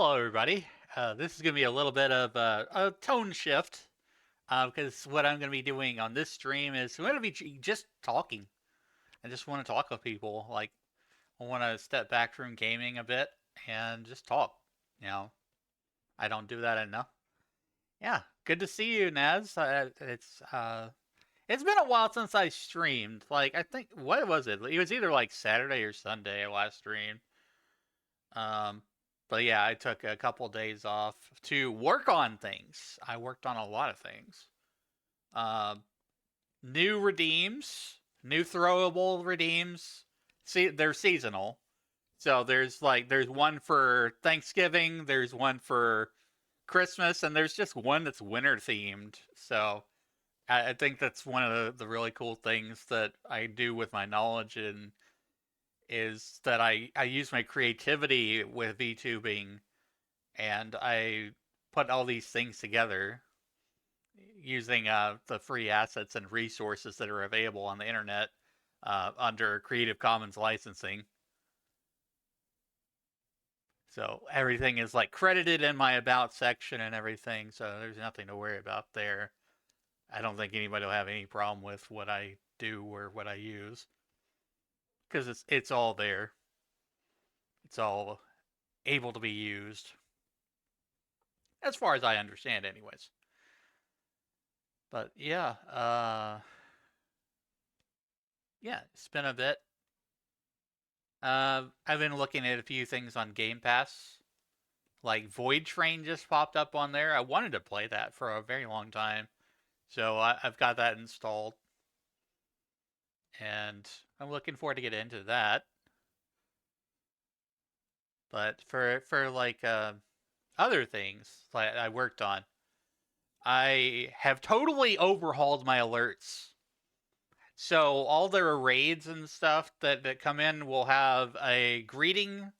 Hello, everybody. This is going to be a little bit of a tone shift because what I'm going to be doing on this stream is I'm going to be just talking. I just want to talk with people. Like, I want to step back from gaming a bit and just talk. You know, I don't do that enough. Yeah, good to see you, Naz. It's been a while since I streamed. Like, I think what was it? It was either like Saturday or Sunday last stream. Um, but yeah, I took a couple days off to work on things. I worked on a lot of things. Uh, New redeems, new throwable redeems. See, they're seasonal. So there's one for Thanksgiving, there's one for Christmas, and there's just one that's winter themed. So I think that's one of the really cool things that I do with my knowledge and is that I use my creativity with VTubing and I put all these things together using the free assets and resources that are available on the internet under Creative Commons licensing. So everything is like credited in my about section and everything, so there's nothing to worry about there. I don't think anybody will have any problem with what I do or what I use because it's all there. It's all able to be used. As far as I understand, anyways. But yeah, it's been a bit. I've been looking at a few things on Game Pass. Like Void Train just popped up on there. I wanted to play that for a very long time, so I've got that installed, and I'm looking forward to get into that. But for like other things like I worked on, I have totally overhauled my alerts. So all their raids and stuff that come in will have a greeting.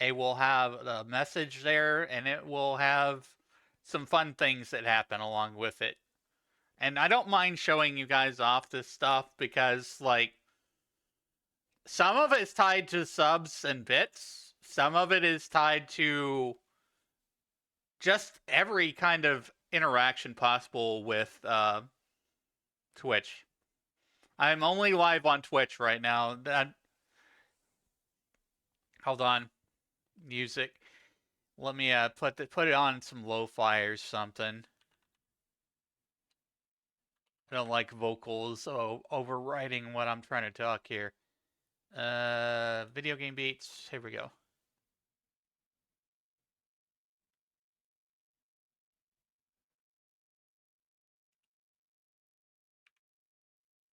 It will have a message there, and it will have some fun things that happen along with it. And I don't mind showing you guys off this stuff because, like, some of it's tied to subs and bits. Some of it is tied to just every kind of interaction possible with Twitch. I'm only live on Twitch right now. Hold on, music. Let me put it on some lo-fi or something. I don't like vocals overriding what I'm trying to talk here. Video game beats. Here we go.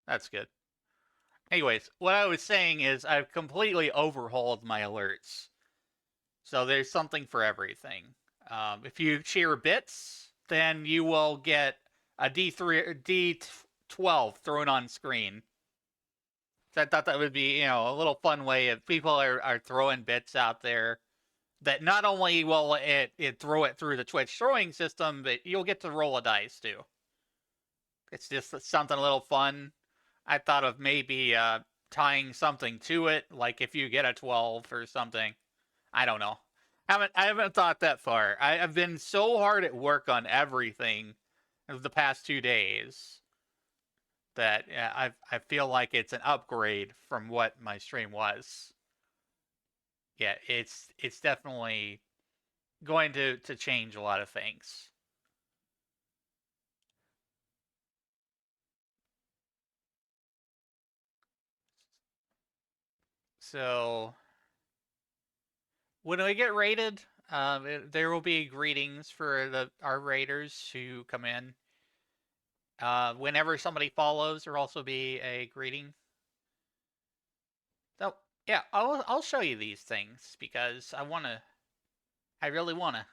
That's good. Anyways, what I was saying is I've completely overhauled my alerts. So there's something for everything. If you cheer bits, then you will get a D12 thrown on screen. So I thought that would be, a little fun way if people are throwing bits out there that not only will it throw it through the Twitch throwing system, but you'll get to roll a dice too. It's just something a little fun. I thought of maybe tying something to it, like if you get a 12 or something. I don't know. I haven't thought that far. I've been so hard at work on everything the past 2 days that I feel like it's an upgrade from what my stream was. Yeah, it's definitely going to change a lot of things. So when we get raided, there will be greetings for our raiders who come in. Whenever somebody follows, there will also be a greeting. So yeah, I'll show you these things because I really wanna.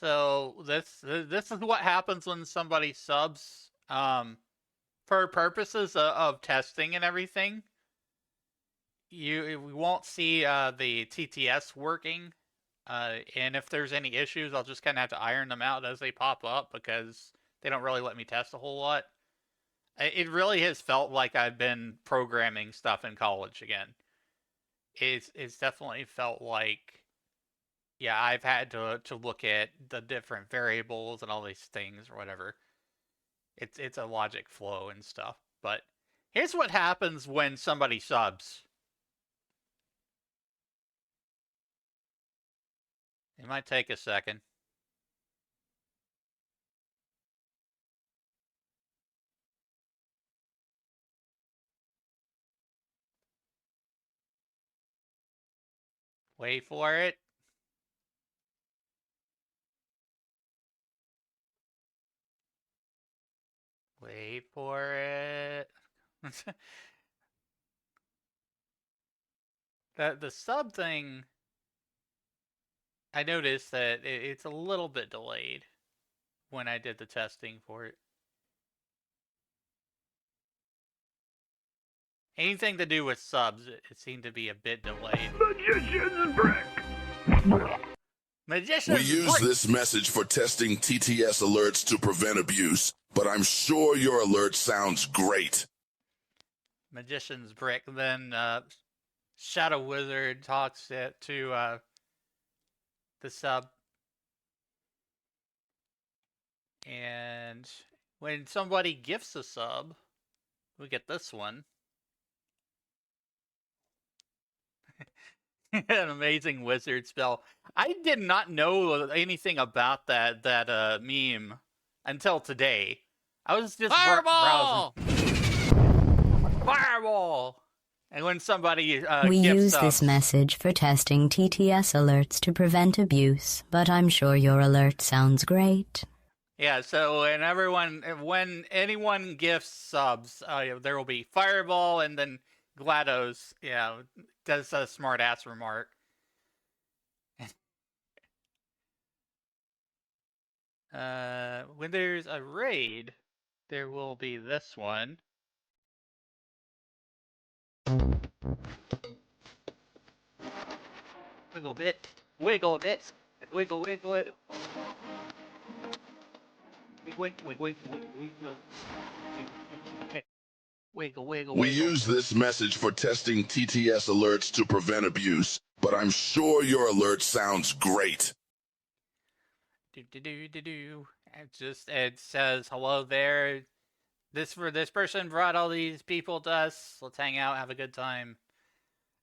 So this is what happens when somebody subs. For purposes of testing and everything, we won't see the TTS working. And if there's any issues, I'll just kind of have to iron them out as they pop up because they don't really let me test a whole lot. It really has felt like I've been programming stuff in college again. It's definitely felt like, yeah, I've had to look at the different variables and all these things or whatever. It's a logic flow and stuff. But here's what happens when somebody subs. It might take a second. Wait for it. Wait for it. The sub thing, I noticed that it's a little bit delayed when I did the testing for it. Anything to do with subs, it seemed to be a bit delayed. Magician's brick! Magician's We use brick! this message for testing TTS alerts to prevent abuse, but I'm sure your alert sounds great. Magician's brick. Then Shadow Wizard talks it to the sub. And when somebody gifts a sub, we get this one. An amazing wizard spell. I did not know anything about that meme until today. I was just Fireball! browsing. Fireball! And when somebody We use subs, this message for testing TTS alerts to prevent abuse, but I'm sure your alert sounds great. yeah, so when anyone gifts subs, there will be Fireball, and then GLaDOS, does a smart ass remark. When there's a raid, there will be this one. Wiggle bit, wiggle bit, wiggle wiggle it. Wiggle wiggle. We use this message for testing TTS alerts to prevent abuse, but I'm sure your alert sounds great. It says hello there. This person brought all these people to us. Let's hang out, have a good time.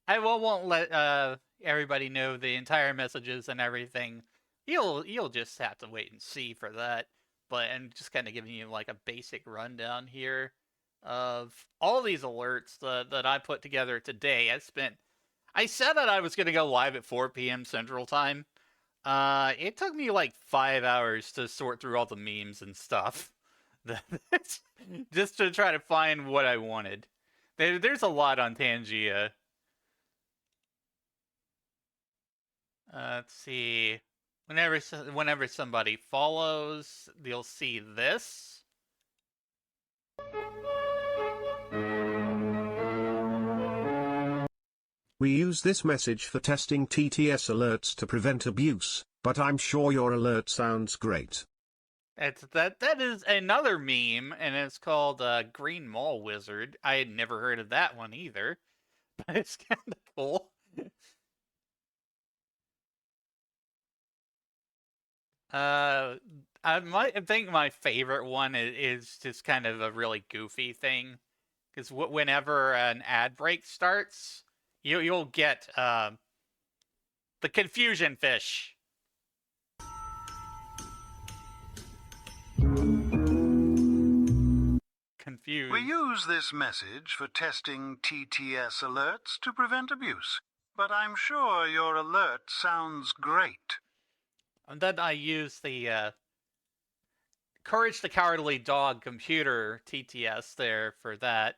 I won't let everybody know the entire messages and everything. You'll just have to wait and see for that. But I'm just kind of giving you like a basic rundown here of all these alerts that I put together today. I said that I was going to go live at 4 p.m. Central Time. It took me like 5 hours to sort through all the memes and stuff. Just to try to find what I wanted. There's a lot on Tangia. Let's see. Whenever somebody follows, you'll see this. We use this message for testing TTS alerts to prevent abuse, but I'm sure your alert sounds great. That is another meme, and it's called Green Mall Wizard. I had never heard of that one either, but it's kind of cool. I think my favorite one is just kind of a really goofy thing, because whenever an ad break starts, you'll get the confusion fish. Confused. We use this message for testing TTS alerts to prevent abuse, but I'm sure your alert sounds great. And then I use the Courage the Cowardly Dog computer TTS there for that.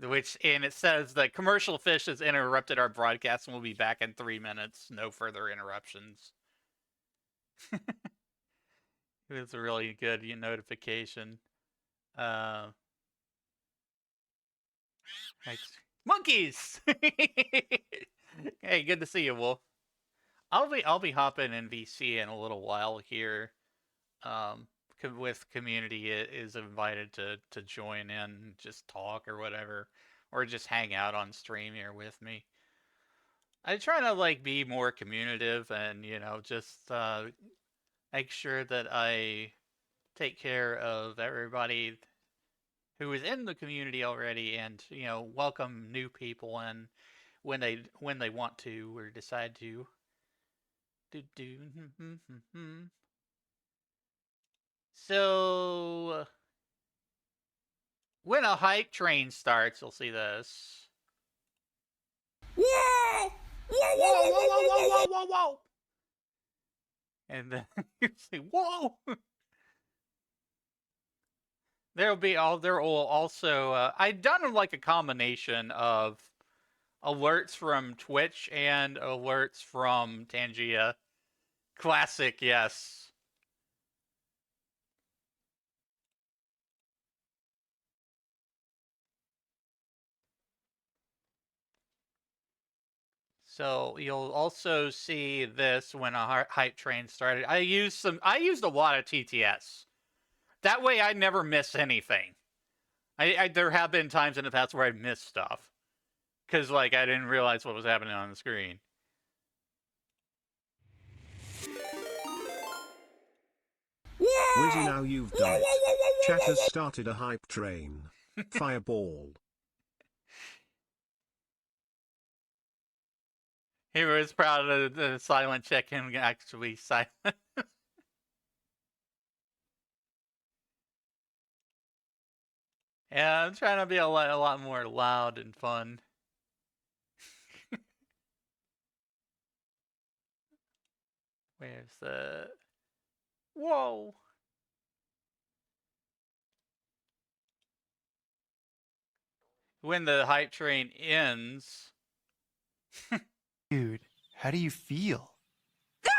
And it says the commercial fish has interrupted our broadcast and we'll be back in 3 minutes. No further interruptions. It was a really good notification. Monkeys! Hey, good to see you, Wolf. I'll be hopping in VC in a little while here. with community is invited to join in, just talk or whatever, or just hang out on stream here with me. I try to like be more communicative and just make sure that I take care of everybody who is in the community already, and welcome new people in when they want to or decide to. So when a hype train starts, you'll see this. Whoa! Whoa! Whoa! Whoa! Whoa! Whoa! Whoa! Whoa! Whoa! And then you say, "Whoa!" There will also I've done like a combination of alerts from Twitch and alerts from Tangia. Classic, yes. So you'll also see this when a hype train started. I used a lot of TTS. That way I never miss anything. There have been times in the past where I missed stuff. Because, like, I didn't realize what was happening on the screen. Wizzy, now you've done it. Chat has started a hype train. Fireball. He was proud of the silent check-in actually silent. Yeah, I'm trying to be a lot more loud and fun. Where's the... Whoa! When the hype train ends... Dude, how do you feel? Do.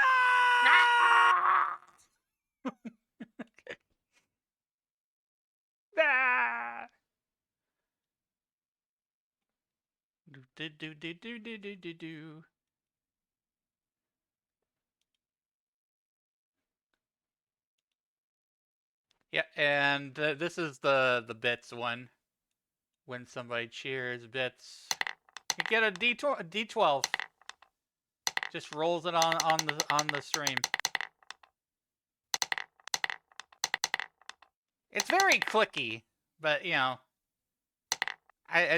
Yeah, and this is the bits one. When somebody cheers bits, you get a D12. Just rolls it on the stream. It's very clicky, but I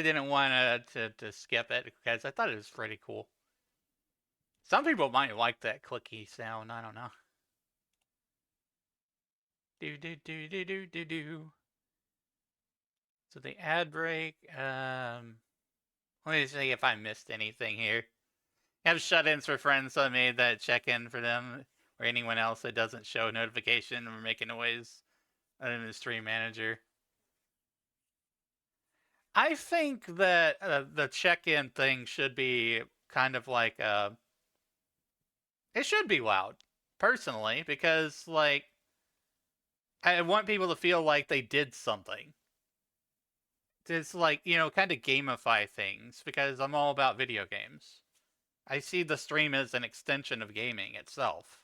didn't want to skip it because I thought it was pretty cool. Some people might like that clicky sound. I don't know. Do. So the ad break. Let me see if I missed anything here. Have shut-ins for friends I made that check in for them, or anyone else that doesn't show a notification or making noise in the stream manager. I think that the check-in thing should be kind of like it should be loud, personally, because like I want people to feel like they did something. It's like, kind of gamify things, because I'm all about video games. I see the stream as an extension of gaming itself.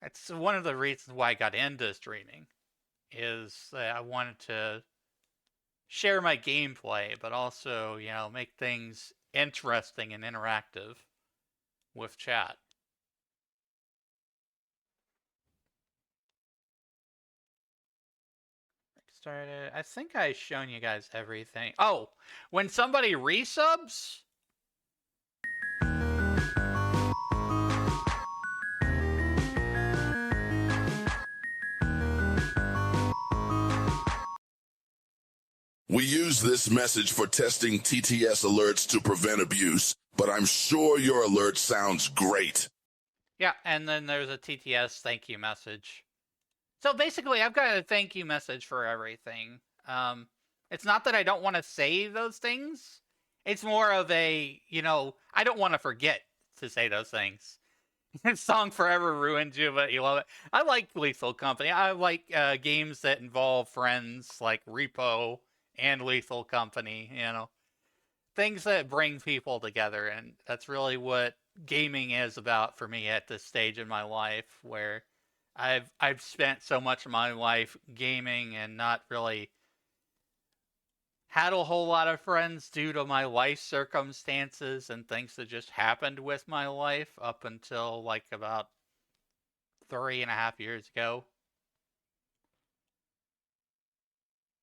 It's one of the reasons why I got into streaming, is that I wanted to share my gameplay, but also, make things interesting and interactive with chat. Started. I think I've shown you guys everything. Oh, when somebody resubs... We use this message for testing TTS alerts to prevent abuse, but I'm sure your alert sounds great. Yeah, and then there's a TTS thank you message. So basically, I've got a thank you message for everything. It's not that I don't want to say those things. It's more of a, I don't want to forget to say those things. Song forever ruined you, but you love it. I like Lethal Company. I like games that involve friends, like Repo and Lethal Company, things that bring people together. And that's really what gaming is about for me at this stage in my life, where I've spent so much of my life gaming and not really had a whole lot of friends due to my life circumstances and things that just happened with my life up until like about 3.5 years ago.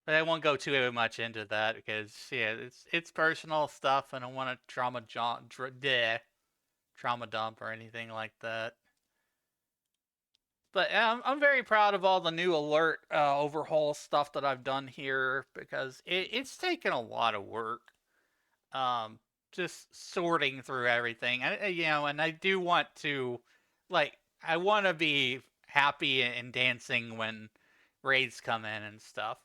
But I won't go too much into that because yeah, it's personal stuff, and I don't want to trauma dump or anything like that. But I'm very proud of all the new alert overhaul stuff that I've done here because it's taken a lot of work. Just sorting through everything, and I do want to, like, I want to be happy and dancing when raids come in and stuff.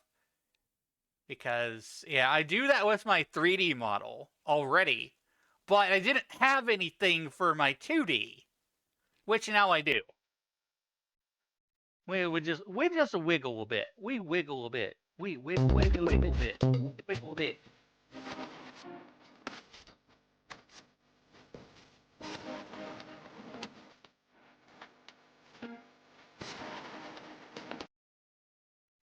Because, yeah, I do that with my 3D model already, but I didn't have anything for my 2D, which now I do. We just wiggle a bit. We wiggle a bit. We wiggle a bit. Wiggle a bit.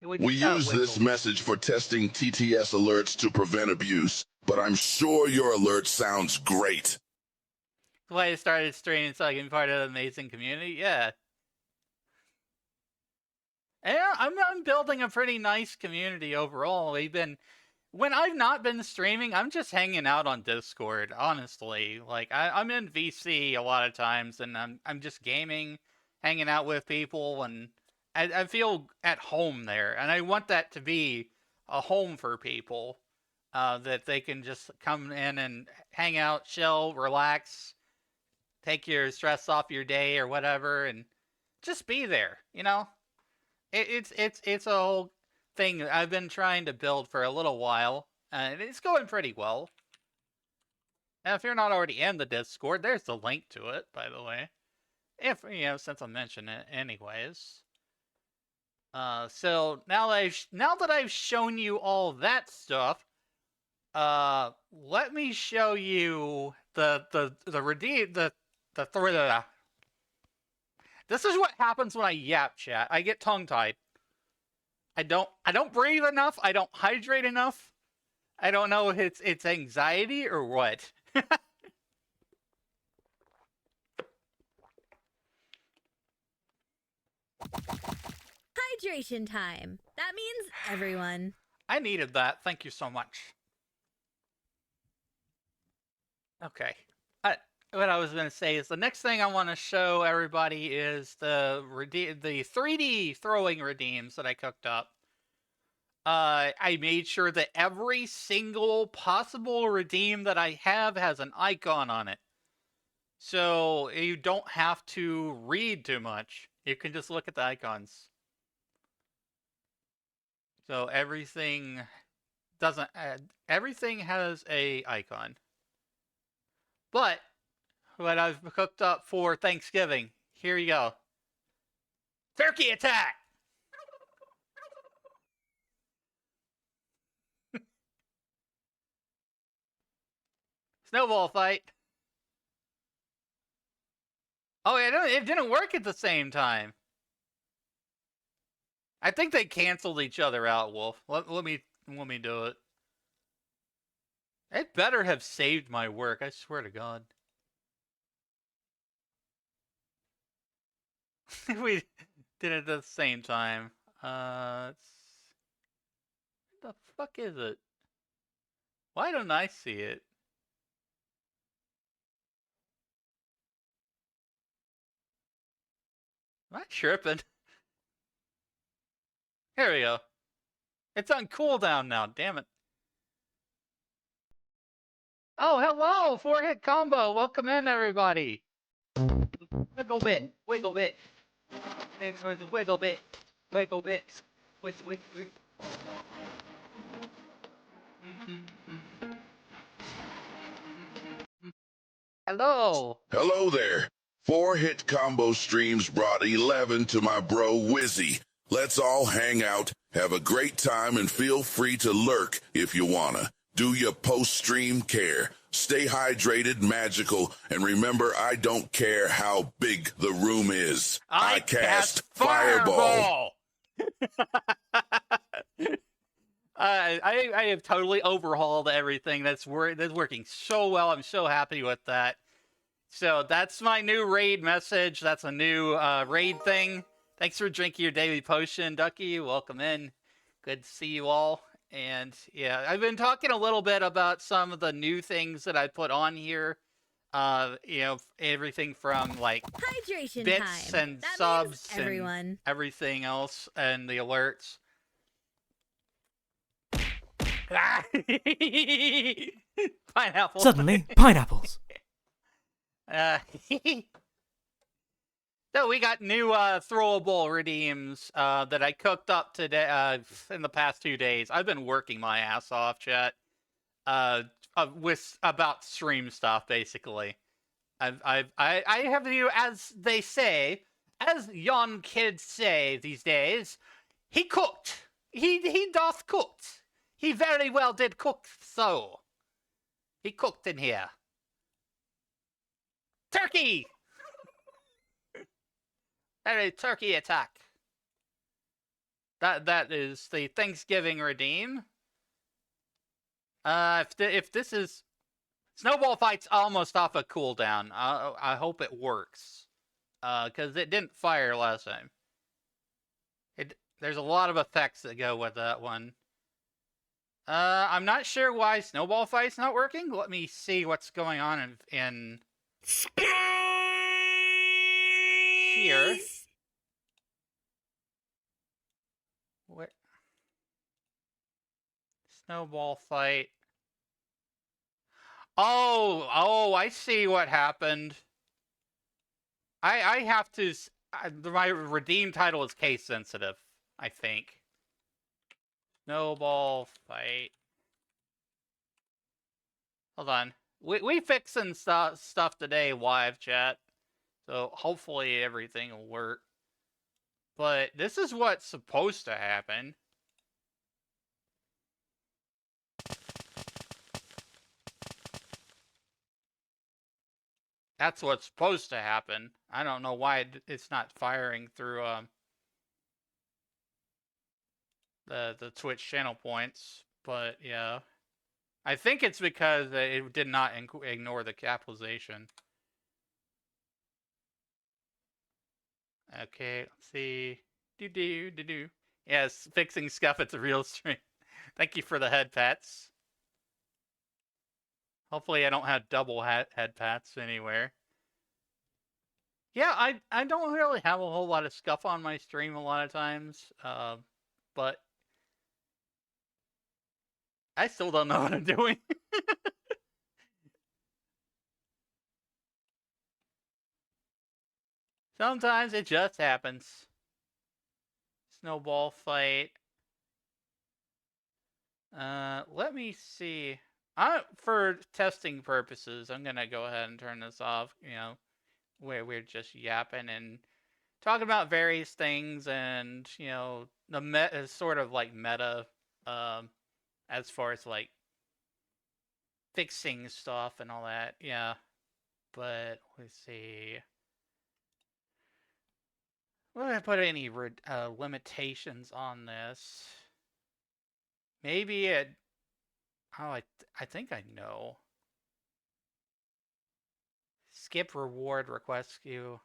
We use this message for testing TTS alerts to prevent abuse, but I'm sure your alert sounds great. That's why I started streaming so I can be part of the amazing community. Yeah. And I'm building a pretty nice community overall. When I've not been streaming, I'm just hanging out on Discord, honestly. Like, I'm in VC a lot of times, and I'm just gaming, hanging out with people, and I feel at home there. And I want that to be a home for people, that they can just come in and hang out, chill, relax, take your stress off your day or whatever, and just be there, you know? It's a whole thing I've been trying to build for a little while, and it's going pretty well. And if you're not already in the Discord, there's the link to it, by the way. If, since I mentioned it anyways. So now that I've shown you all that stuff, let me show you This is what happens when I yap, chat. I get tongue-tied. I don't breathe enough. I don't hydrate enough. I don't know if it's anxiety or what. Hydration time. That means everyone. I needed that. Thank you so much. Okay. What I was going to say is the next thing I want to show everybody is the 3D throwing redeems that I cooked up. I made sure that every single possible redeem that I have has an icon on it. So you don't have to read too much. You can just look at the icons. So everything has a icon. But what I've cooked up for Thanksgiving, here you go. Turkey attack! Snowball fight. Oh, it didn't work at the same time. I think they canceled each other out, Wolf. Let me do it. It better have saved my work, I swear to God. We did it at the same time. What the fuck is it? Why don't I see it? Am I tripping? Here we go. It's on cooldown now, damn it. Oh, hello! 4-hit combo! Welcome in, everybody! Wiggle bit, wiggle bit. Wiggle bit, wiggle bit. Wiggle. Hello! Hello there. 4-hit combo streams brought 11 to my bro Wizzy. Let's all hang out, have a great time, and feel free to lurk if you wanna. Do your post-stream care. Stay hydrated, magical, and remember, I don't care how big the room is. I cast Fireball. I have totally overhauled everything. That's working so well. I'm so happy with that. So that's my new raid message. That's a new raid thing. Thanks for drinking your daily potion, Ducky. Welcome in. Good to see you all. And yeah, I've been talking a little bit about some of the new things that I put on here. You know, everything from like Hydration bits time. and That subs means everyone. and everything else and the alerts. Pineapple. Suddenly, pineapples. So we got new throwable redeems that I cooked up today in the past 2 days. I've been working my ass off, chat, with about stream stuff basically. I have you, as they say, as young kids say these days, he cooked. He doth cooked. He very well did cook, so he cooked in here. Turkey. Very turkey attack. That is the Thanksgiving redeem. If this is Snowball Fight's almost off a cooldown. I hope it works. Because it didn't fire last time. There's a lot of effects that go with that one. I'm not sure why Snowball Fight's not working. Let me see what's going on in here. What? Snowball Fight. Oh, I see what happened. I have to... my redeem title is case sensitive, I think. Snowball Fight. Hold on. We fixing stuff today, live chat. So hopefully everything will work. But this is what's supposed to happen. That's what's supposed to happen. I don't know why it's not firing through the Twitch channel points, but yeah. I think it's because it did not ignore the capitalization. Okay, let's see. Do. Yes, fixing scuff, it's a real stream. Thank you for the head pats. Hopefully I don't have double head pats anywhere. Yeah, I don't really have a whole lot of scuff on my stream a lot of times, but I still don't know what I'm doing. Sometimes it just happens. Snowball Fight. Let me see. For testing purposes, I'm gonna go ahead and turn this off, you know, where we're just yapping and talking about various things and, you know, the sort of like meta, as far as like fixing stuff and all that, yeah. But let's see. Will I put any limitations on this? Maybe it. Oh, I think I know. Skip reward request queue.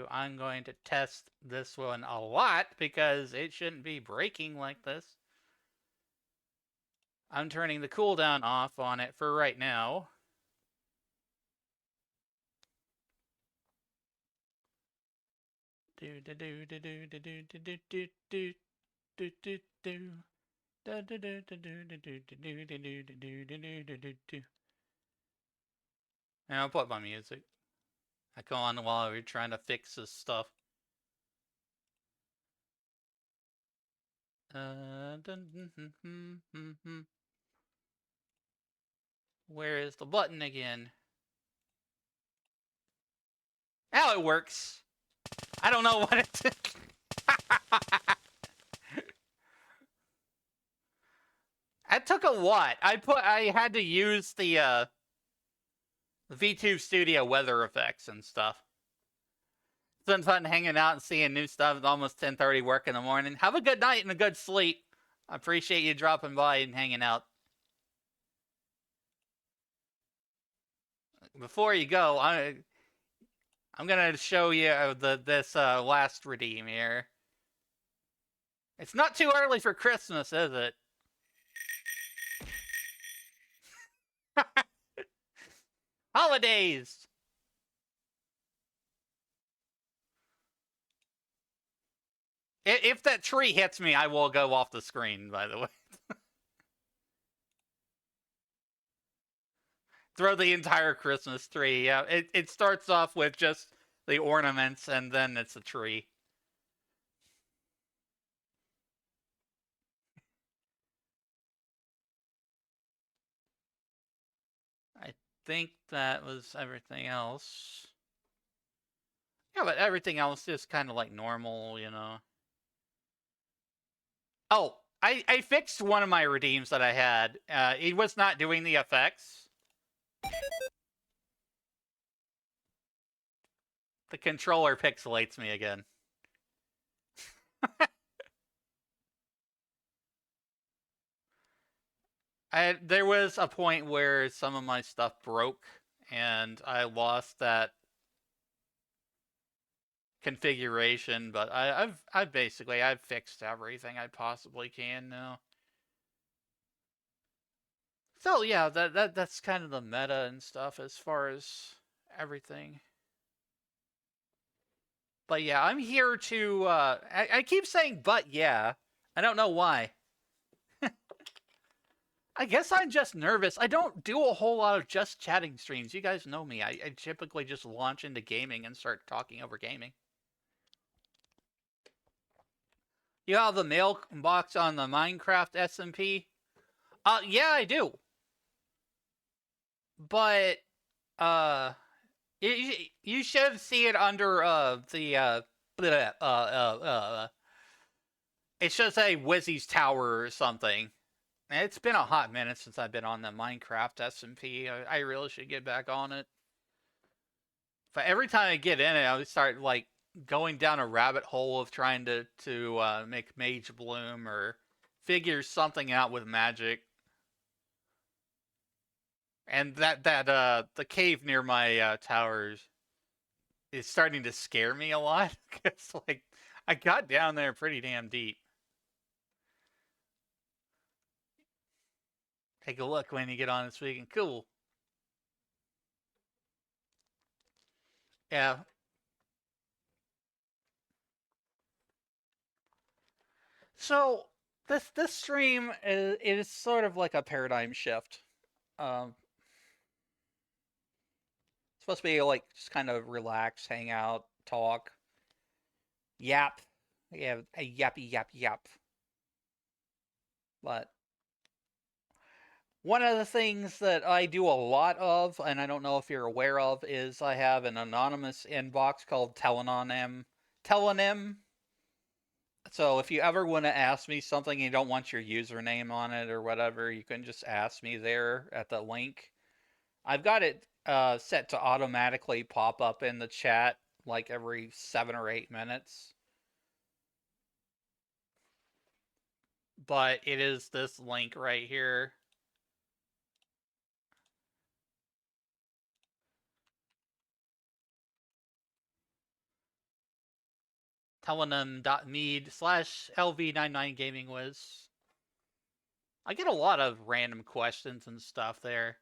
I'm going to test this one a lot because it shouldn't be breaking like this. I'm turning the cooldown off on it for right now. And I'll put my music. I go on while we're trying to fix this stuff. Where is the button again? Now it works. I don't know what it's. know what? I had to use the VTube Studio weather effects and stuff. It's been fun hanging out and seeing new stuff. It's almost 10:30 work in the morning. Have a good night and a good sleep. I appreciate you dropping by and hanging out. Before you go, I'm gonna show you this last redeem here. It's not too early for Christmas, is it? Holidays! If that tree hits me, I will go off the screen, by the way. Throw the entire Christmas tree. Yeah, it starts off with just the ornaments, and then it's a tree. I think that was everything else. Yeah, but everything else is kind of like normal, you know. Oh, I fixed one of my redeems that I had. It was not doing the effects. The controller pixelates me again. There was a point where some of my stuff broke, and I lost that configuration, but I've basically fixed everything I possibly can now. So yeah, that's kind of the meta and stuff as far as everything. But yeah, I'm here to I keep saying but yeah. I don't know why. I guess I'm just nervous. I don't do a whole lot of just chatting streams. You guys know me. I typically just launch into gaming and start talking over gaming. You have the mailbox on the Minecraft SMP? Yeah, I do. But, you should see it under, it should say Wizzy's Tower or something. It's been a hot minute since I've been on the Minecraft SMP. I really should get back on it. But every time I get in it, I start, like, going down a rabbit hole of trying to make Mage Bloom or figure something out with magic. And the cave near my towers is starting to scare me a lot. Because, like, I got down there pretty damn deep. Take a look when you get on this weekend. Cool. Yeah. So this stream is sort of like a paradigm shift. It's supposed to be like just kind of relax, hang out, talk, yap. Yeah, a yappy yap yap. But one of the things that I do a lot of, and I don't know if you're aware of, is I have an anonymous inbox called Telenym. So if you ever want to ask me something and you don't want your username on it or whatever, you can just ask me there at the link. I've got it set to automatically pop up in the chat like every 7 or 8 minutes. But it is this link right here. telenym.me/LV99gamingwiz. I get a lot of random questions and stuff there.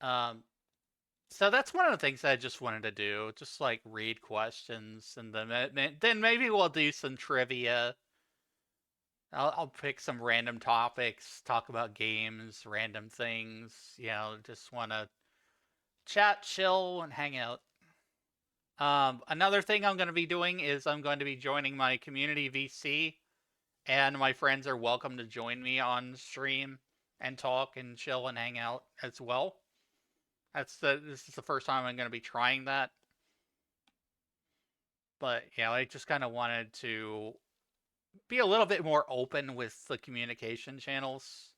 So that's one of the things I just wanted to do. Just like read questions, and then maybe we'll do some trivia. I'll pick some random topics, talk about games, random things. You know, just want to chat, chill, and hang out. Another thing I'm going to be doing is I'm going to be joining my community VC, and my friends are welcome to join me on stream and talk and chill and hang out as well. This is the first time I'm going to be trying that. But yeah, I just kind of wanted to be a little bit more open with the communication channels.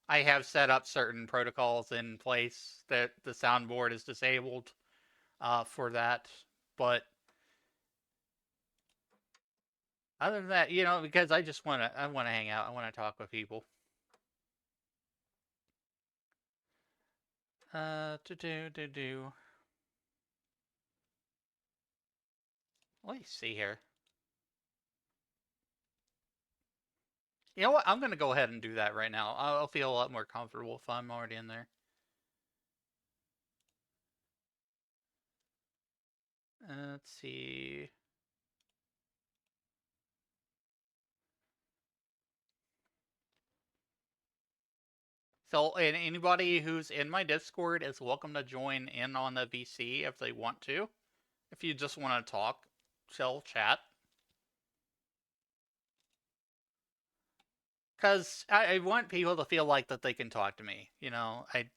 I have set up certain protocols in place that the soundboard is disabled for that. But other than that, because I want to hang out. I want to talk with people. Do. Let me see here. You know what? I'm going to go ahead and do that right now. I'll feel a lot more comfortable if I'm already in there. Let's see. So, and anybody who's in my Discord is welcome to join in on the VC if they want to. If you just want to talk, chill, chat. Because I want people to feel like that they can talk to me. I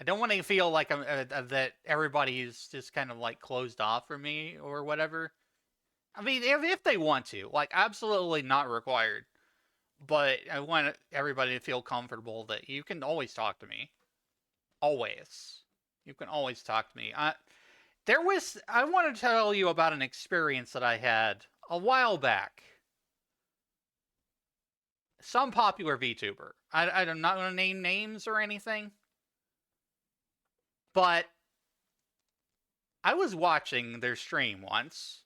don't want to feel like I'm that everybody's just kind of like closed off for me or whatever. I mean, if they want to, like, absolutely not required. But I want everybody to feel comfortable that you can always talk to me. Always. You can always talk to me. I want to tell you about an experience that I had a while back. Some popular VTuber. I'm not going to name names or anything. But I was watching their stream once.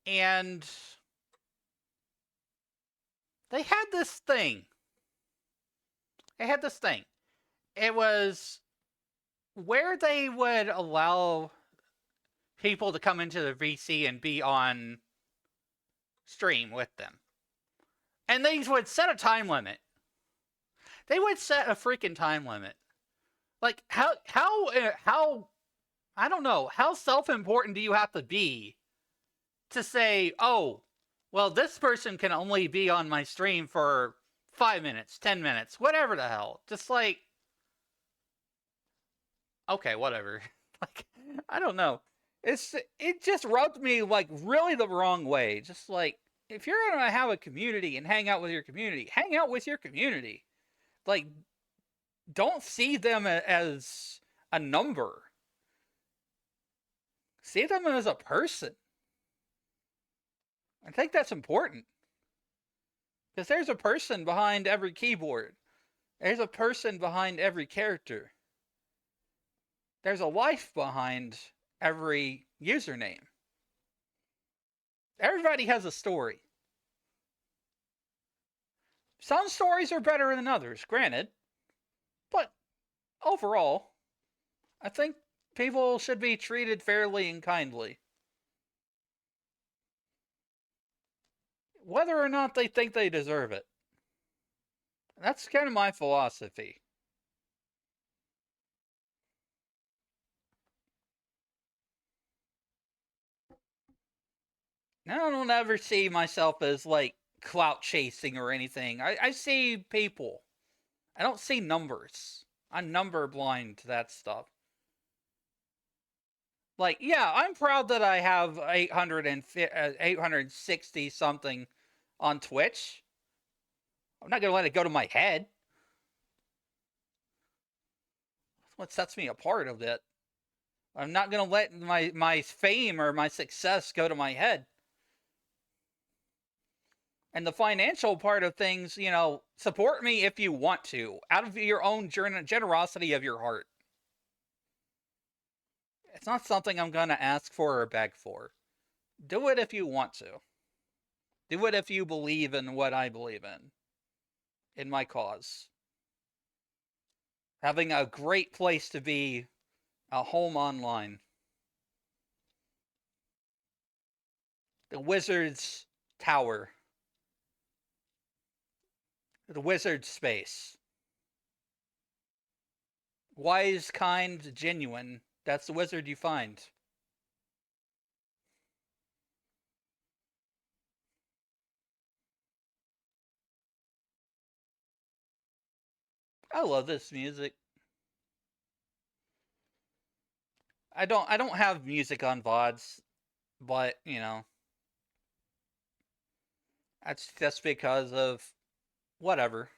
And they had this thing. It was where they would allow people to come into the VC and be on stream with them. And they would set a time limit. They would set a freaking time limit. Like, how I don't know, how self-important do you have to be to say, oh, well, this person can only be on my stream for 5 minutes, 10 minutes, whatever the hell. Just like, okay, whatever. Like, I don't know. It just rubbed me like really the wrong way. Just like, if you're gonna have a community and hang out with your community, hang out with your community. Like, don't see them as a number. See them as a person. I think that's important. Because there's a person behind every keyboard. There's a person behind every character. There's a life behind every username. Everybody has a story. Some stories are better than others, granted. But overall, I think people should be treated fairly and kindly. Whether or not they think they deserve it. That's kind of my philosophy. Now, I don't ever see myself as, like, clout chasing or anything. I see people. I don't see numbers. I'm number blind to that stuff. Like, yeah, I'm proud that I have 860 something on Twitch. I'm not going to let it go to my head. That's what sets me apart a bit. I'm not going to let my fame or my success go to my head. And the financial part of things, support me if you want to, out of your own generosity of your heart. It's not something I'm going to ask for or beg for. Do it if you want to. Do it if you believe in what I believe in my cause. Having a great place to be, a home online. The Wizard's Tower. The Wizard's Space. Wise, kind, genuine. That's the wizard you find. I love this music. I don't have music on VODs, but, that's just because of whatever.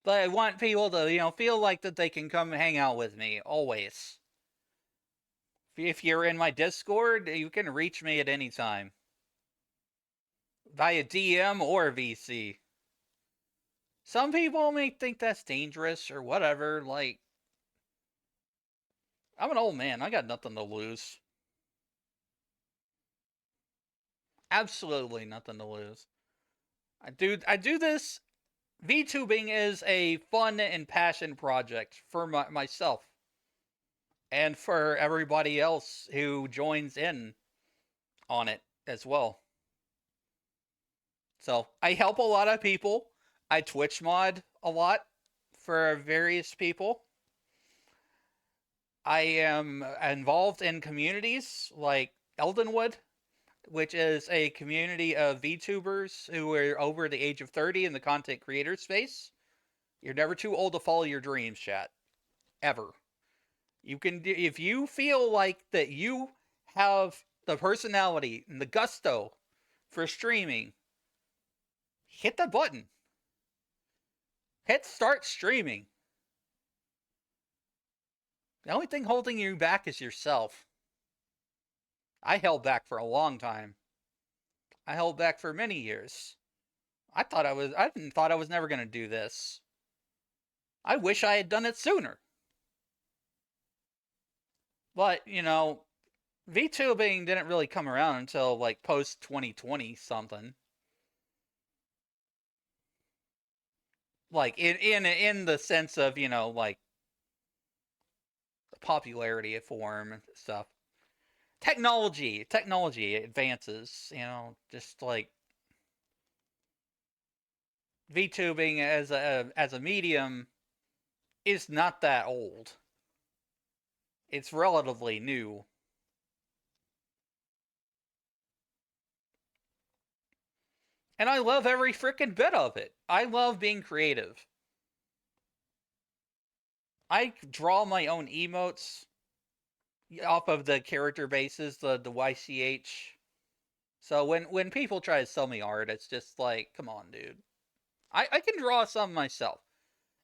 But I want people to, feel like that they can come hang out with me, always. If you're in my Discord, you can reach me at any time. Via DM or VC. Some people may think that's dangerous or whatever, like... I'm an old man, I got nothing to lose. Absolutely nothing to lose. I do this... VTubing is a fun and passion project for myself. And for everybody else who joins in on it as well. So, I help a lot of people. I Twitch mod a lot for various people. I am involved in communities like Eldenwood, which is a community of VTubers who are over the age of 30 in the content creator space. You're never too old to follow your dreams, chat. Ever. You can, if you feel like that you have the personality and the gusto for streaming, hit the button. Hit start streaming. The only thing holding you back is yourself. I held back for a long time. I held back for many years. I thought I was never going to do this. I wish I had done it sooner. But, VTubing didn't really come around until, like, post-2020 something. Like, in the sense of, like, the popularity of form and stuff. Technology advances, just, like... VTubing as a medium is not that old. It's relatively new. And I love every frickin' bit of it. I love being creative. I draw my own emotes off of the character bases, the YCH. So when people try to sell me art, it's just like, come on, dude. I can draw some myself.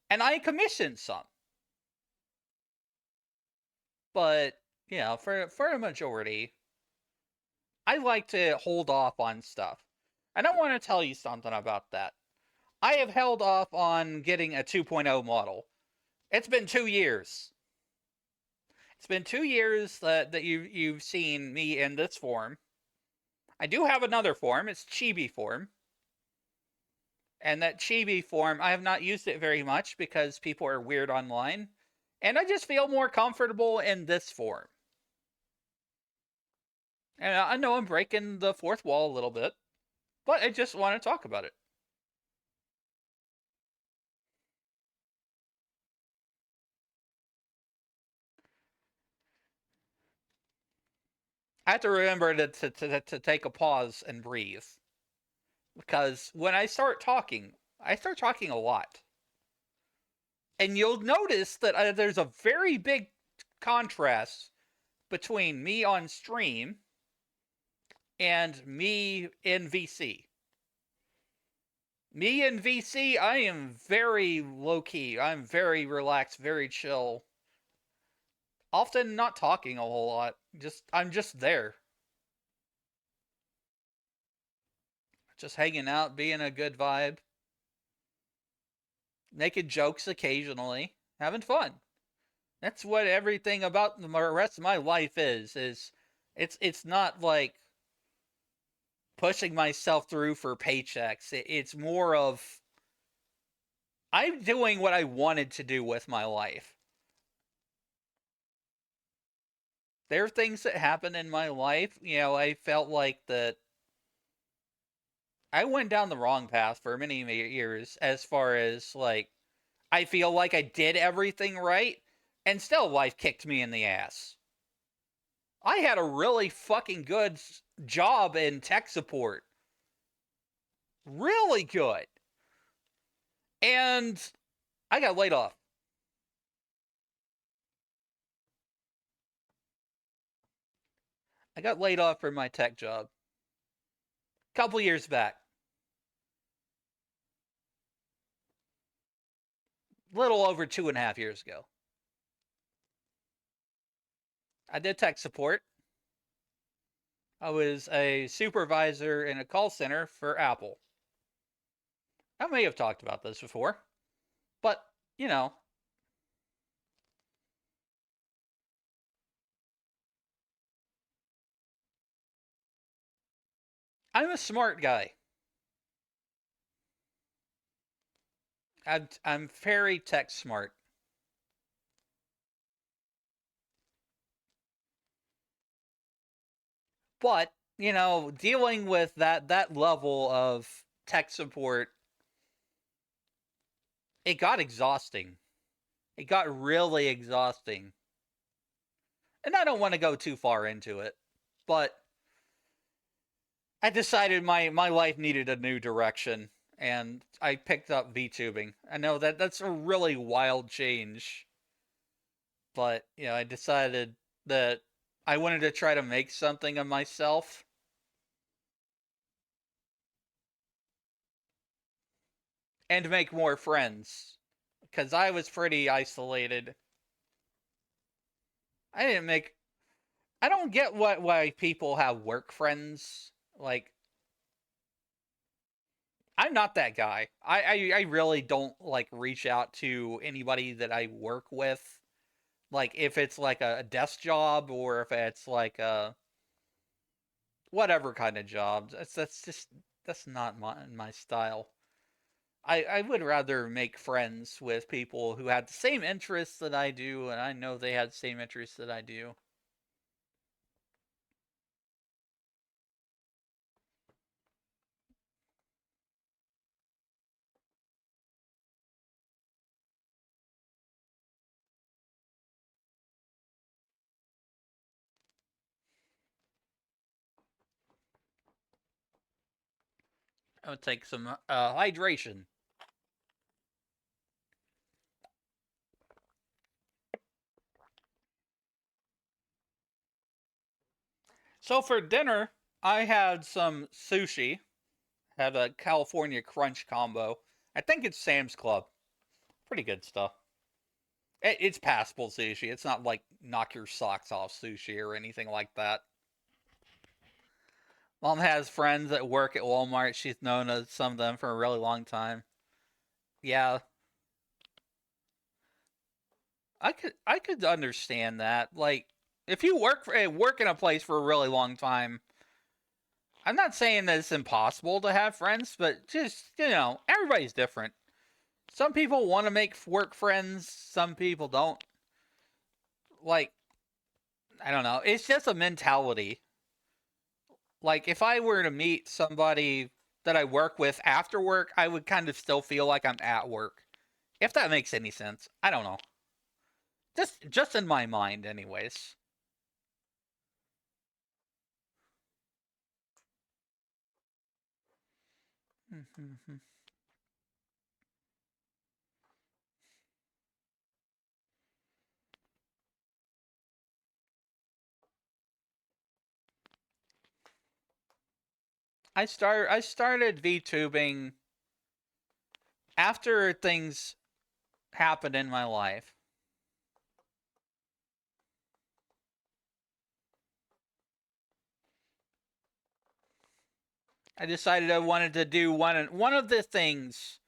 And I commission some. But, for a majority, I like to hold off on stuff. And I want to tell you something about that. I have held off on getting a 2.0 model. It's been 2 years. It's been 2 years that you've seen me in this form. I do have another form. It's Chibi form. And that Chibi form, I have not used it very much because people are weird online. And I just feel more comfortable in this form. And I know I'm breaking the fourth wall a little bit. But I just want to talk about it. I have to remember to take a pause and breathe. Because when I start talking a lot. And you'll notice that there's a very big contrast between me on stream and me in VC. Me in VC, I am very low-key. I'm very relaxed, very chill. Often not talking a whole lot. I'm just there. Just hanging out, being a good vibe. Making jokes occasionally. Having fun. That's what everything about the rest of my life is. It's not like pushing myself through for paychecks. It's more of I'm doing what I wanted to do with my life. There are things that happen in my life, I felt like that I went down the wrong path for many years as far as, like, I feel like I did everything right, and still life kicked me in the ass. I had a really fucking good job in tech support. Really good. And I got laid off. I got laid off from my tech job. A couple years back. little over 2.5 years ago. I did tech support. I was a supervisor in a call center for Apple. I may have talked about this before, but, you know, I'm a smart guy. I'm very tech smart. But, you know, dealing with that level of tech support, it got exhausting. It got really exhausting. And I don't want to go too far into it, but I decided my life needed a new direction, and I picked up VTubing. I know that's a really wild change, but, you know, I decided that I wanted to try to make something of myself. And make more friends, because I was pretty isolated. I don't get why people have work friends. Like, I'm not that guy. I really don't, like, reach out to anybody that I work with. Like, if it's like a desk job, or if it's like a whatever kind of job. That's not my style. I would rather make friends with people who have the same interests that I do, and I know they have the same interests that I do. I would take some hydration. So for dinner, I had some sushi. Had a California Crunch combo. I think it's Sam's Club. Pretty good stuff. It's passable sushi. It's not like knock your socks off sushi or anything like that. Mom has friends that work at Walmart. She's known some of them for a really long time. Yeah, I could understand that. Like, if you work in a place for a really long time, I'm not saying that it's impossible to have friends, but just, you know, everybody's different. Some people want to make work friends, some people don't. Like, I don't know. It's just a mentality. Like, if I were to meet somebody that I work with after work, I would kind of still feel like I'm at work. If that makes any sense. I don't know. Just in my mind, anyways. I started VTubing after things happened in my life. I decided I wanted to do one of the things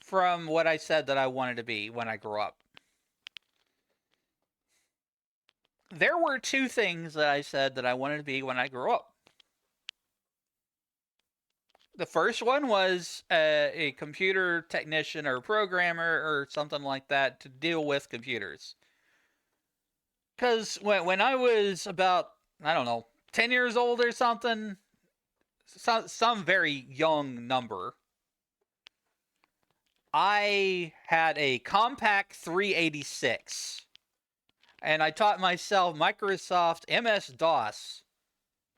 from what I said that I wanted to be when I grew up. There were two things that I said that I wanted to be when I grew up. The first one was a computer technician or programmer or something like that to deal with computers. Because when I was about, I don't know, 10 years old or something, some very young number, I had a Compaq 386. And I taught myself Microsoft MS-DOS.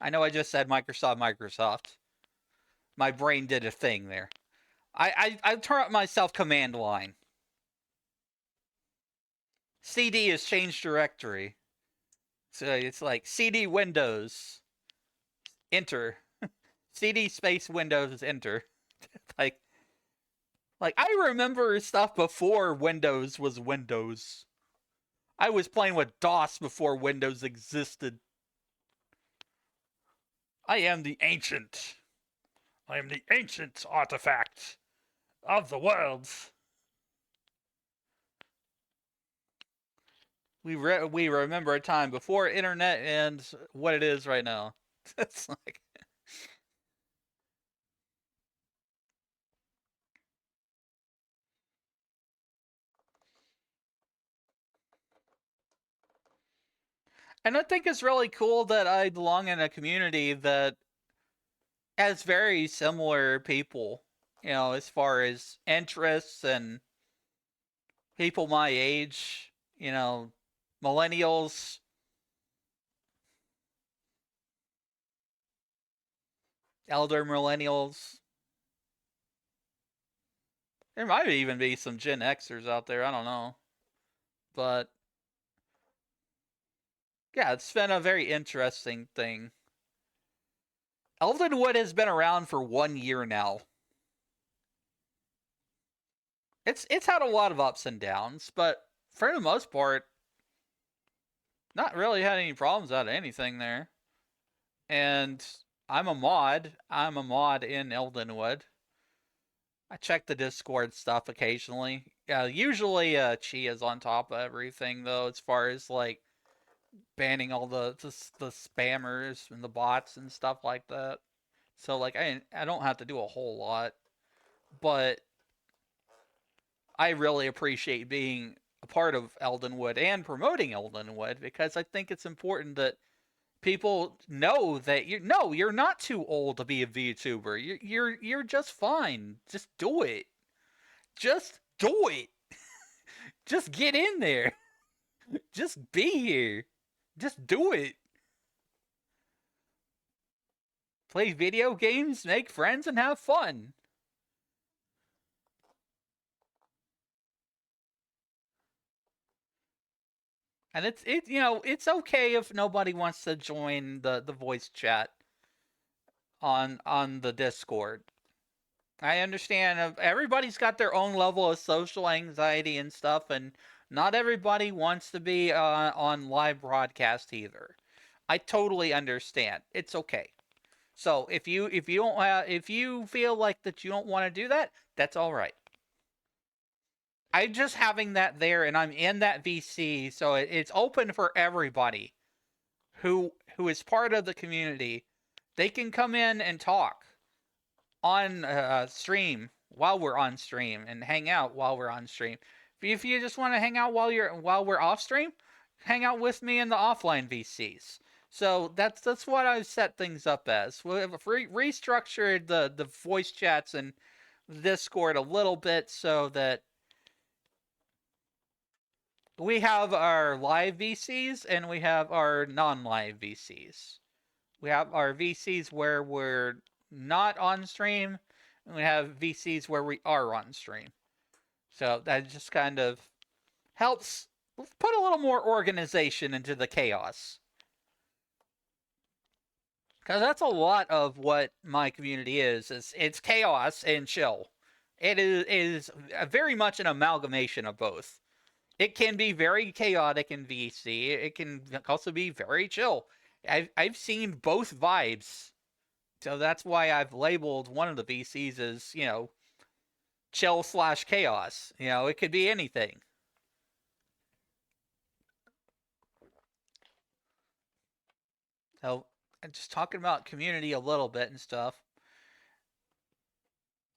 I know I just said Microsoft. My brain did a thing there. I taught myself command line. CD is change directory. So it's like CD Windows, enter. CD space Windows, enter. like Like, I remember stuff before Windows was Windows. I was playing with DOS before Windows existed. I am the ancient. I am the ancient artifact of the worlds. We remember a time before internet and what it is right now. It's like... And I think it's really cool that I belong in a community that has very similar people, as far as interests and people my age, millennials. Elder millennials. There might even be some Gen Xers out there, I don't know. But yeah, it's been a very interesting thing. Eldenwood has been around for 1 year now. It's had a lot of ups and downs, but for the most part, not really had any problems out of anything there. And I'm a mod. I'm a mod in Eldenwood. I check the Discord stuff occasionally. Usually Chia's on top of everything, though, as far as, like, banning all the spammers and the bots and stuff like that. So, like, I don't have to do a whole lot. But I really appreciate being a part of Eldenwood and promoting Eldenwood, because I think it's important that people know that you're not too old to be a VTuber. You're just fine. Just do it. Just do it. Just get in there. Just be here. Just do it. Play video games, make friends, and have fun. And it's okay if nobody wants to join the voice chat on the Discord. I understand everybody's got their own level of social anxiety and stuff, and not everybody wants to be on live broadcast either. I totally understand. It's okay. So if you feel like that you don't want to do that, that's all right. I'm just having that there, and I'm in that VC, so it's open for everybody who is part of the community. They can come in and talk on stream while we're on stream, and hang out while we're on stream. If you just want to hang out while we're off stream, hang out with me in the offline VCs. So that's what I've set things up as. We've restructured the voice chats and Discord a little bit so that we have our live VCs and we have our non-live VCs. We have our VCs where we're not on stream, and we have VCs where we are on stream. So that just kind of helps put a little more organization into the chaos. Because that's a lot of what my community is. It's chaos and chill. It is very much an amalgamation of both. It can be very chaotic in VC. It can also be very chill. I've seen both vibes. So that's why I've labeled one of the VCs as, chill/chaos. It could be anything. So, just talking about community a little bit and stuff.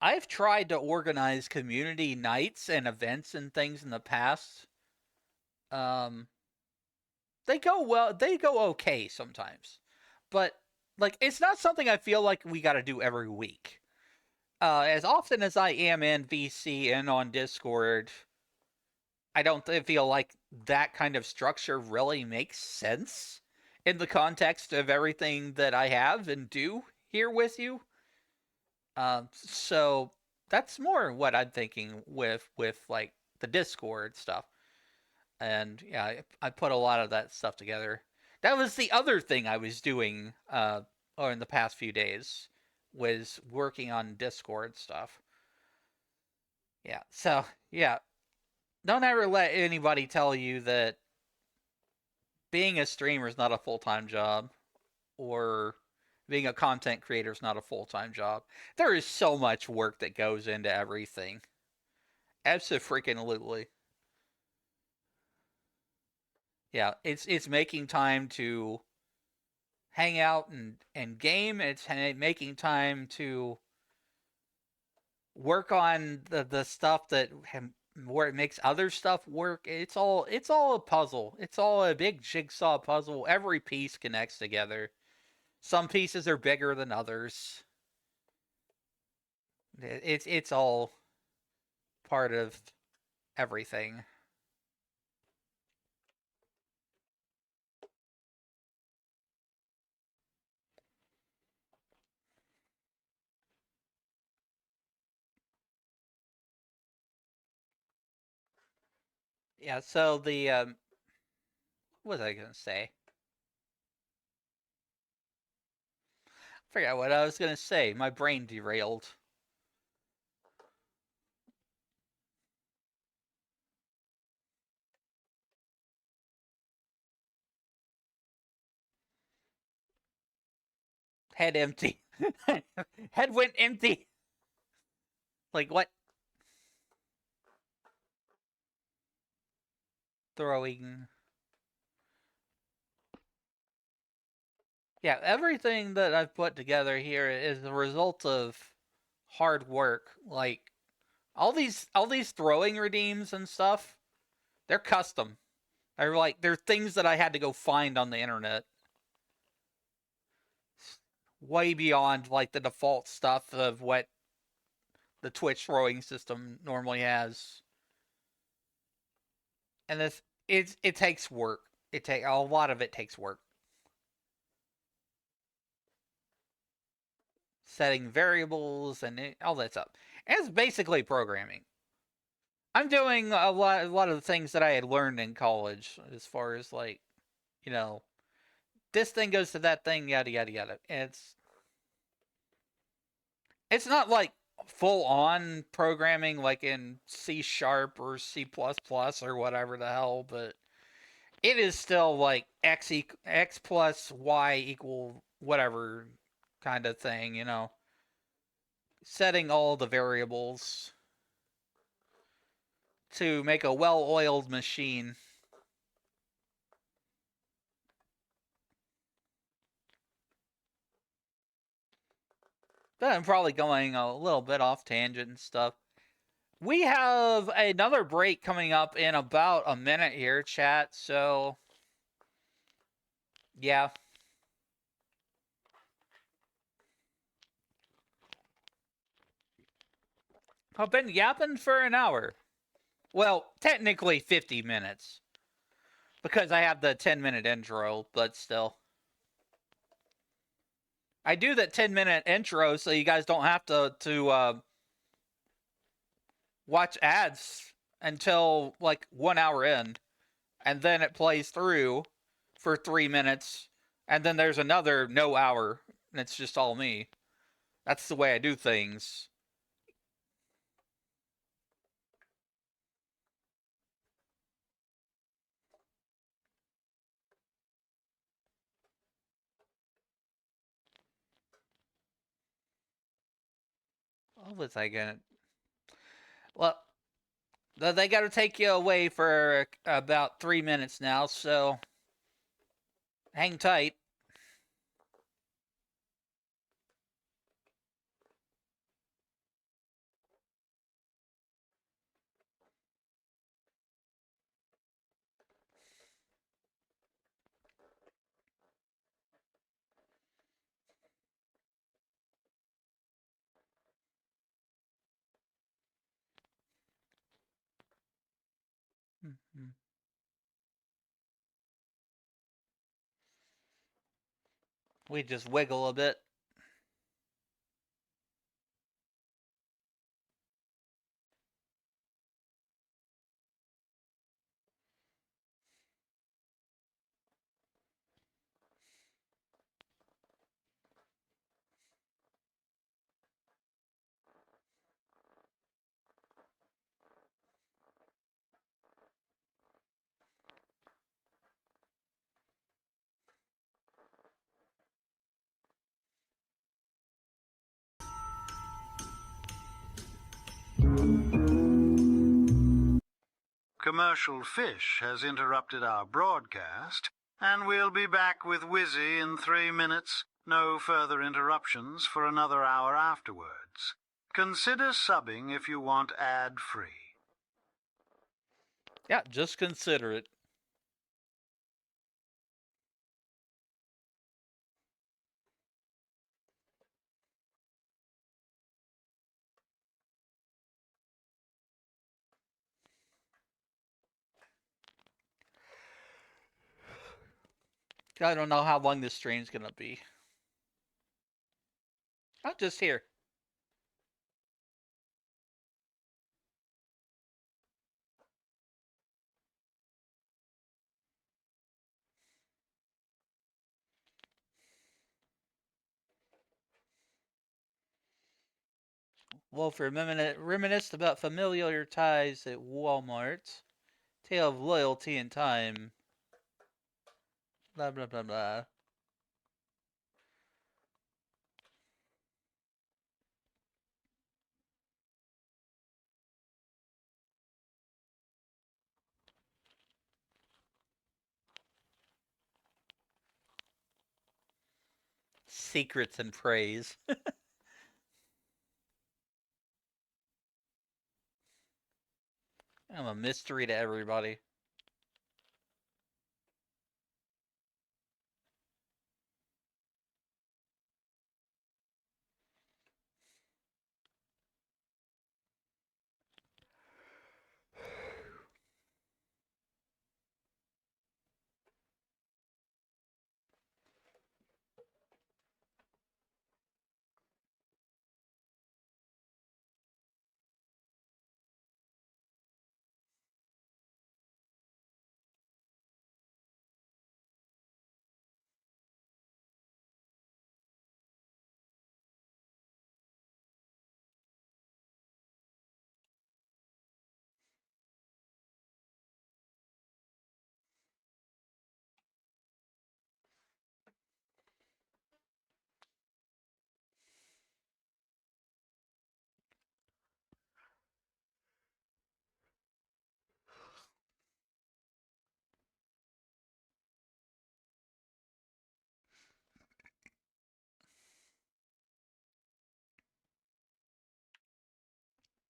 I've tried to organize community nights and events and things in the past. They go well. They go okay sometimes, but like it's not something I feel like we got to do every week. As often as I am in VC and on Discord, I don't feel like that kind of structure really makes sense in the context of everything that I have and do here with you. So that's more what I'm thinking with like the Discord stuff. And yeah, I put a lot of that stuff together. That was the other thing I was doing or in the past few days, was working on Discord stuff. Yeah. So yeah, don't ever let anybody tell you that being a streamer is not a full-time job, or being a content creator is not a full-time job. There is so much work that goes into everything. Absolutely. Yeah, it's making time to hang out and game. It's making time to work on the stuff that where it makes other stuff work. It's all a puzzle. It's all a big jigsaw puzzle. Every piece connects together. Some pieces are bigger than others. It's all part of everything. Yeah. So the what was I gonna say? I forgot what I was gonna say. My brain derailed. Head empty. Head went empty. Like what? Throwing. Yeah, everything that I've put together here is the result of hard work. Like all these throwing redeems and stuff, they're custom. They're things that I had to go find on the internet. Way beyond like the default stuff of what the Twitch throwing system normally has. And it takes work. A lot of it takes work. Setting variables and all that stuff. And it's basically programming. I'm doing a lot of the things that I had learned in college, as far as like, you know, this thing goes to that thing, yada yada yada. It's not like full on programming like in C sharp or C or whatever the hell, but it is still like x plus y equal whatever kind of thing, setting all the variables to make a well-oiled machine. But I'm probably going a little bit off tangent and stuff. We have another break coming up in about a minute here, chat, so yeah. I've been yapping for an hour. Well, technically 50 minutes. Because I have the 10-minute intro, but still. I do that 10-minute intro so you guys don't have to watch ads until like 1 hour in. And then it plays through for 3 minutes. And then there's another no hour. And it's just all me. That's the way I do things. What was I gonna... Well, they gotta take you away for about 3 minutes now, so hang tight. We just wiggle a bit. Commercial Fish has interrupted our broadcast, and we'll be back with Wizzy in 3 minutes. No further interruptions for another hour afterwards. Consider subbing if you want ad-free. Yeah, just consider it. I don't know how long this stream's gonna be. Not just here. Wolf reminisced about familiar ties at Walmart. Tale of loyalty and time. Blah blah blah blah. Secrets and praise. I'm a mystery to everybody.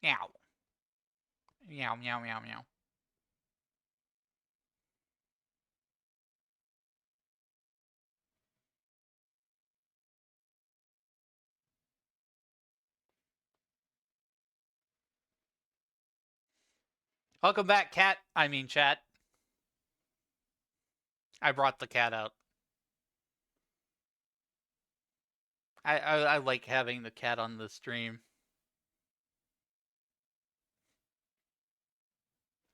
Meow. Meow meow meow meow. Welcome back, cat. I mean, chat. I brought the cat out. I like having the cat on the stream.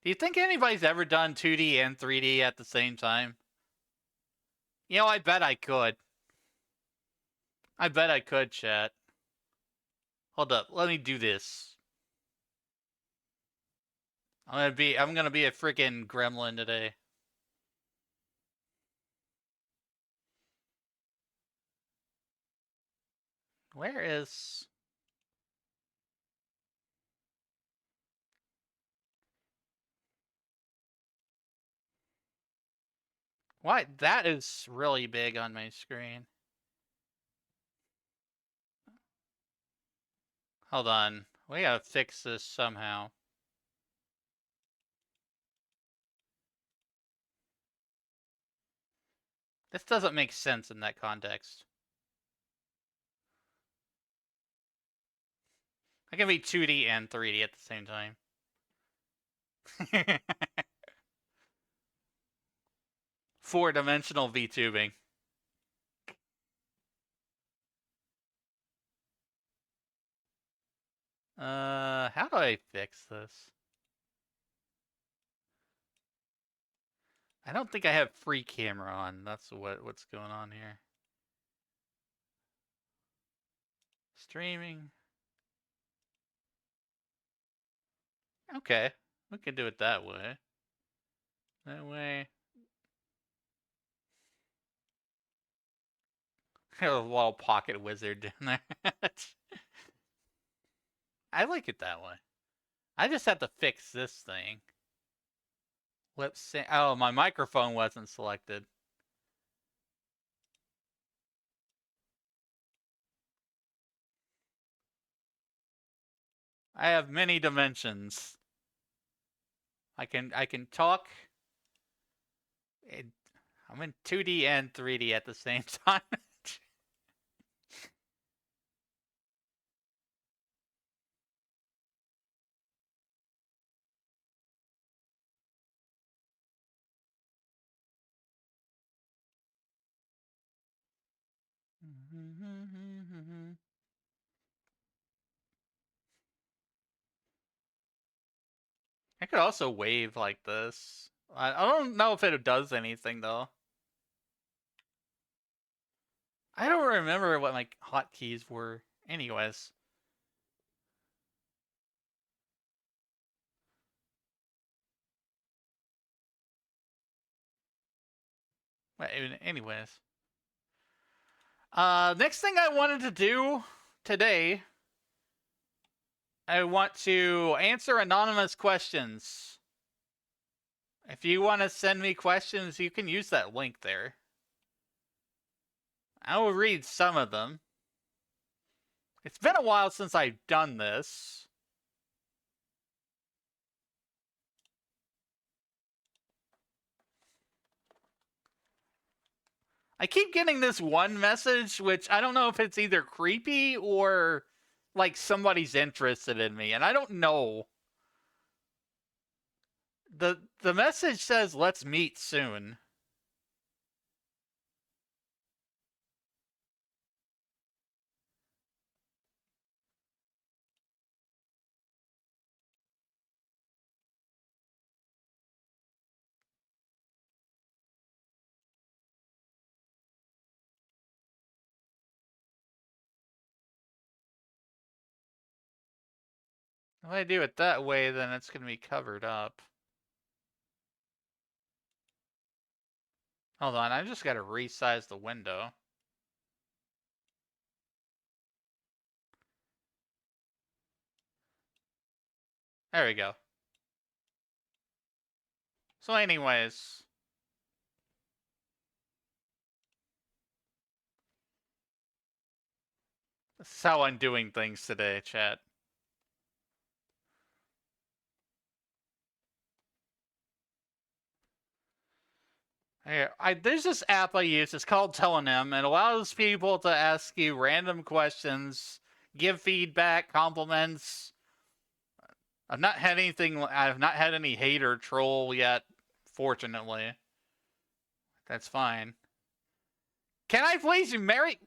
Do you think anybody's ever done 2D and 3D at the same time? You know, I bet I could. I bet I could, chat. Hold up, let me do this. I'm gonna be a freaking gremlin today. Where is... Why? That is really big on my screen. Hold on. We gotta fix this somehow. This doesn't make sense in that context. I can be 2D and 3D at the same time. 4-dimensional VTubing. How do I fix this? I don't think I have free camera on. That's what's going on here. Streaming. Okay, we can do it that way. That way. A little pocket wizard down there. I like it that way. I just have to fix this thing. Lip sync. Oh, my microphone wasn't selected. I have many dimensions. I can talk. I'm in 2D and 3D at the same time. I could also wave like this. I don't know if it does anything though. I don't remember what my hotkeys were. Anyways. Anyways. Next thing I wanted to do today, I want to answer anonymous questions. If you want to send me questions, you can use that link there. I will read some of them. It's been a while since I've done this. I keep getting this one message, which I don't know if it's either creepy or like somebody's interested in me, and I don't know. The message says, "Let's meet soon." If I do it that way, then it's going to be covered up. Hold on, I just got to resize the window. There we go. So anyways. This is how I'm doing things today, chat. There's this app I use. It's called Telenym. It allows people to ask you random questions, give feedback, compliments. I've not had any hate or troll yet, fortunately. That's fine. Can I please marry?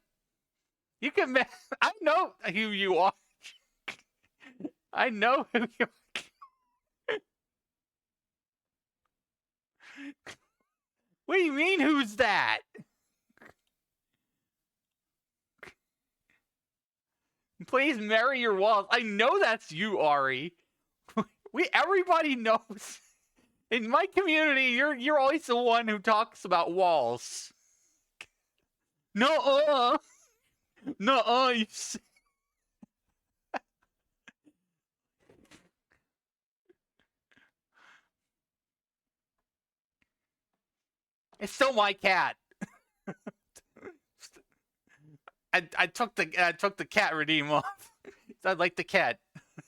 You can. I know who you are. I know who you are. What do you mean, who's that? Please marry your walls. I know that's you, Ari. Everybody knows. In my community, you're always the one who talks about walls. No, you. It's still my cat. I took the cat redeem off. I like the cat.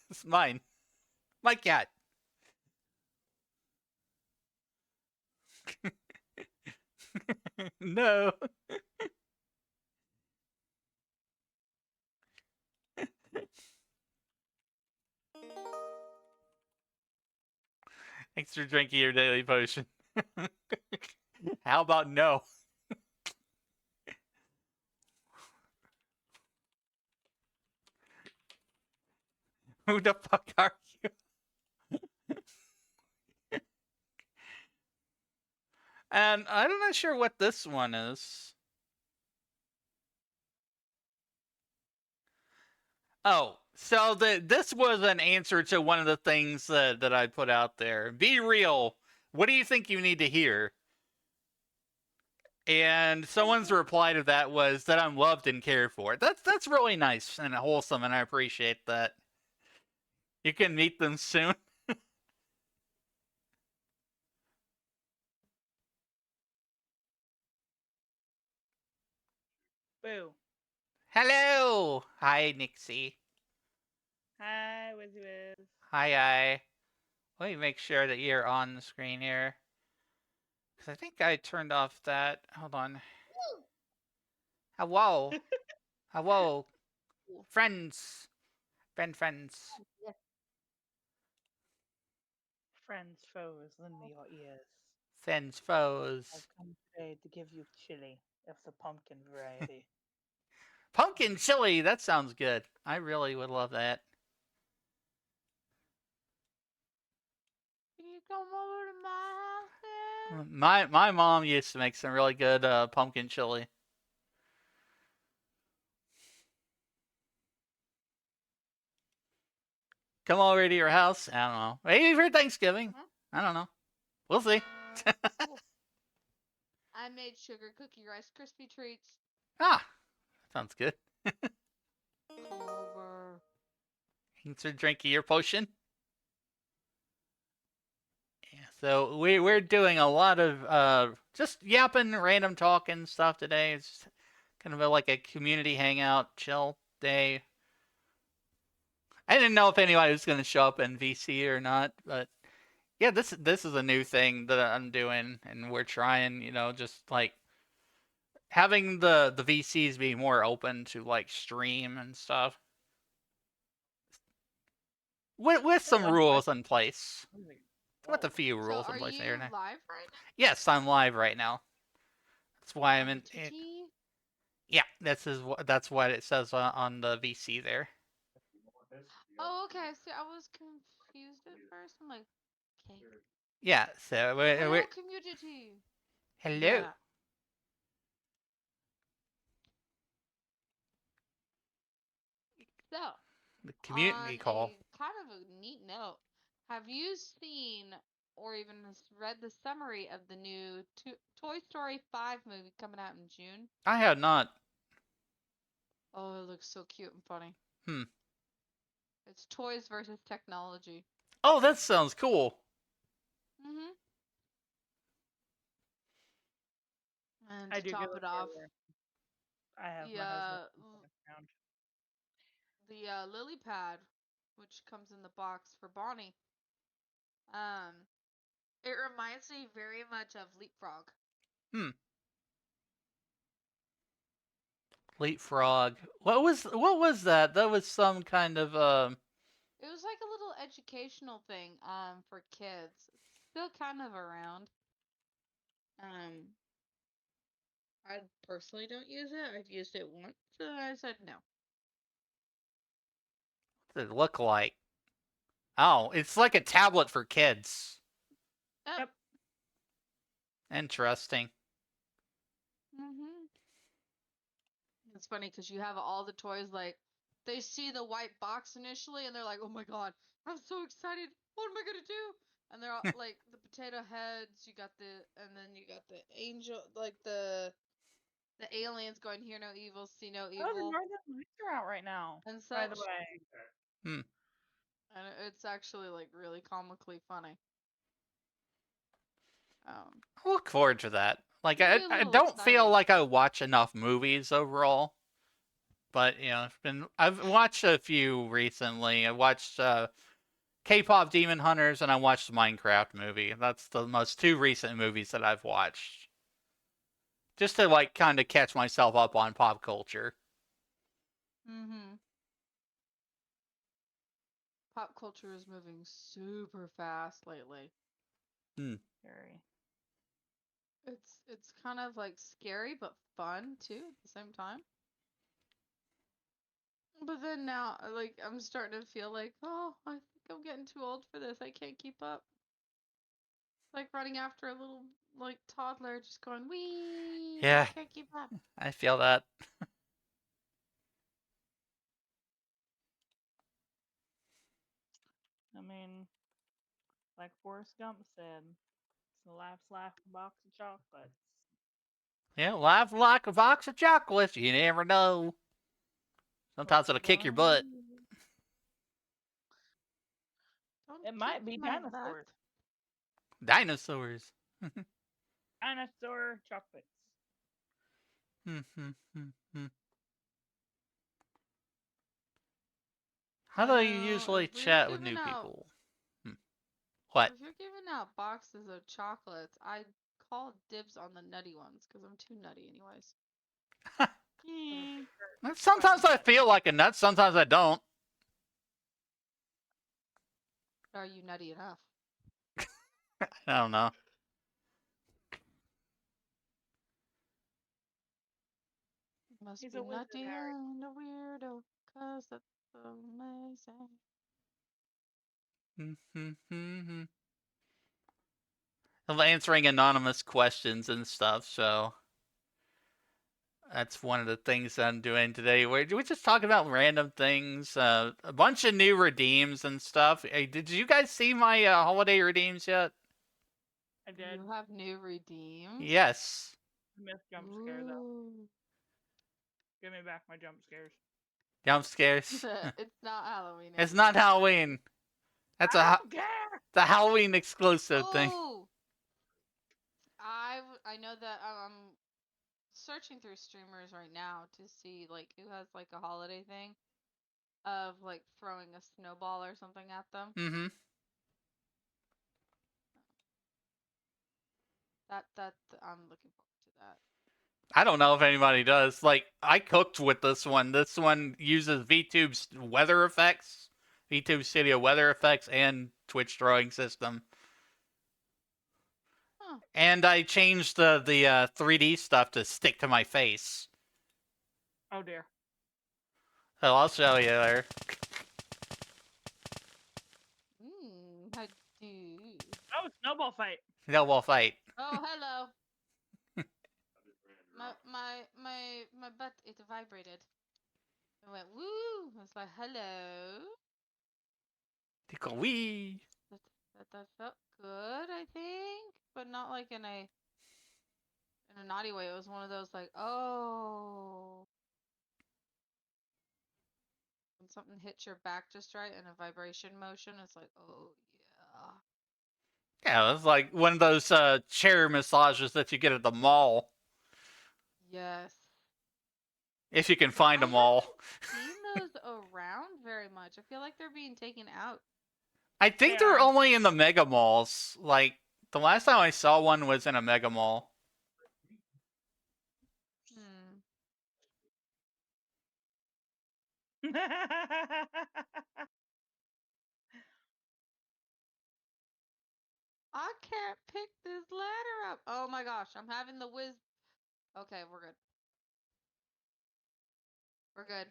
It's mine. My cat. No. Thanks for drinking your daily potion. How about no? Who the fuck are you? And I'm not sure what this one is. Oh, so this was an answer to one of the things that I put out there. Be real. What do you think you need to hear? And someone's reply to that was that I'm loved and cared for. That's really nice and wholesome, and I appreciate that. You can meet them soon. Boo. Hello! Hi, Nixie. Hi, Wizzy Wiz. Hi. Let me make sure that you're on the screen here. Because I think I turned off that. Hold on. Hello. Hello. Friends. Friends. Friends, foes, lend me your ears. Friends, foes. I've come today to give you chili of the pumpkin variety. Pumpkin chili! That sounds good. I really would love that. Can you come over to my house then? My mom used to make some really good pumpkin chili. Come over to your house. I don't know. Maybe for Thanksgiving. I don't know. We'll see. I made sugar cookie Rice Krispie treats. Ah, sounds good. Come over. Thanks for drinking your potion. Yeah, so we're doing a lot of just yapping, random talking stuff today. It's kind of like a community hangout, chill day. I didn't know if anybody was going to show up in VC or not, but yeah, this is a new thing that I'm doing, and we're trying, just like having the VCs be more open to like stream and stuff with some rules in place. With a few So rules in are place you here. live right now? Yes, I'm live right now. That's why I'm in. TT? Yeah, that's what it says on the VC there. Oh, okay. See, I was confused at first. I'm like, okay. Yeah, so Hello, we're community. hello. Yeah. So, The community on call. a kind of a neat note, have you seen or even read the summary of the new Toy Story 5 movie coming out in June? I have not. Oh, it looks so cute and funny. Hmm. It's toys versus technology. Oh, that sounds cool. Mm-hmm. And I to do top feel it off, I have the my husband around. the lily pad, which comes in the box for Bonnie, it reminds me very much of Leapfrog. Hmm. Leapfrog. What was that? That was some kind of It was like a little educational thing for kids. It's still kind of around. Um, I personally don't use it. I've used it once and I said no. what did it look like? Oh, it's like a tablet for kids. Yep. Interesting. Mm-hmm. It's funny because you have all the toys like they see the white box initially and they're like, "Oh my god, I'm so excited! What am I gonna do?" And they're all like the potato heads. And then you got the angel, like the aliens going, "Hear no evil, see no Oh, the evil," Northern Lights are out right now. and By such. the way. Hmm. And it's actually like really comically funny. I look forward to that. Like I Maybe a I little don't feel exciting. like I watch enough movies overall. But I've watched a few recently. I watched K-pop Demon Hunters and I watched the Minecraft movie. That's the most two recent movies that I've watched. Just to like kind of catch myself up on pop culture. Mm-hmm. Pop culture is moving super fast lately. Very. It's kind of like scary but fun too at the same time. But then now, like, I'm starting to feel like, oh, I think I'm getting too old for this. I can't keep up. Like running after a little like toddler, just going wee. Yeah, Can't keep up. I feel that. I mean, like Forrest Gump said, it's a life's like a box of chocolates. Yeah, life like a box of chocolates. You never know. Sometimes it'll kick your butt. It might be my dinosaurs. Dinosaurs. Dinosaur chocolates. How do you usually chat with new people? What? If you're giving out boxes of chocolates, I call dibs on the nutty ones because I'm too nutty anyways. Sometimes I feel like a nut, sometimes I don't. Are you nutty enough? I don't know. Must He's be a wizard, nutty Harry. and a weirdo, cause that's amazing. I'm answering anonymous questions and stuff, so that's one of the things that I'm doing today. We just talk about random things, a bunch of new redeems and stuff. Hey, did you guys see my holiday redeems yet? I did. You have new redeems? Yes. I missed jump scare though. Give me back my jump scares. Jump scares. It's not Halloween. It's not Halloween. That's a the Halloween exclusive thing. I know that I'm searching through streamers right now to see like who has like a holiday thing of like throwing a snowball or something at them. Mm-hmm. That I'm looking forward to that. I don't know if anybody does. Like, I cooked with this one. This one uses VTube's weather effects, VTube Studio weather effects, and Twitch throwing system. Huh. And I changed the 3D stuff to stick to my face. Oh dear. So I'll show you there. I do. Oh, snowball fight. Snowball fight. Oh, hello. my butt, it vibrated. It went woo. It's like hello. Tickle wee. That felt good, I think, but not like in a naughty way. It was one of those like, oh, when something hits your back just right in a vibration motion, it's like, oh yeah. Yeah, it's like one of those chair massages that you get at the mall. Yes. If you can find them all. Seen those around very much. I feel like they're being taken out. I think they're only in the mega malls. Like, the last time I saw one was in a mega mall. I can't pick this ladder up. Oh my gosh, I'm having the whiz. Okay, we're good. We're good.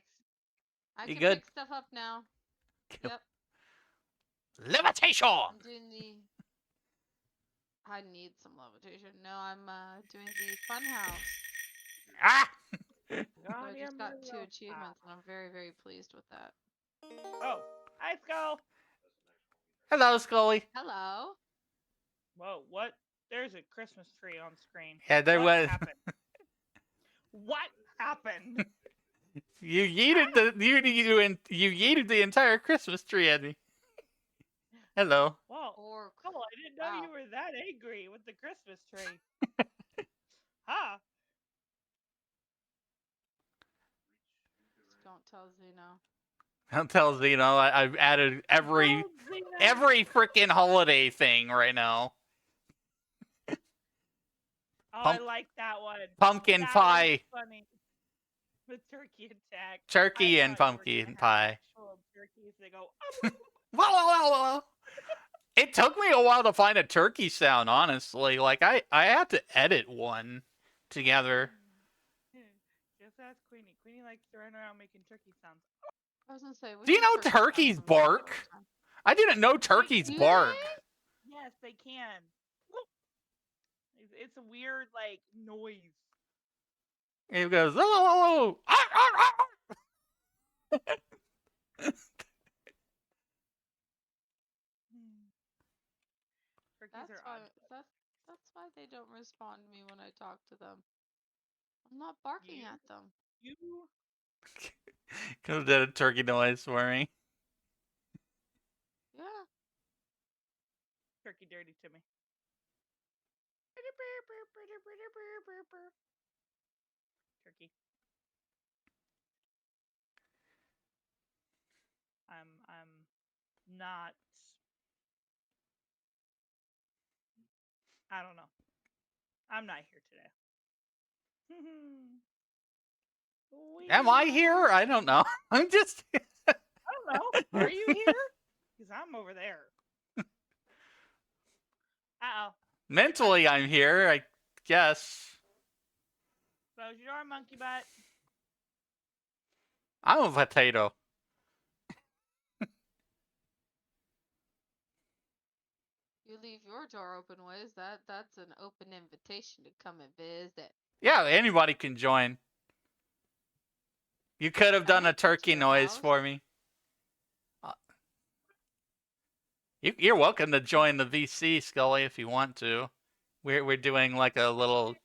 I can pick stuff up now. Yep. Levitation! I'm doing the... I need some levitation. No, I'm doing the fun house. Ah! So I just got 2 achievements, and I'm very, very pleased with that. Oh, hi, Skull. Hello, Scully. Hello. Whoa, what? There's a Christmas tree on screen. Yeah, there what was. Happened? What happened? You yeeted you yeeted the entire Christmas tree at me. Hello. Whoa. Cool, I didn't know you were that angry with the Christmas tree. Huh. Don't tell Zeno. Don't tell Zeno. I've added every freaking holiday thing right now. Oh, I like that one. Pumpkin that pie. Funny. The turkey attack. Turkey and pumpkin pie. Turkeys, they go. It took me a while to find a turkey sound, honestly. Like, I had to edit one together. Just ask Queenie. Queenie likes to run around making turkey sounds. I was gonna say. Do you know turkeys bark? I didn't know turkeys bark. Yes, they can. It's a weird, like, noise. It goes, oh! That's why they don't respond to me when I talk to them. I'm not barking at them. Could have did a turkey noise for me. Yeah. dirty to me. Turkey. I'm not. I don't know. I'm not here today. Am I here? I don't know. I'm just. I don't know. Are you here? Because I'm over there. Uh-oh. Mentally, I'm here, I guess. Close your door, monkey butt. I'm a potato. You leave your door open, Wiz. That's an open invitation to come and visit. Yeah, anybody can join. You could have done a turkey noise for me. You're welcome to join the VC, Scully, if you want to. We're doing like a little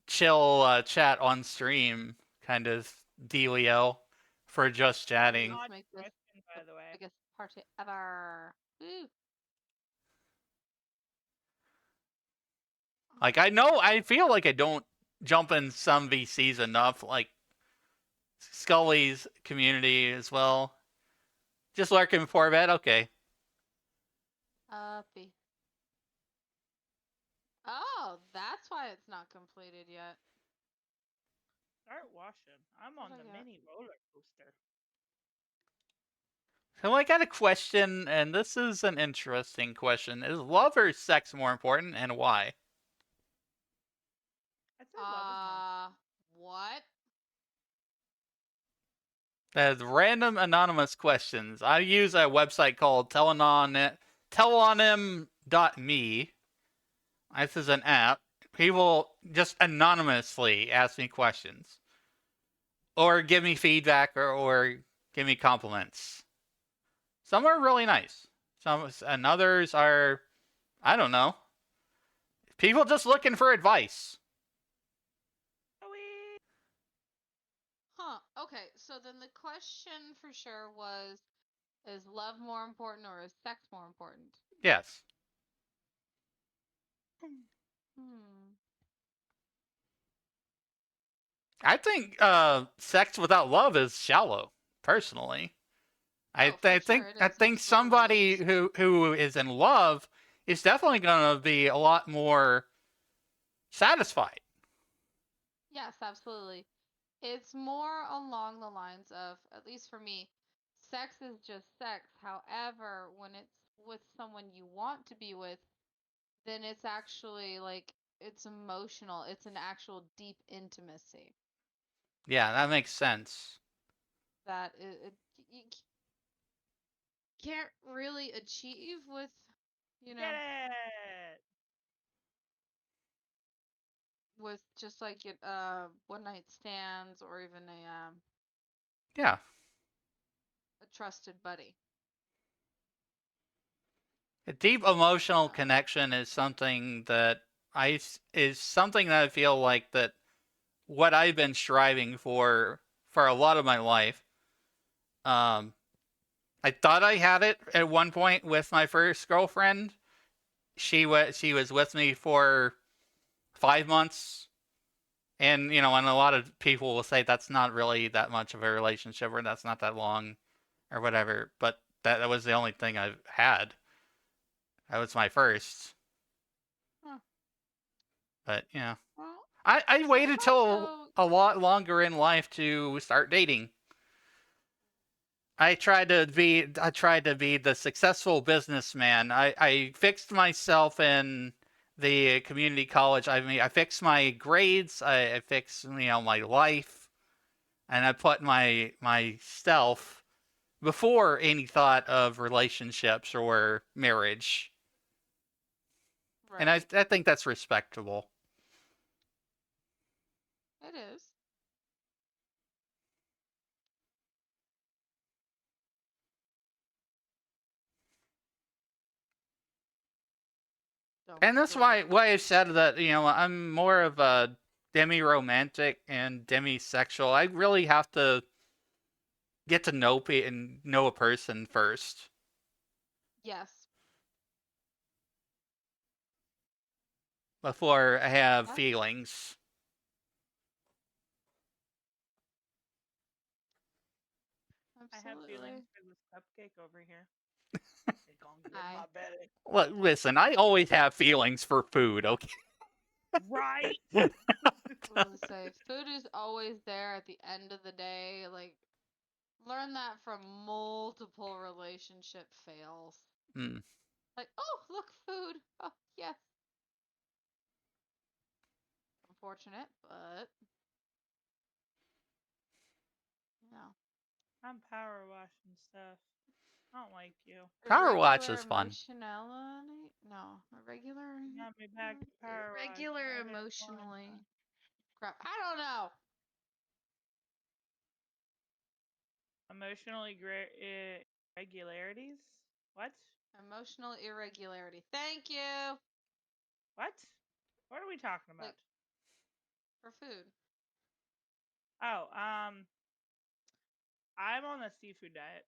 chill chat on stream kind of dealio for just chatting. Let's make this by the way. biggest party ever. Woo. Like, I feel like I don't jump in some VCs enough, like Scully's community as well. Just lurking before bed? Okay. Uppy. Oh, that's why it's not completed yet. Start washing. I'm on the mini roller coaster. So I got a question, and this is an interesting question. Is love or sex more important, and why? What? There's random anonymous questions. I use a website called telonym.me. This is an app. People just anonymously ask me questions. Or give me feedback or give me compliments. Some are really nice. And others are, I don't know, people just looking for advice. Huh. Okay, so then the question for sure was, is love more important or is sex more important? Yes. I think sex without love is shallow, personally. I think somebody who is in love is definitely going to be a lot more satisfied. Yes, absolutely. It's more along the lines of, at least for me, sex is just sex. However, when it's with someone you want to be with, then it's actually like, it's emotional. It's an actual deep intimacy. Yeah, that makes sense. That you can't really achieve with, Get it! With just like one night stands or even a trusted buddy. A deep emotional connection is something that I feel like that what I've been striving for a lot of my life. I thought I had it at one point with my first girlfriend. She was with me for 5 months. And, and a lot of people will say that's not really that much of a relationship or that's not that long or whatever. But that was the only thing I've had. That was my first. Huh. But, yeah. Well, I waited till a lot longer in life to start dating. I tried to be the successful businessman. I fixed myself in the community college. I fixed my grades. I fixed my life, and I put myself before any thought of relationships or marriage. Right. And I think that's respectable. It is. And that's why I said that, I'm more of a demi-romantic and demisexual. I really have to get to know a person first. Yes. before I have What? feelings. I have feelings Absolutely. for this cupcake over here. It's gonna get I my belly. Well, listen, I always have feelings for food, okay? Right? will say food is always there at the end of the day. Like, learn that from multiple relationship fails. Hmm. Like, oh, look, food. Oh, yes. Unfortunate, but yeah. I'm power washing stuff. I don't like you. Power Watch Irregular is fun. emotionality? No, irregular. You got me back to power wash. Irregular I didn't want emotionally. to. Crap. I don't know. Emotional irregularities? What? Emotional irregularity. Thank you. What? What are we talking about? Like, for food. Oh, I'm on a seafood diet.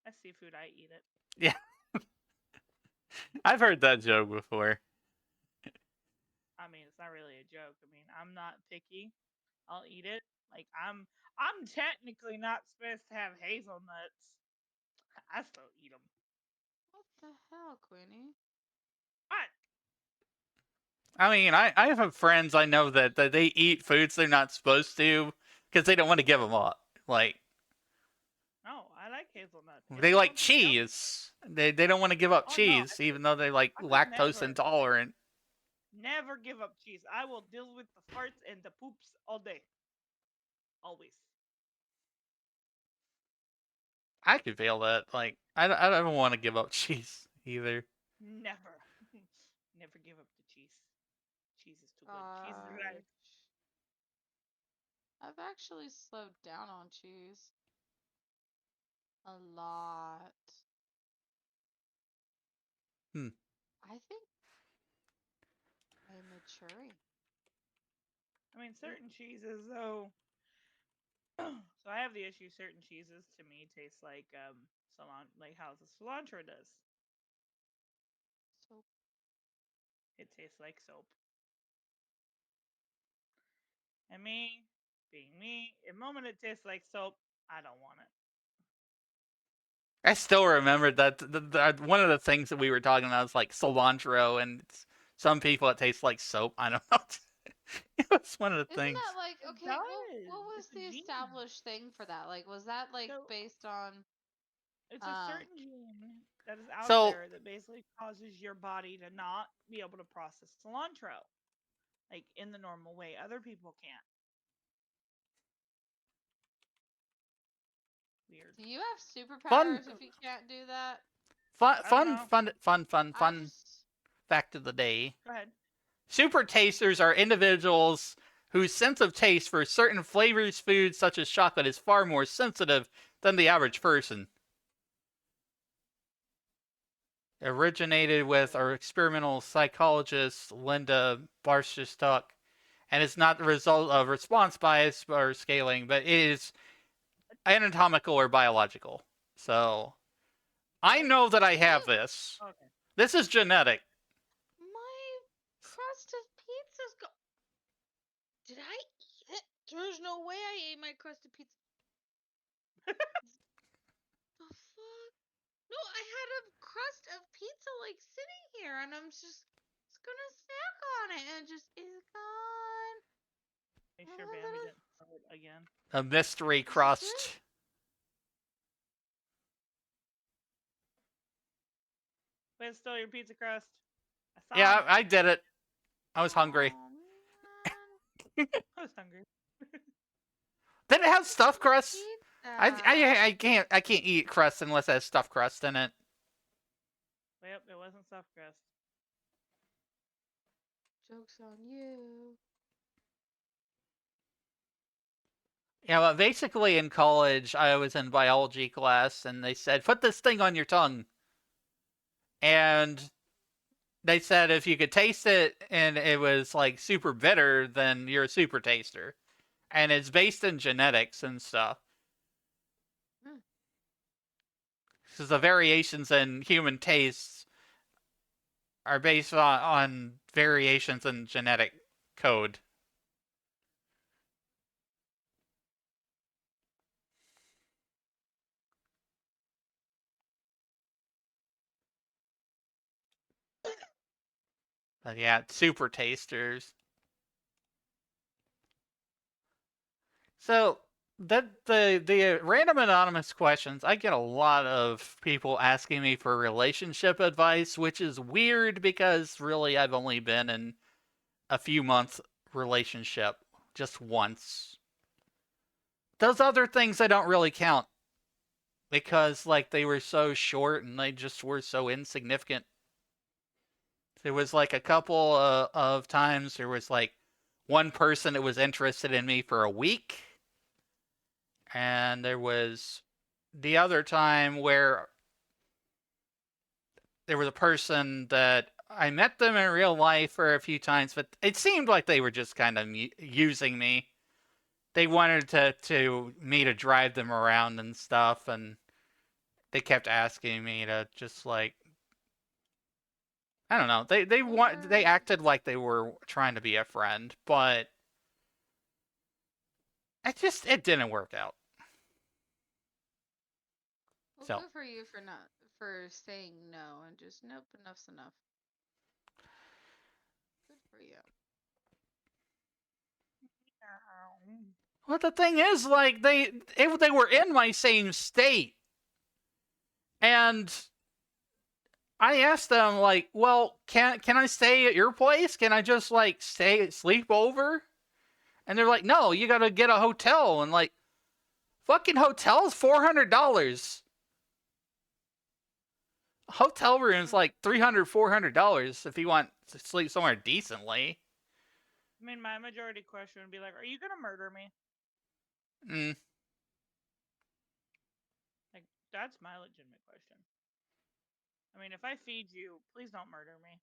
That's seafood, I eat it. Yeah. I've heard that joke before. I mean, it's not really a joke. I mean, I'm not picky. I'll eat it. Like I'm technically not supposed to have hazelnuts. I still eat them. What the hell, Queenie? What? I mean, I have friends I know that they eat foods they're not supposed to because they don't want to give them up. Like, No, I like hazelnuts. they like Hazelnuts are yummy. cheese. They don't want to give up Oh no, cheese, even though they like I would lactose intolerant. never give up cheese. I will deal with the farts and the poops all day. Always. I could feel that. Like, I don't want to give up cheese either. Never. Never give up the cheese. Cheese is too good. Cheese is life. I've actually slowed down on cheese. A lot. I think I'm maturing. I mean, certain cheeses though. So I have the issue. Certain cheeses to me taste like like how the cilantro does. Soap. It tastes like soap. And me, being me, the moment it tastes like soap, I don't want it. I still remember that one of the things that we were talking about was like cilantro, and some people it tastes like soap. I don't know. It was one of the Isn't things. that like It okay? does. What was It's a the gene. established thing for that? Like, was that like So based on? it's a certain gene that is out So there that basically causes your body to not be able to process cilantro, like in the normal way. Other people can't. Weird. Do you have fun, superpowers if you can't do that? fun, I don't fun, know. I fun just fact of the day. Go ahead. Super tasters are individuals whose sense of taste for certain flavors, foods such as chocolate, is far more sensitive than the average person. Originated with our experimental psychologist Linda Barstock, and it's not the result of response bias or scaling, but it is anatomical or biological. So I know that I have this. Okay. This is genetic. my crust of pizza's go. Did I eat it? There's no way I ate my crust of pizza. The fuck? No, I had a crust of pizza like sitting here, and I'm just gonna snack on it, and it just is gone. Make sure Bambi didn't throw it again. A mystery Is this crust. it? But it's still your pizza crust. I saw Yeah, it. I did it. I was hungry. Oh, man. I was hungry. Did it have stuffed crust? Pizza. I can't eat crust unless it has stuffed crust in it. Yep, it wasn't stuffed crust. Joke's on you. Yeah, well, basically in college, I was in biology class, and they said, put this thing on your tongue. And they said if you could taste it and it was like super bitter, then you're a super taster. And it's based in genetics and stuff. Because the variations in human tastes are based on variations in genetic code. But yeah, super tasters. So the random anonymous questions, I get a lot of people asking me for relationship advice, which is weird because really I've only been in a few months relationship, just once. Those other things I don't really count because like they were so short and they just were so insignificant. There was like a couple of times there was like one person that was interested in me for a week. And there was the other time where there was a person that I met them in real life for a few times, but it seemed like they were just kind of using me. They wanted to me to drive them around and stuff, and they kept asking me to just like, I don't know. They acted like they were trying to be a friend, but it didn't work out. Well, So good for you for saying no and just nope, enough's enough. Good for you. well, the thing is, like they were in my same state, and I asked them like, well, can I stay at your place? Can I just like sleep over? And they're like, no, you gotta get a hotel. And like, fucking hotels, $400. Hotel room's like $300, $400 if you want to sleep somewhere decently. I mean, my majority question would be like, are you gonna murder me? Like, that's my legitimate question. I mean, if I feed you, please don't murder me.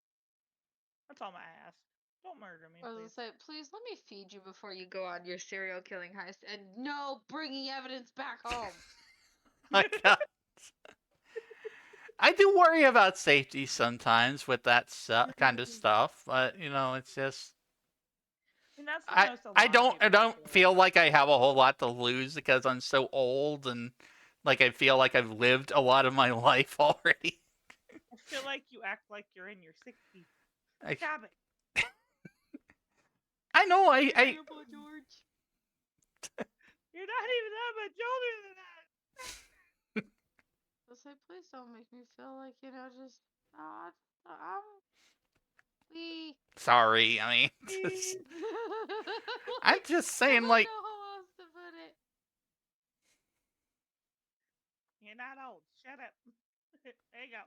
That's all I ask. Don't murder me, I was please. gonna say, please let me feed you before you go on your serial killing heist, and no bringing evidence back home. My God. I do worry about safety sometimes with that kind of stuff, but you know, it's just. I mean, that's the most I don't feel like I have a whole lot to lose because I'm so old and like I feel like I've lived a lot of my life already. I feel like you act like you're in your 60s. I Stop it. I know I Grandpa George. You're not even that much older than that. I was like, please don't make me feel like, just sorry. I mean, I'm just saying I like don't know how else to put it. You're not old. Shut up. There you go.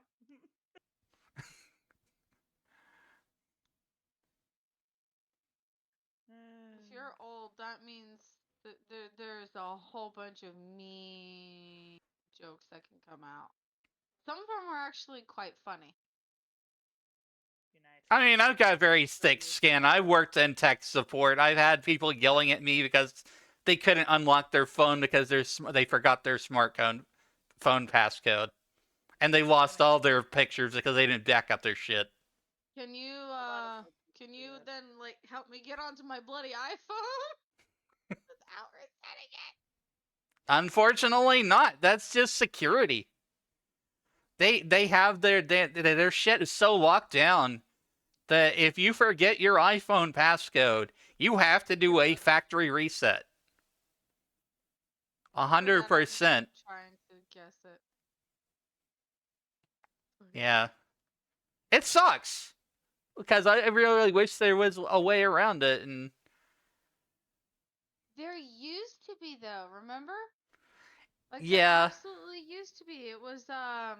If you're old, that means that there's a whole bunch of mean jokes that can come out. Some of them are actually quite funny. Nice. I mean, I've got very thick skin. I worked in tech support. I've had people yelling at me because they couldn't unlock their phone because they forgot their phone passcode. And they lost all their pictures because they didn't back up their shit. Can you then like help me get onto my bloody iPhone without resetting it? Unfortunately, not. That's just security. They have their shit is so locked down that if you forget your iPhone passcode, you have to do a factory reset. 100%. Trying to guess it. Yeah. It sucks. Because I really wish there was a way around it, and there used to be though, remember? Like yeah. there absolutely used to be. It was I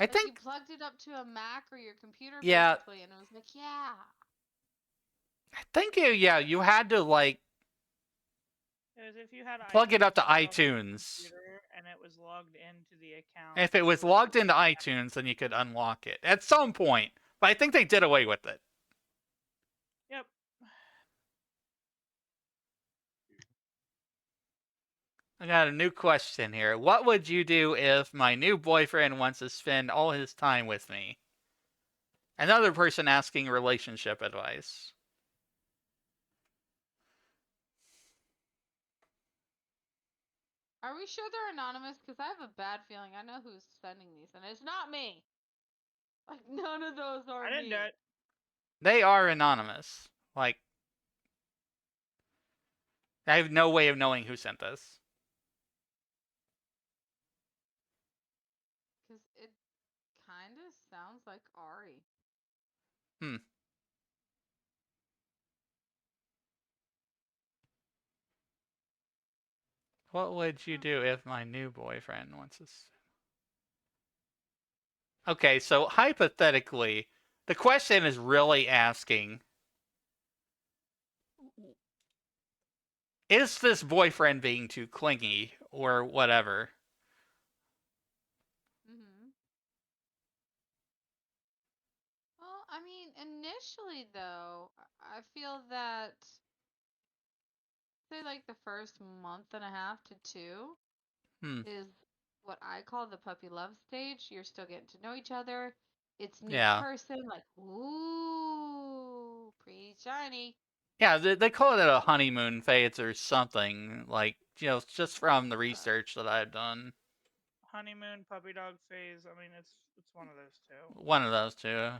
like think you plugged it up to a Mac or your computer basically, and it was like, yeah. I think you had to like if you had plug it up to iTunes. And it was logged into the account. If it was logged into iTunes, then you could unlock it at some point. But I think they did away with it. Yep. I got a new question here. What would you do if my new boyfriend wants to spend all his time with me? Another person asking relationship advice. Are we sure they're anonymous? Because I have a bad feeling I know who's sending these, and it's not me. Like, none of those are I didn't me. do it. They are anonymous. Like, I have no way of knowing who sent this. Because it kind of sounds like Ari. Hmm. What would you do if my new boyfriend wants to... Okay, so hypothetically, the question is really asking, is this boyfriend being too clingy or whatever? Well, I mean, initially though, I feel that say like the first month and a half to two is what I call the puppy love stage. You're still getting to know each other. It's new Yeah. person, like, ooh, pretty shiny. Yeah, they call it a honeymoon phase or something, like, just from the research that I've done. Honeymoon, puppy dog phase. I mean, it's one of those two. One of those two.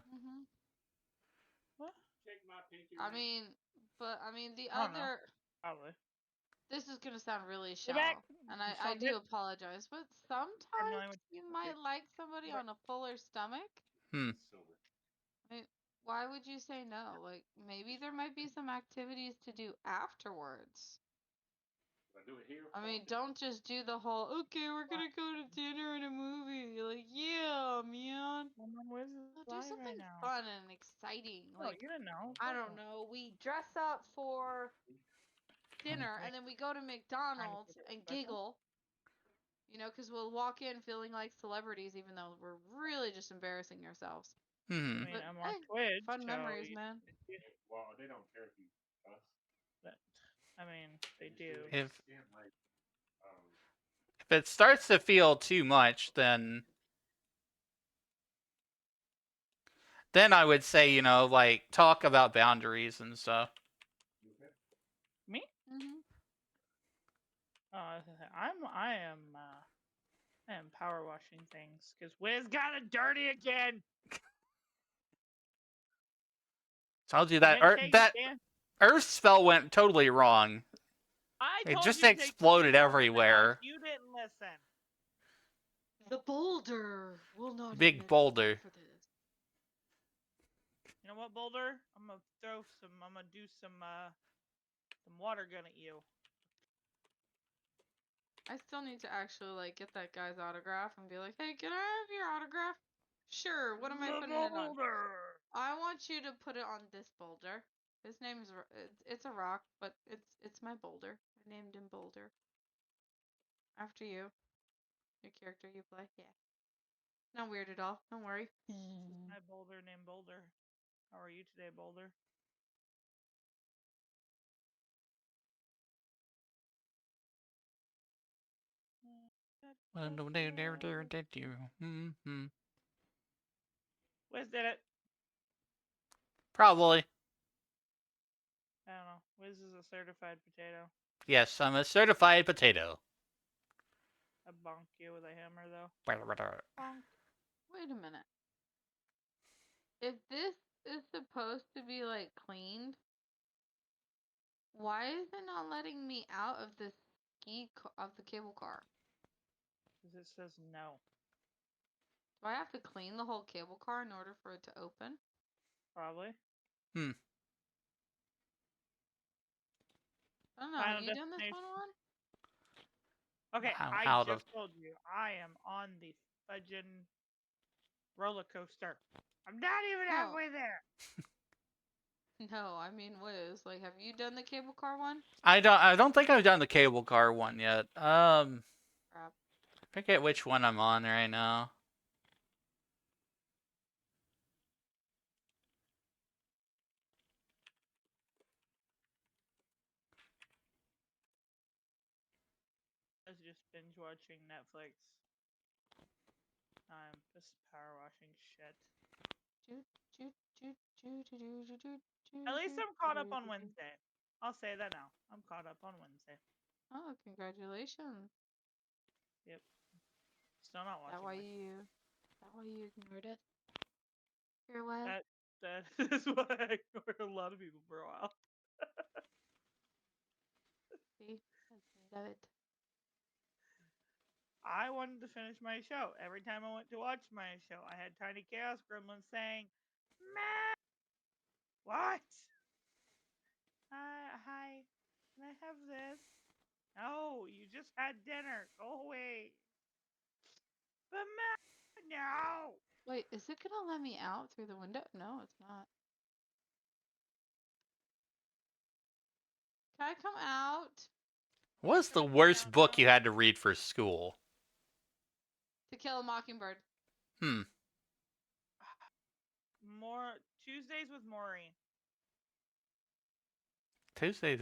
What? I mean, the I don't know. other. Probably. This is gonna sound really Get back. shallow, and I do apologize, but sometimes you might like somebody on a fuller stomach. Hmm. I mean, why would you say no? Like, maybe there might be some activities to do afterwards. I mean, don't just do the whole, okay, we're gonna go to dinner and a movie. You're like, yeah, man. Do something fun and exciting. Like, you didn't know. I don't know. We dress up for dinner and then we go to McDonald's and giggle. You know, because we'll walk in feeling like celebrities, even though we're really just embarrassing ourselves. I mean, But, I'm on Twitch. fun memories, man. Well, they don't care if you cuss. But, I mean, they do. If it starts to feel too much, then I would say, like, talk about boundaries and stuff. Me? I am power washing things because Wiz got it dirty again. Told you that Earth spell went totally wrong. It just exploded everywhere. You didn't listen. The boulder will not. Big boulder. For this. You know what, Boulder? I'm gonna do some water gun at you. I still need to actually like get that guy's autograph and be like, hey, can I have your autograph? Sure. What am I putting it on? I want you to put it on this boulder. His name's it's a rock, but it's my boulder. I named him Boulder. After you. Your character you play. Yeah. Not weird at all. Don't worry. Hi, Boulder named Boulder. How are you today, Boulder? Wiz did it. Probably. I don't know. Wiz is a certified potato. Yes, I'm a certified potato. I bonk you with a hammer, though. Wait a minute. If this is supposed to be, like, cleaned, why is it not letting me out of the cable car? Because it says no. Do I have to clean the whole cable car in order for it to open? Probably. Hmm. I don't know. Have you done this one? Okay, I just told you I am on the fudging roller coaster. I'm not even halfway there. No, I mean Wiz. Like, have you done the cable car one? I don't think I've done the cable car one yet. Crap. Forget which one I'm on right now. I was just binge watching Netflix. I'm just power washing shit. At least I'm caught up on Wednesday. I'll say that now. I'm caught up on Wednesday. Oh, congratulations. Yep. Still not watching. That why you ignored it? For a while? That is why I ignored a lot of people for a while. See? Love it. I wanted to finish my show. Every time I went to watch my show, I had Tiny Chaos Gremlin saying, "Meh." What? Hi. Can I have this? No, you just had dinner. Go away. But no. Wait, is it gonna let me out through the window? No, it's not. Can I come out? What's the worst book you had to read for school? To Kill a Mockingbird. More Tuesdays with Maury. Tuesdays.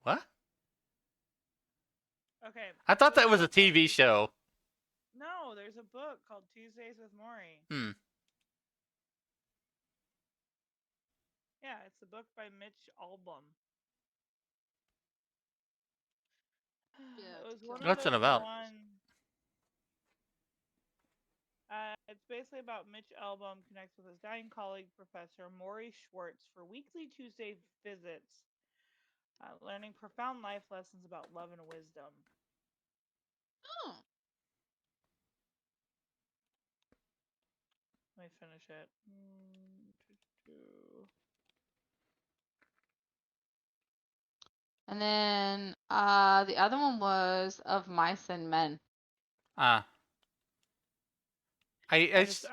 What? Okay. I thought that was a TV show. No, there's a book called Tuesdays with Maury. Yeah, it's a book by Mitch Albom. Yeah, it was one What's of it about? It's basically about Mitch Albom connects with his dying colleague, Professor Maury Schwartz, for weekly Tuesday visits, learning profound life lessons about love and wisdom. Oh. Let me finish it. And then the other one was Of Mice and Men. I just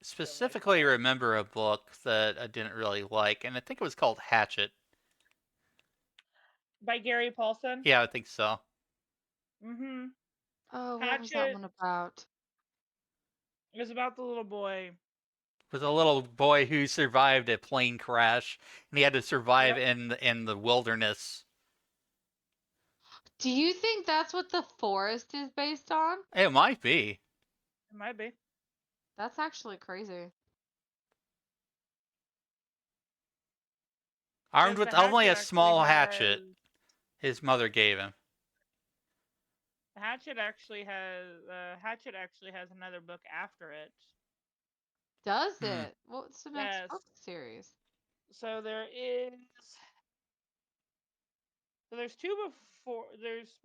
specifically remember a book that I didn't really like, and I think it was called Hatchet. By Gary Paulson? Yeah, I think so. Mm-hmm. Oh, what was that one about? It was about the little boy. It was a little boy who survived a plane crash, and he had to survive in the wilderness. Do you think that's what The Forest is based on? It might be. It might be. That's actually crazy. Armed with only a small hatchet his mother gave him. Hatchet actually has another book after it. Does it? What's the next book series? So there's two before. There's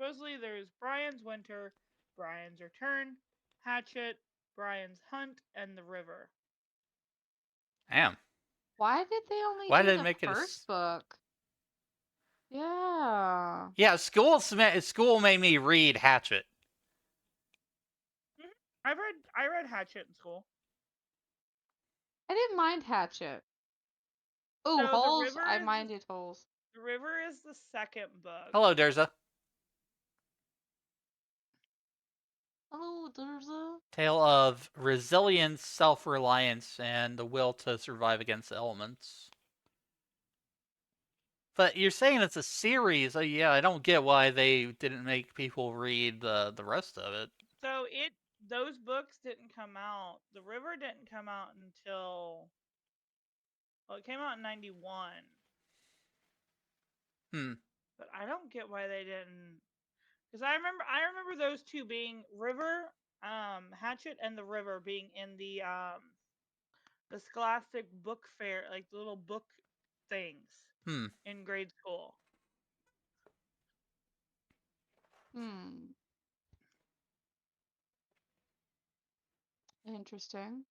Brian's Winter, Brian's Return, Hatchet, Brian's Hunt, and The River. Damn. Why did they only Why do did the it make first book? Yeah. Yeah, school made me read Hatchet. I read Hatchet in school. I didn't mind Hatchet. Oh, So Holes. I minded Holes. The River is the second book. Hello, Derza. Hello, Derza. Tale of resilience, self-reliance, and the will to survive against the elements. But you're saying it's a series. Yeah, I don't get why they didn't make people read the rest of it. So those books didn't come out. The River didn't come out until it came out in 91. But I don't get why they didn't, because I remember those two being River, Hatchet, and the River being in the Scholastic Book Fair, like the little book things in grade school. Interesting.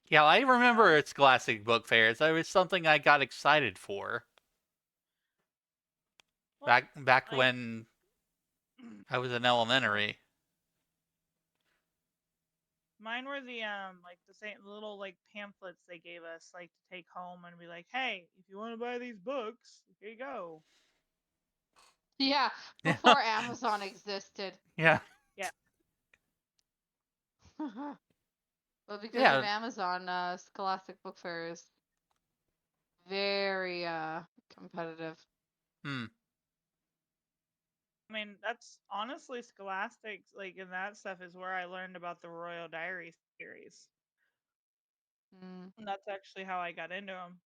Yeah, I remember Scholastic Book Fairs. That was something I got excited for. Well, back when I was in elementary. Mine were the the same little like pamphlets they gave us like to take home and be like, hey, if you want to buy these books, here you go. Yeah, before Amazon existed. Yeah. Yeah. Well, because of Amazon, Scholastic Book Fair is very competitive. I mean, that's honestly Scholastic, like, and that stuff is where I learned about the Royal Diary series. Mm. And that's actually how I got into them.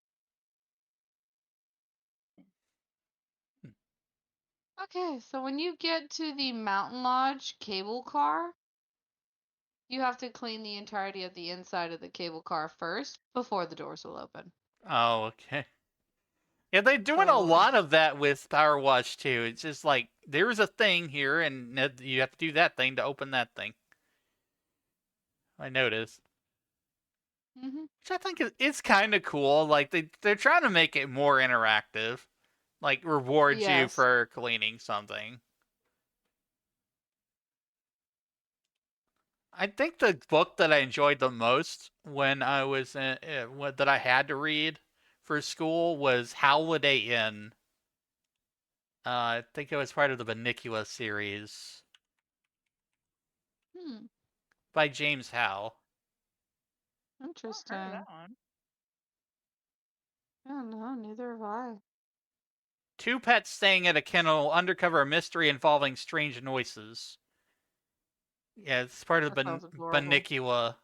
Okay, so when you get to the Mountain Lodge cable car, you have to clean the entirety of the inside of the cable car first before the doors will open. Oh, okay. Yeah, they're doing a lot of that with Power Watch too. It's just like there's a thing here, and you have to do that thing to open that thing. I noticed, which I think is kind of cool. Like they're trying to make it more interactive, like reward you Yes. for cleaning something. I think the book that I enjoyed the most when I was that I had to read for school was Holiday Inn. I think it was part of the Benicula series by James Howe. Interesting. I've heard of that one. I don't know, neither have I. Two pets staying at a kennel uncover a mystery involving strange noises. Yeah, it's part of That the sounds adorable. Benicula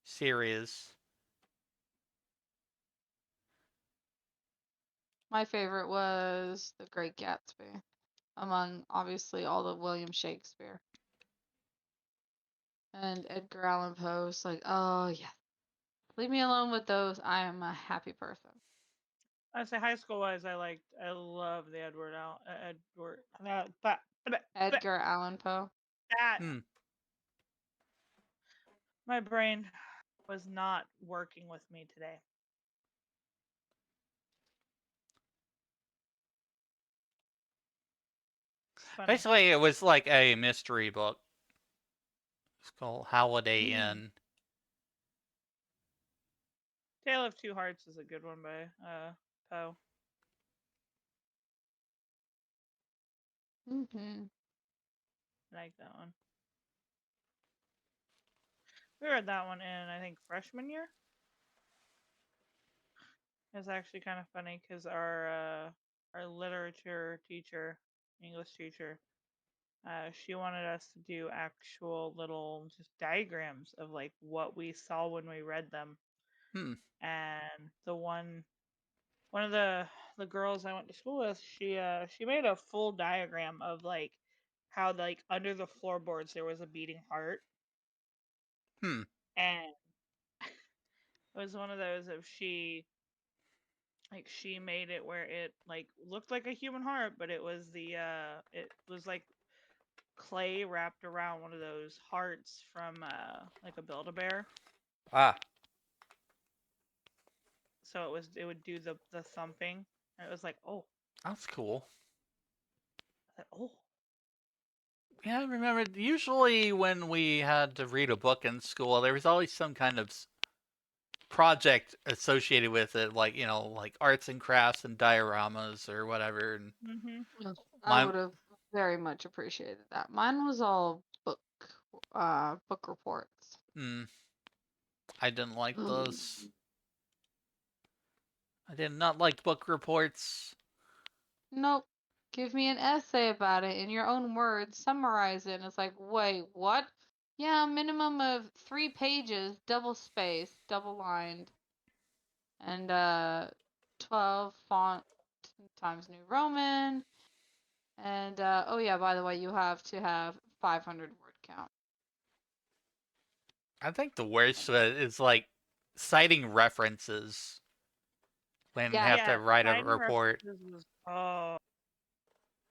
series. My favorite was The Great Gatsby, among obviously all the William Shakespeare. And Edgar Allan Poe's like, oh yeah, leave me alone with those. I am a happy person. I say high school wise, I love the Edgar Allan Poe. That my brain was not working with me today. Basically, it was like a mystery book. It's called Holiday Inn. Tale of Two Hearts is a good one by Poe. I like that one. We read that one in, I think, freshman year. It's actually kind of funny because our literature teacher, English teacher, she wanted us to do actual little just diagrams of like what we saw when we read them. And the one of the girls I went to school with, she made a full diagram of like how like under the floorboards there was a beating heart. And it was one of those of she made it where it like looked like a human heart, but it was it was like clay wrapped around one of those hearts from like a Build-A-Bear. So it would do the thumping. And it was like, oh, that's cool. I said, oh. Yeah, I remember usually when we had to read a book in school, there was always some kind of project associated with it, like, you know, like arts and crafts and dioramas or whatever. And I would have very much appreciated that. Mine was all book reports. I didn't like those. I did not like book reports. Nope. Give me an essay about it in your own words, summarize it, and it's like, wait, what? Yeah, minimum of 3 pages, double spaced, double lined, and 12 font times New Roman, and oh yeah, by the way, you have to have 500 word count. I think the worst is like citing references when you have to write a report.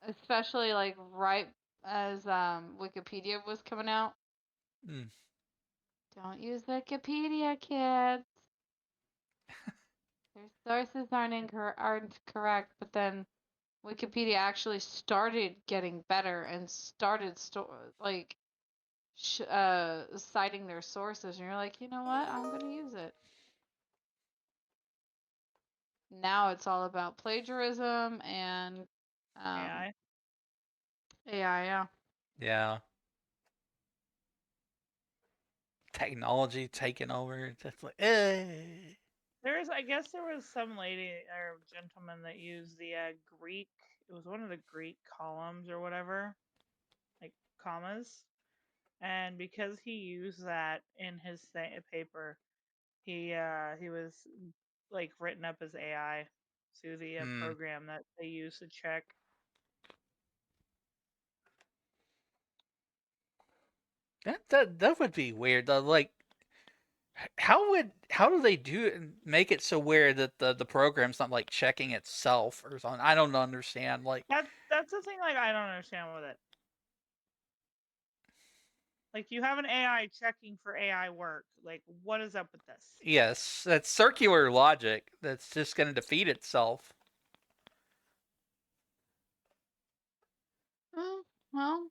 Especially like right as Wikipedia was coming out. Don't use Wikipedia, kids. Their sources aren't correct, but then Wikipedia actually started getting better and started citing their sources, and you're like, you know what? I'm gonna use it. Now it's all about plagiarism and AI. AI, yeah. Yeah. Technology taking over. Just like, I guess there was some lady or gentleman that used the Greek. It was one of the Greek columns or whatever, like commas, and because he used that in his paper, he was like written up as AI through the program that they use to check. That would be weird. Though. Like, how do they make it so weird that the program's not like checking itself or something? I don't understand. Like, that's the thing. Like, I don't understand with it. Like, you have an AI checking for AI work. Like, what is up with this? yes, that's circular logic. That's just going to defeat itself. Well.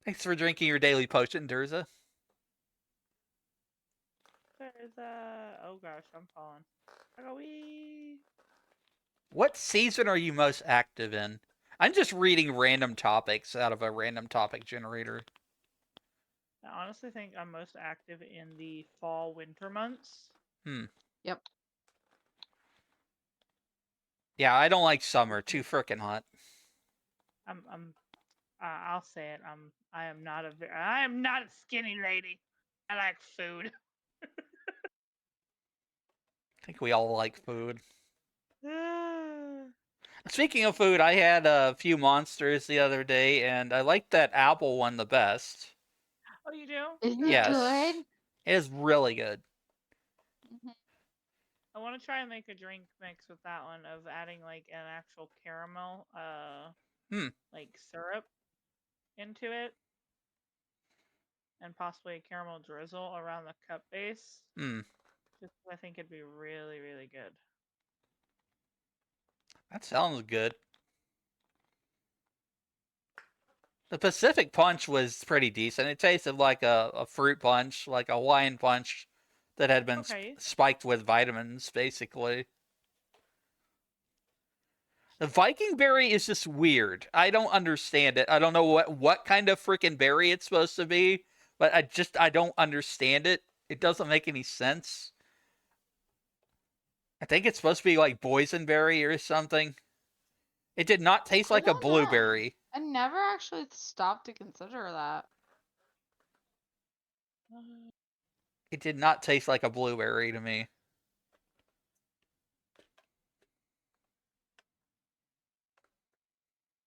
Thanks for drinking your daily potion, Durza. There's oh gosh, I'm falling. What season are you most active in? I'm just reading random topics out of a random topic generator. I honestly think I'm most active in the fall winter months. Yep. Yeah, I don't like summer. Too frickin' hot. I'll say it. I am not a skinny lady. I like food. I think we all like food. Speaking of food, I had a few monsters the other day, and I liked that apple one the best. Oh, you do? Isn't Yes. it good? It is really good. I want to try and make a drink mix with that one of adding like an actual caramel, like syrup into it, and possibly a caramel drizzle around the cup base. Just I think it'd be really, really good. That sounds good. The Pacific Punch was pretty decent. It tasted like a fruit punch, like a Hawaiian punch that had been spiked with vitamins, basically. The Viking berry is just weird. I don't understand it. I don't know what kind of freaking berry it's supposed to be, but I don't understand it. It doesn't make any sense. I think it's supposed to be like boysenberry or something. It did not taste like a blueberry. I never actually stopped to consider that. It did not taste like a blueberry to me.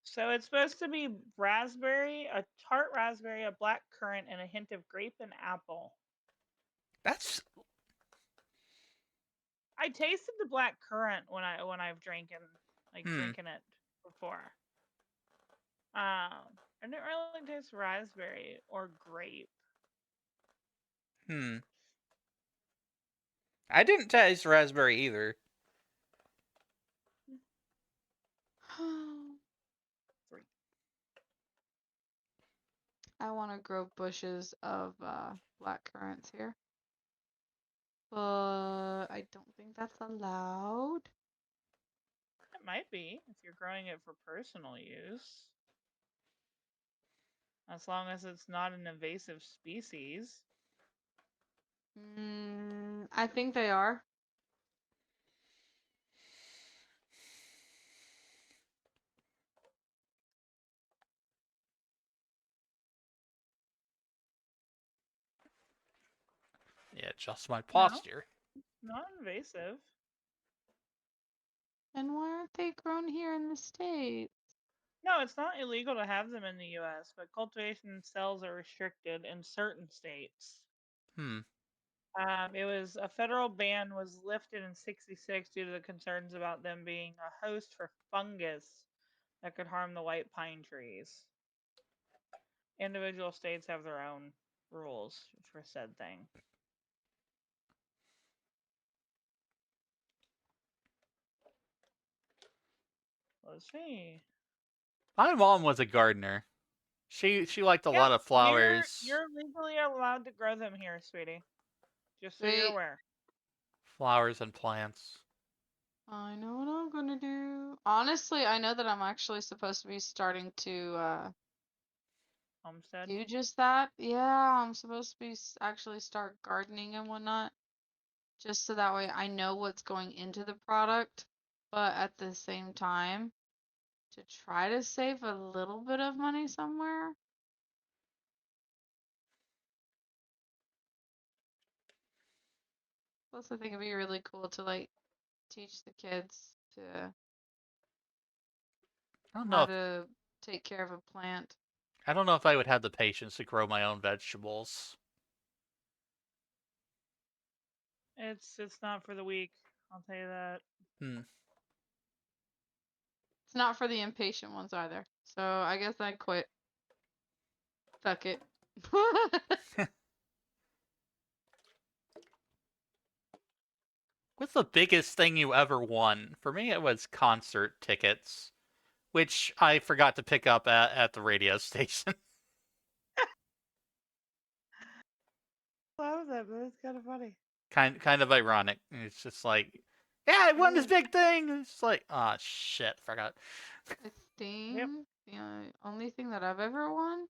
So it's supposed to be raspberry, a tart raspberry, a black currant, and a hint of grape and apple. That's. I tasted the black currant when I've drinking it before. I didn't really taste raspberry or grape. I didn't taste raspberry either. I want to grow bushes of black currants here. But I don't think that's allowed. It might be if you're growing it for personal use. As long as it's not an invasive species. I think they are. Yeah, just my posture. No, not invasive. And why aren't they grown here in the States? No, it's not illegal to have them in the U.S., but cultivation sales are restricted in certain states. It was a federal ban was lifted in '66 due to the concerns about them being a host for fungus that could harm the white pine trees. Individual states have their own rules for said thing. Let's see. My mom was a gardener. She liked a lot of flowers. You're legally allowed to grow them here, sweetie. Just so you're aware. Flowers and plants. I know what I'm gonna do. Honestly, I know that I'm actually supposed to be starting to homestead. Do just that. Yeah, I'm supposed to be actually start gardening and whatnot. Just so that way I know what's going into the product, but at the same time, to try to save a little bit of money somewhere. Plus, I think it'd be really cool to like teach the kids to I don't know how if to take care of a plant. I don't know if I would have the patience to grow my own vegetables. It's not for the weak. I'll tell you that. It's not for the impatient ones either. So I guess I'd quit. Fuck it. What's the biggest thing you ever won? For me, it was concert tickets, which I forgot to pick up at the radio station. Love that, but it's kind of funny. kind of ironic. It's just like, yeah, I won this big thing. It's like, oh shit, forgot. I think the only thing that I've ever won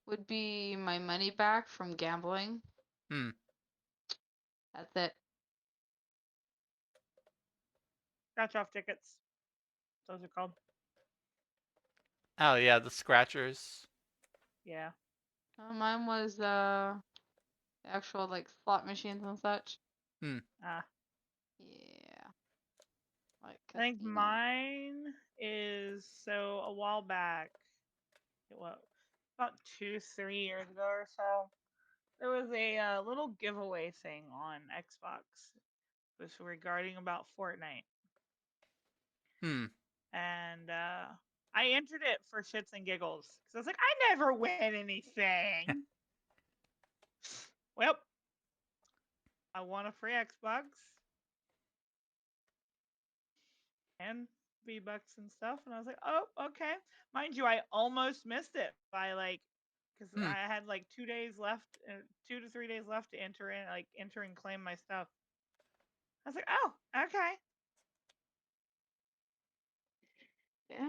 would be my money back from gambling. That's it. Scratch off tickets. Those are called. Oh yeah, the scratchers. Yeah. Mine was the actual like slot machines and such. Ah. Yeah. Like I think casino. mine is so a while back. What? About 2-3 years ago or so. There was a little giveaway thing on Xbox. It was regarding about Fortnite. And I entered it for shits and giggles because I was like, I never win anything. Well, I won a free Xbox and V-Bucks and stuff, and I was like, oh, okay. Mind you, I almost missed it by like, because I had like 2 days left, 2 to 3 days left to enter and claim my stuff. I was like, oh, okay. Yeah.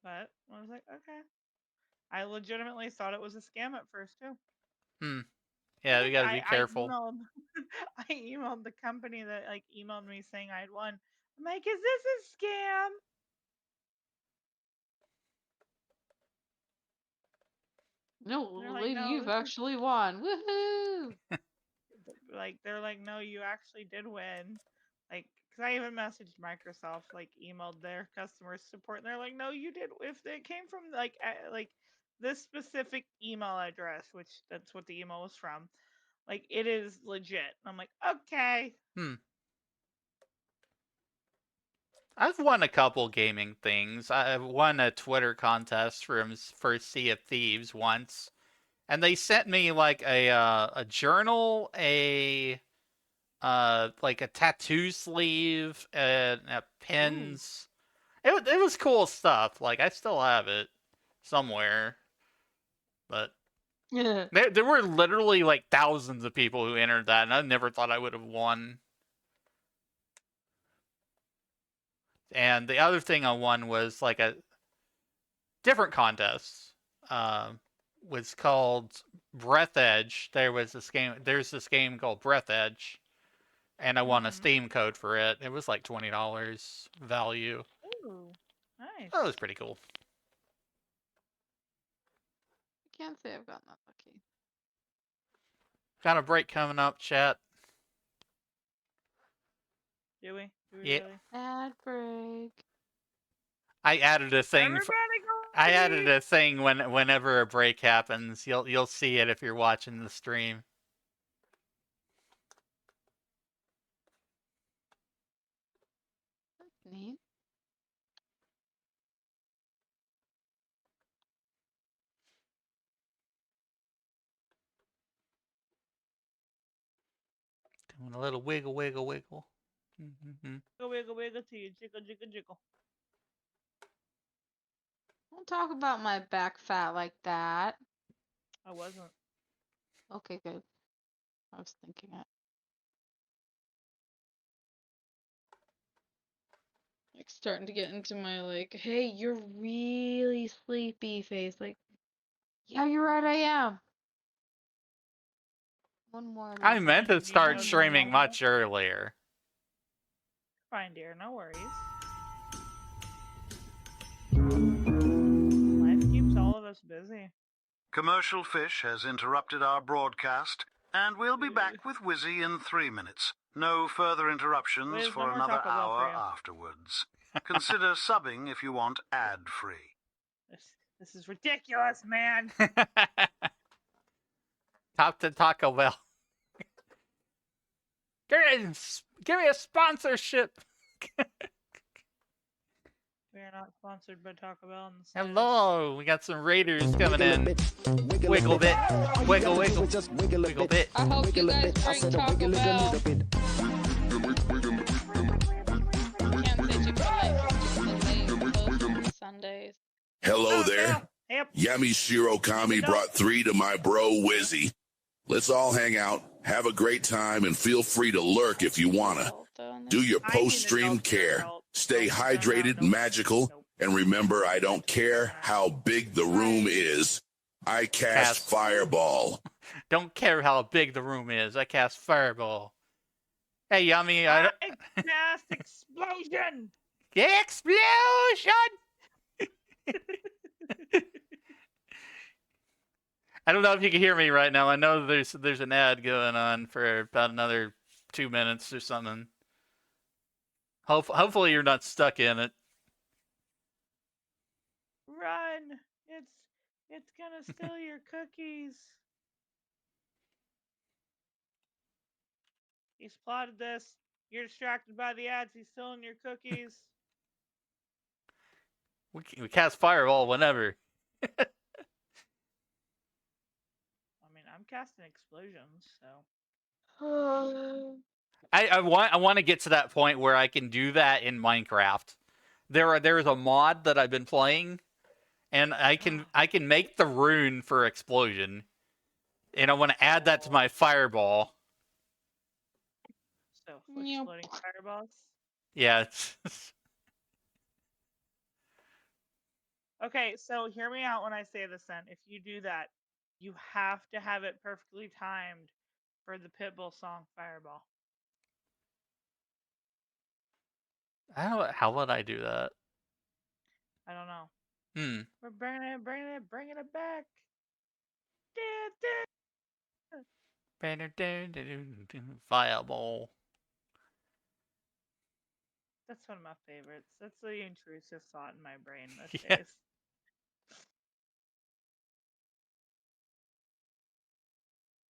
But I was like, okay. I legitimately thought it was a scam at first too. Yeah, you gotta be careful. I emailed the company that like emailed me saying I had won. I'm like, is this a scam? No, Like, lady, no, you've actually won. Woohoo! Like, they're like, no, you actually did win. Like, because I even messaged Microsoft, like, emailed their customer support, and they're like, no, you did. If it came from like this specific email address, which that's what the email was from, like, it is legit. And I'm like, okay. I've won a couple gaming things. I've won a Twitter contest for Sea of Thieves once, and they sent me like a journal, like a tattoo sleeve, and pins. It was cool stuff. Like I still have it somewhere, but Yeah. there were literally like thousands of people who entered that, and I never thought I would have won. And the other thing I won was like a different contest. Was called Breath Edge. There's this game called Breath Edge, and I won a Steam code for it. It was like $20 value. Ooh, nice. That was pretty cool. I can't say I've gotten that lucky. Got a break coming up, chat. Do we? Yeah. Really? Ad break. I added a thing. Everybody go. I added a thing whenever a break happens. You'll see it if you're watching the stream. That's neat. Doing a little wiggle, wiggle, wiggle. Wiggle, wiggle to you, jiggle, jiggle, jiggle. Don't talk about my back fat like that. I wasn't. Okay, good. I was thinking it. Like starting to get into my like, hey, you're really sleepy face. Like, yeah, you're right, I am. One more. I meant to start know, streaming much earlier. Fine, dear. No worries. was busy. Commercial Fish has interrupted our broadcast, and we'll be back with Wizzy in 3 minutes. No further interruptions Wiz, for no more another Taco Bell hour for you. afterwards. Consider subbing if you want ad-free. This is ridiculous, man. Top to Taco Bell. Give me a sponsorship. We are not sponsored by Taco Bell. In the slightest. Hello, we got some raiders coming in. Wiggle bit, wiggle, wiggle, wiggle bit. I hope you guys drink Taco Bell. Can't say Chick-fil-A. Sundays. Hello there. Yep. Yummy Shirokami brought 3 to my bro Wizzy. Let's all hang out, have a great time, and feel free to lurk if you wanna. Do your post-stream care. Stay hydrated, magical, and remember, I don't care how big the room is. I cast Fireball. Don't care how big the room is. I cast Fireball. Hey, Yummy. I cast Explosion. Explosion! I don't know if you can hear me right now. I know there's an ad going on for about another 2 minutes or something. Hopefully you're not stuck in it. Run! It's gonna steal your cookies. He's plotted this. You're distracted by the ads. He's stealing your cookies. We cast Fireball whenever. I mean, I'm casting explosions, so. I want to get to that point where I can do that in Minecraft. There is a mod that I've been playing, and I can make the rune for explosion, and I want to add that to my Fireball. So exploding fireballs. Yeah. Okay, so hear me out when I say this then. If you do that, you have to have it perfectly timed for the Pitbull song Fireball. How would I do that? I don't know. We're bringing it back. Fireball. That's one of my favorites. That's the intrusive thought in my brain these Yeah. days.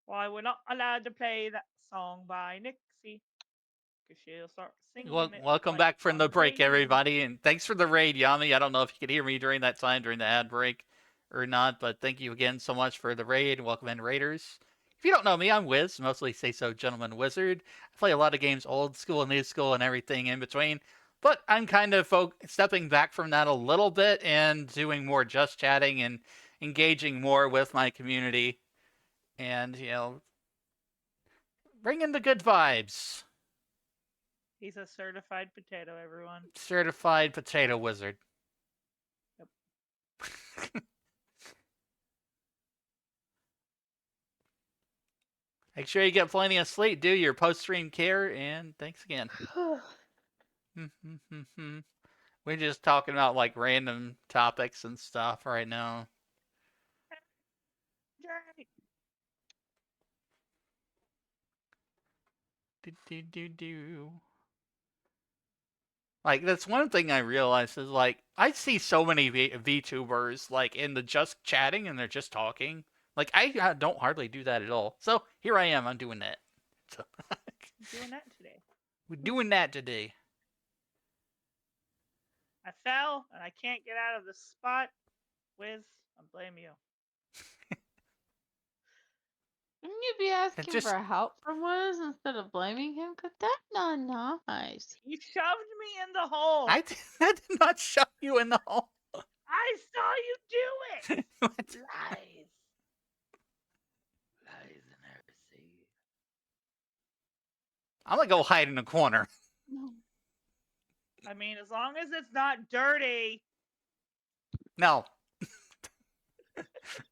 Why we're not allowed to play that song by Nixie? Because she'll start singing it. Welcome like back from the break, radio. everybody, and thanks for the raid, Yami. I don't know if you could hear me during that time, during the ad break or not, but thank you again so much for the raid. Welcome in, Raiders. If you don't know me, I'm Wiz, mostly Say So Gentleman Wizard. I play a lot of games, old school, new school, and everything in between. But I'm kind of stepping back from that a little bit and doing more just chatting and engaging more with my community. And, bringing the good vibes. He's a certified potato, everyone. Certified potato wizard. Yep. Make sure you get plenty of sleep, do your post-stream care, and thanks again. We're just talking about like random topics and stuff right now. Like, that's one thing I realized is, like, I see so many VTubers, like, in the just chatting and they're just talking. Like, I don't hardly do that at all. So, here I am, I'm doing that. So, doing that today. We're doing that today. I fell, and I can't get out of the spot. Wiz, I blame you. Wouldn't you be asking for help from Wiz instead of blaming him? Because that's not nice. You shoved me in the hole. I did not shove you in the hole. I saw you do it. Lies. Lies and heresy. I'm gonna go hide in the corner. No. I mean, as long as it's not dirty. No.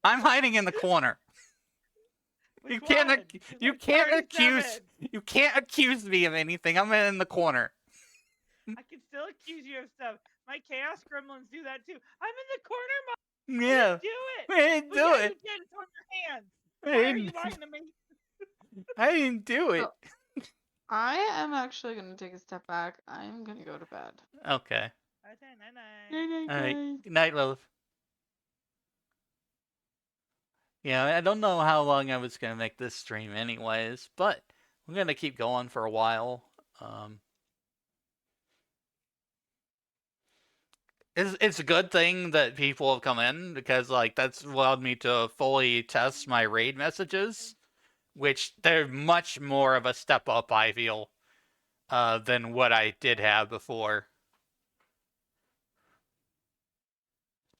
I'm hiding in the corner. You can't accuse me of anything. I'm in the corner. I can still accuse you of stuff. My chaos gremlins do that too. I'm in the corner, Yeah. Do it. I didn't But do yeah, it. you did. It's on your hands. I Why are didn't, you lying to me? I didn't do it. I am actually gonna take a step back. I am gonna go to bed. Okay. Okay, night-night. Night, All right. guys. Good night, Lilith. Yeah, I don't know how long I was gonna make this stream anyways, but I'm gonna keep going for a while. It's a good thing that people have come in because like that's allowed me to fully test my raid messages, which they're much more of a step up, I feel, than what I did have before.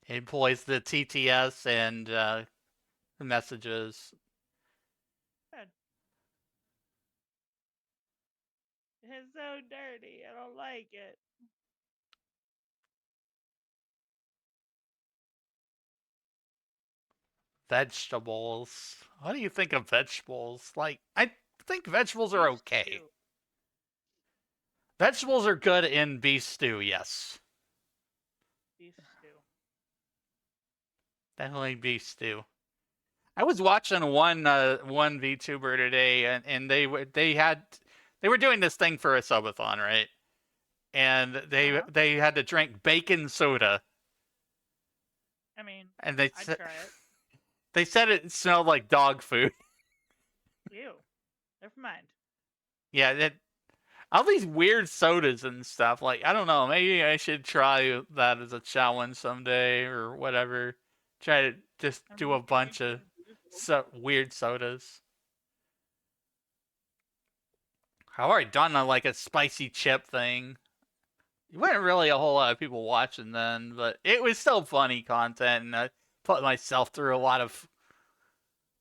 It employs the TTS and the messages. Good. It's so dirty. I don't like it. Vegetables. What do you think of vegetables? Like, I think vegetables are Beef okay. stew. Vegetables are good in beef stew, yes. Beef stew. Definitely beef stew. I was watching one VTuber today, and they were doing this thing for a subathon, right? And they had to drink bacon soda, I mean, and I'd try it. they said it smelled like dog food. Ew. Never mind. Yeah, all these weird sodas and stuff. Like, I don't know, maybe I should try that as a challenge someday or whatever. Try to just do a bunch of weird sodas. I've already done like a spicy chip thing. There wasn't really a whole lot of people watching then, but it was still funny content, and I put myself through a lot of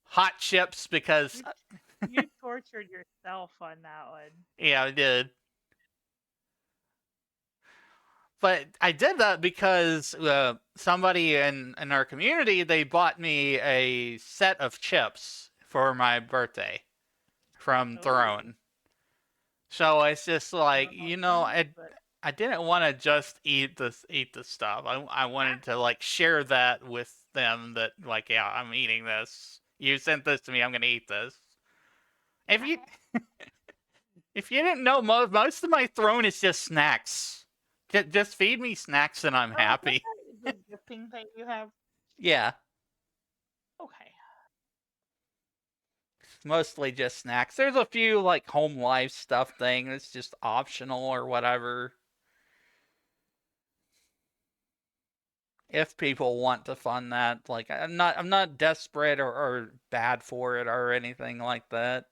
hot chips because You tortured yourself on that one. yeah, I did. But I did that because somebody in our community, they bought me a set of chips for my birthday from Throne. So it's just like, I didn't want to just eat the stuff. I wanted to like share that with them that like, yeah, I'm eating this. You sent this to me, I'm gonna eat this. If you if you didn't know, most of my Throne is just snacks. Just feed me snacks and I'm happy. The gifting thing you have? Yeah. Okay. Mostly just snacks. There's a few like home life stuff thing that's just optional or whatever. If people want to fund that, like I'm not desperate or bad for it or anything like that.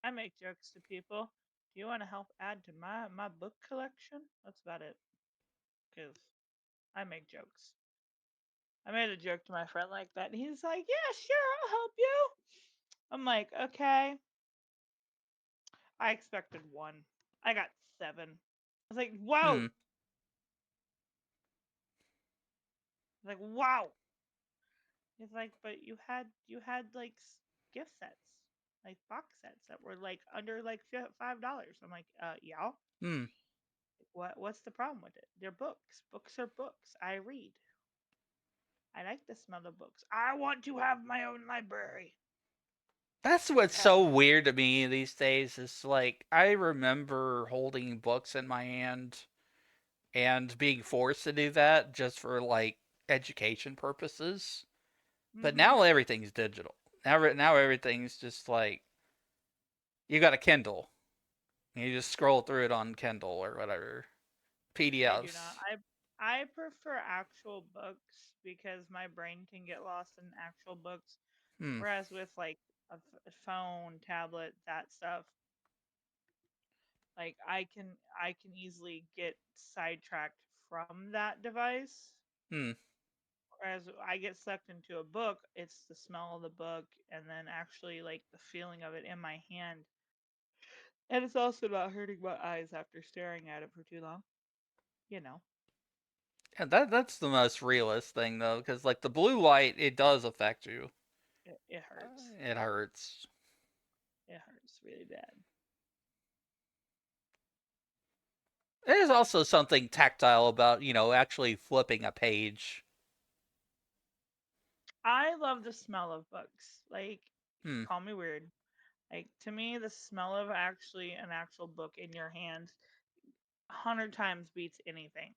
I make jokes to people. Do you want to help add to my book collection? That's about it. Because I make jokes. I made a joke to my friend like that, and he's like, yeah, sure, I'll help you. I'm like, okay. I expected 1. I got 7. I was like, whoa. Like, wow. He's like, but you had like gift sets, like box sets that were like under like $5. I'm like, yeah. What's the problem with it? They're books. Books are books. I read. I like the smell of books. I want to have my own library. That's what's so weird to me these days is like I remember holding books in my hand and being forced to do that just for like education purposes. But now everything's digital. Now everything's just like you got a Kindle. You just scroll through it on Kindle or whatever. PDFs. I do not. I prefer actual books because my brain can get lost in actual books. Whereas with like a phone, tablet, that stuff, like I can easily get sidetracked from that device. Whereas I get sucked into a book, it's the smell of the book and then actually like the feeling of it in my hand. And it's also not hurting my eyes after staring at it for too long. You know. Yeah, that's the most realist thing though, because like the blue light, it does affect you. It hurts. It hurts. It hurts really bad. There's also something tactile about, actually flipping a page. I love the smell of books. Like, Hmm. call me weird. Like, to me, the smell of actually an actual book in your hand 100 times beats anything,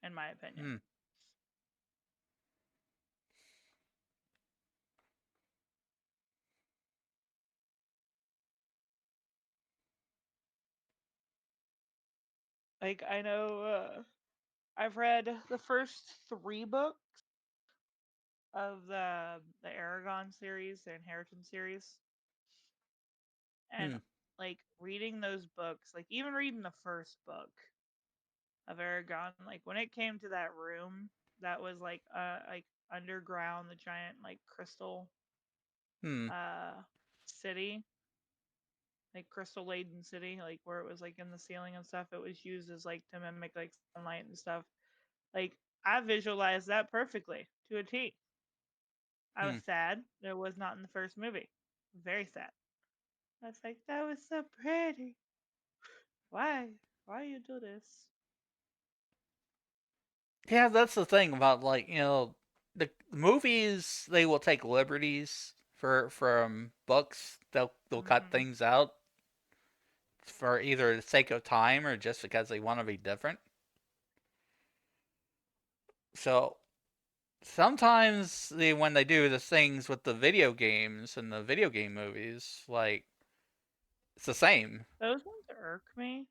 in my opinion. Hmm. Like, I know I've read the first 3 books of the Aragon series, the Inheritance series, and Hmm. like reading those books, like even reading the first book of Aragon, like when it came to that room that was like underground, the giant like crystal Hmm. city, like crystal laden city, like where it was like in the ceiling and stuff, it was used as like to mimic like sunlight and stuff. Like I visualized that perfectly to a T. I was Hmm. sad that it was not in the first movie. Very sad. I was like, that was so pretty. Why? Why you do this? Yeah, that's the thing about, like, the movies, they will take liberties from books. They'll cut Mm-hmm. things out for either the sake of time or just because they want to be different. So sometimes when they do the things with the video games and the video game movies, like, it's the same. Those ones irk me.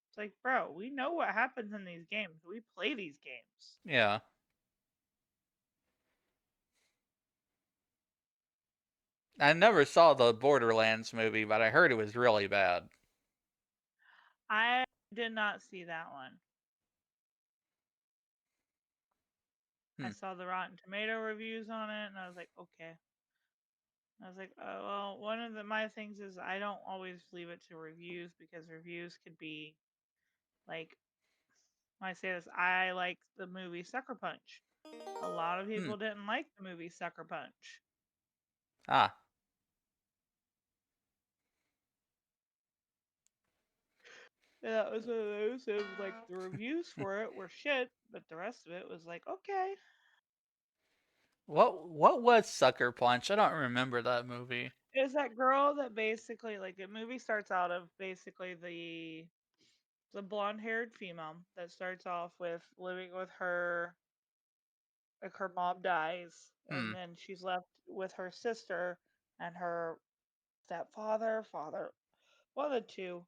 It's like, bro, we know what happens in these games. We play these games. Yeah. I never saw the Borderlands movie, but I heard it was really bad. I did not see that one. I Hmm. saw the Rotten Tomato reviews on it, and I was like, okay. I was like, oh, well, one of my things is I don't always leave it to reviews because reviews could be like, when I say this, I like the movie Sucker Punch. A lot of Hmm. people didn't like the movie Sucker Punch. Ah. And that was one of those of like the reviews for it were shit, but the rest of it was like, okay. What was Sucker Punch? I don't remember that movie. Is that girl that basically like the movie starts out of basically the blonde haired female that starts off with living with her, like her mom dies, Hmm. and then she's left with her sister and her stepfather, father, one of the two.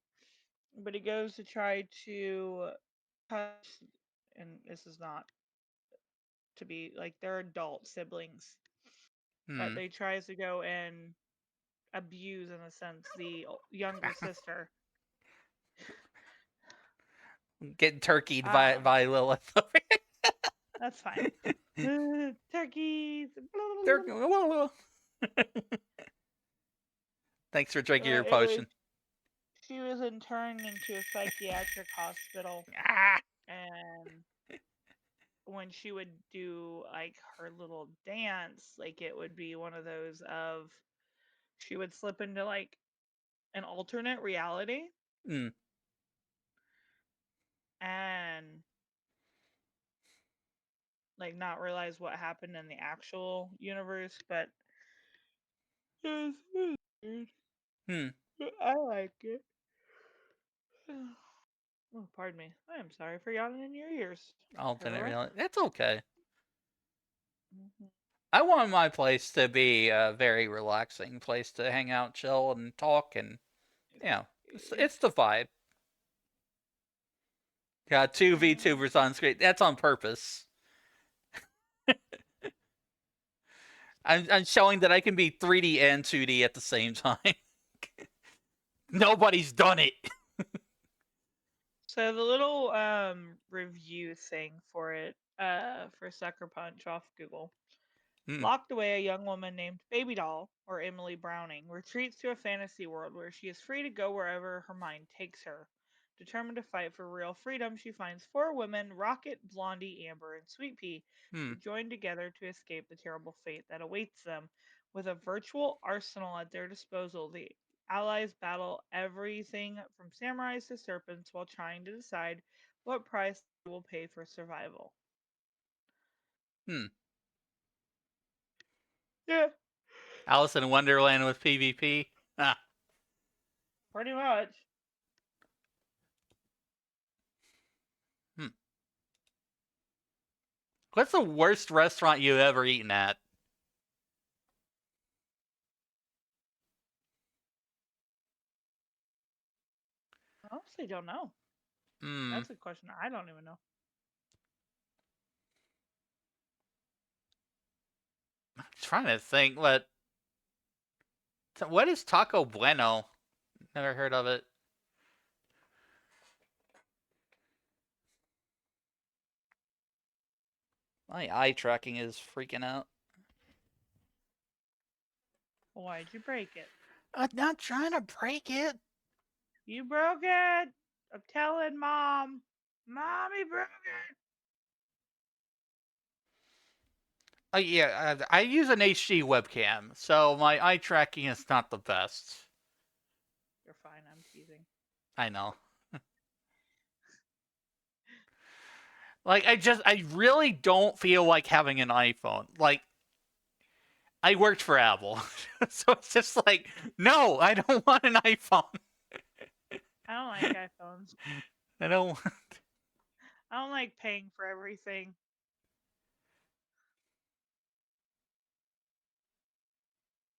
But he goes to try to touch, and this is not to be like they're adult siblings, but Hmm. they tries to go and abuse in a sense the younger sister. Getting turkeyed by Um, by Lilith. that's fine. Turkeys. Turkey. Thanks for drinking your It was potion. she was interned into a psychiatric hospital, Ah. and when she would do like her little dance, like it would be one of those of she would slip into like an alternate reality Hmm. and like not realize what happened in the actual universe, but it was weird. Hmm. I like it. Oh, pardon me. I am sorry for yawning in your ears, Alternate Carol. reality. That's okay. Mhm. I want my place to be a very relaxing place to hang out, chill, and talk, and it's the vibe. Got two VTubers on screen. That's on purpose. I'm showing that I can be 3D and 2D at the same time. Nobody's done it. So the little review thing for it, for Sucker Punch off Google. Hmm. Locked away, a young woman named Baby Doll, or Emily Browning, retreats to a fantasy world where she is free to go wherever her mind takes her. Determined to fight for real freedom, she finds 4 women, Rocket, Blondie, Amber, and Sweet Pea, Hmm. who join together to escape the terrible fate that awaits them. With a virtual arsenal at their disposal, the allies battle everything from samurais to serpents while trying to decide what price they will pay for survival. Yeah, Alice in Wonderland with PvP. Ah. pretty much. What's the worst restaurant you've ever eaten at? I honestly don't know. That's a question I don't even know. I'm trying to think what is Taco Bueno? Never heard of it. My eye tracking is freaking out. Why'd you break it? I'm not trying to break it. You broke it! I'm telling Mom! Mommy broke it! Oh yeah, I use an HD webcam, so my eye tracking is not the best. You're fine, I'm teasing. I know. Like, I really don't feel like having an iPhone. Like, I worked for Apple, so it's just like, no, I don't want an iPhone. I don't like iPhones. I don't. I don't like paying for everything.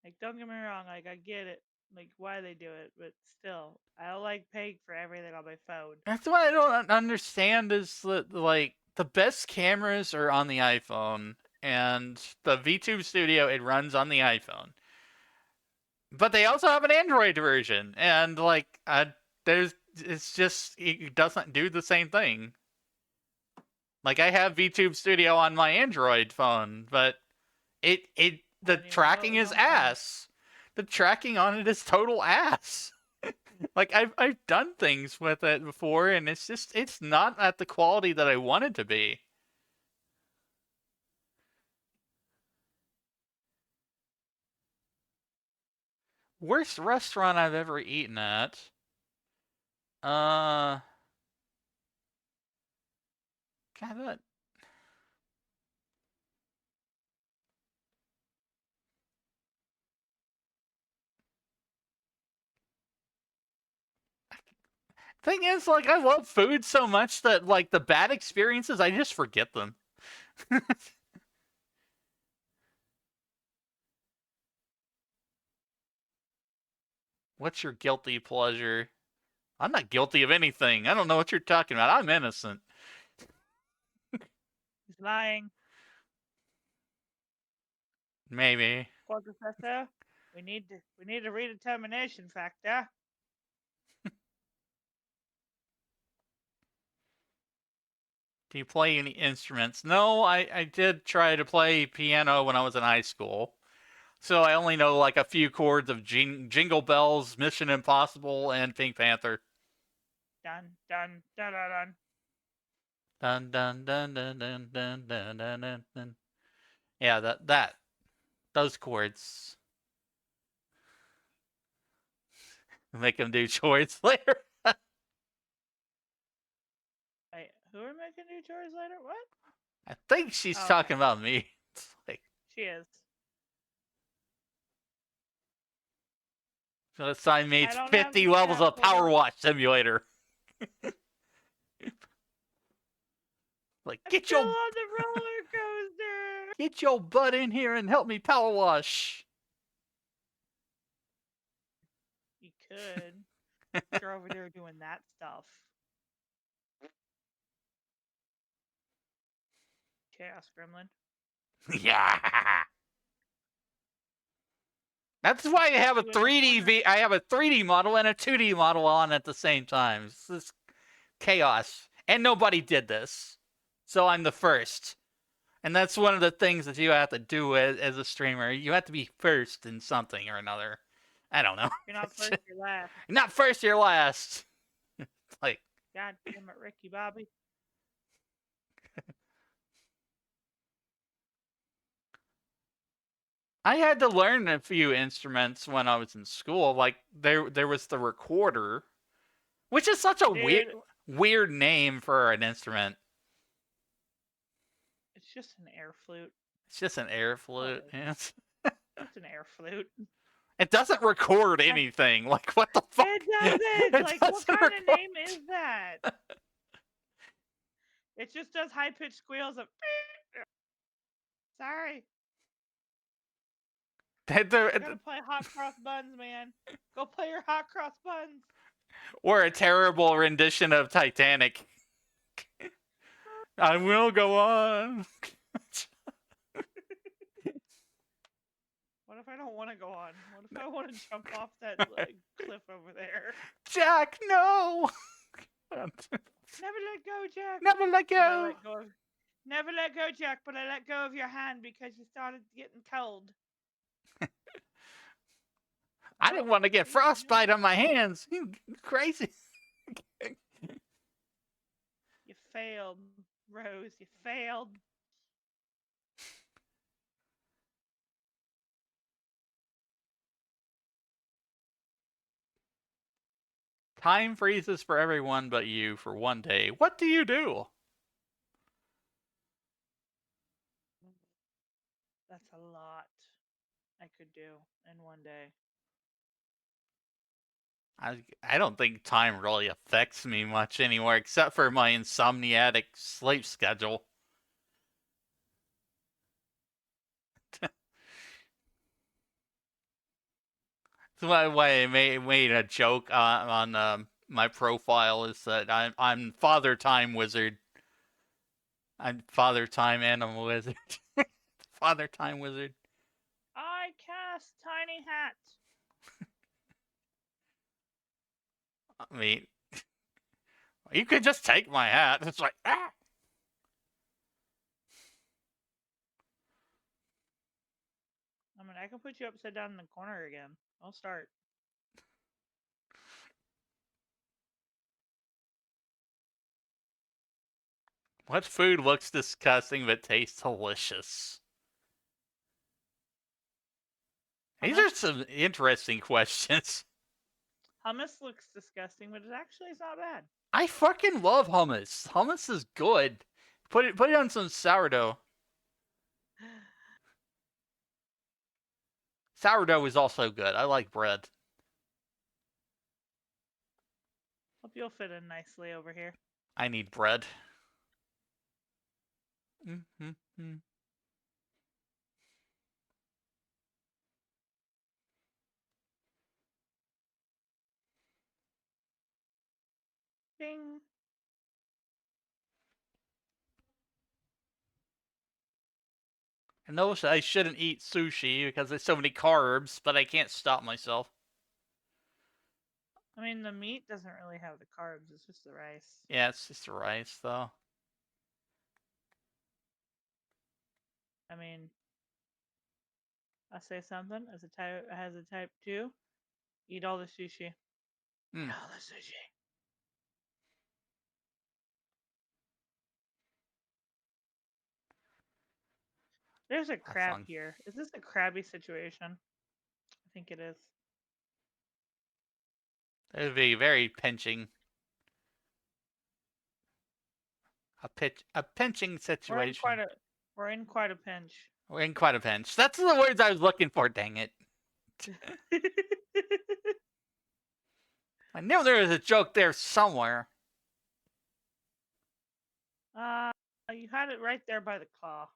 Like, don't get me wrong, like, I get it, like, why they do it, but still, I don't like paying for everything on my phone. That's what I don't understand is that, like, the best cameras are on the iPhone, and the VTube Studio, it runs on the iPhone. But they also have an Android version, and, like, it's just, it doesn't do the same thing. Like, I have VTube Studio on my Android phone, but the tracking is ass. The tracking on it is total ass. Like, I've done things with it before, and it's not at the quality that I want it to be. Worst restaurant I've ever eaten at. God, that. Thing is, like, I love food so much that, like, the bad experiences, I just forget them. What's your guilty pleasure? I'm not guilty of anything. I don't know what you're talking about. I'm innocent. He's lying. Maybe. Court Professor, we need a redetermination factor. Do you play any instruments? No, I did try to play piano when I was in high school. So I only know like a few chords of Jingle Bells, Mission Impossible, and Pink Panther. Dun dun dun dun dun. Dun dun dun dun dun dun dun dun dun dun. Yeah, those chords. Make them do chores later. Wait, who are making new chores later? What? I think she's talking about me. It's like, she is. So this time meets 50 levels of Power Wash Simulator. Like, get your on the roller coaster. Get your butt in here and help me power wash. You could. You're over there doing that stuff. Chaos Gremlin. Yeah. That's why I have a 3D model and a 2D model on at the same time. This is chaos. And nobody did this. So I'm the first. And that's one of the things that you have to do as a streamer. You have to be first in something or another. I don't know. You're not first, you're last. Not first, you're last. Like, God damn it, Ricky Bobby. I had to learn a few instruments when I was in school. Like there was the recorder, which is such a weird name for an instrument. It's just an air flute. It's just an air flute. It's an air flute. It doesn't record anything. Like, what the fuck? It doesn't. Like, what kind of name is that? It just does high pitched squeals of. Sorry. You gotta play hot cross buns, man. Go play your hot cross buns. Or a terrible rendition of Titanic. I will go on. What if I don't want to go on? What if I want to jump off that cliff over there? Jack, no! Never let go, Jack. Never let go. Never let go, Jack, but I let go of your hand because you started getting cold. I didn't want to get frostbite on my hands. You crazy. You failed, Rose. You failed. Time freezes for everyone but you for one day. What do you do? That's a lot I could do in one day. I don't think time really affects me much anywhere, except for my insomniatic sleep schedule. That's why I made a joke on my profile is that I'm Father Time Wizard. I'm Father Time Animal Wizard. Father Time Wizard. I cast Tiny Hat. I mean, you could just take my hat. It's like, ah! I mean, I can put you upside down in the corner again. I'll start. What food looks disgusting but tastes delicious? These are some interesting questions. Hummus looks disgusting, but it actually is not bad. I fucking love hummus. Hummus is good. Put it on some sourdough. Sourdough is also good. I like bread. Hope you'll fit in nicely over here. I need bread. Mm-hmm. Ding. I know I shouldn't eat sushi because there's so many carbs, but I can't stop myself. I mean, the meat doesn't really have the carbs. It's just the rice. Yeah, it's just the rice, though. I mean, I'll say something. As a type 2, eat all the sushi. Eat all the sushi. There's a crab here. Is this a crabby situation? I think it is. It would be very pinching. A pinching situation. We're in quite a pinch. We're in quite a pinch. That's the words I was looking for, dang it. I knew there was a joke there somewhere. You had it right there by the claw.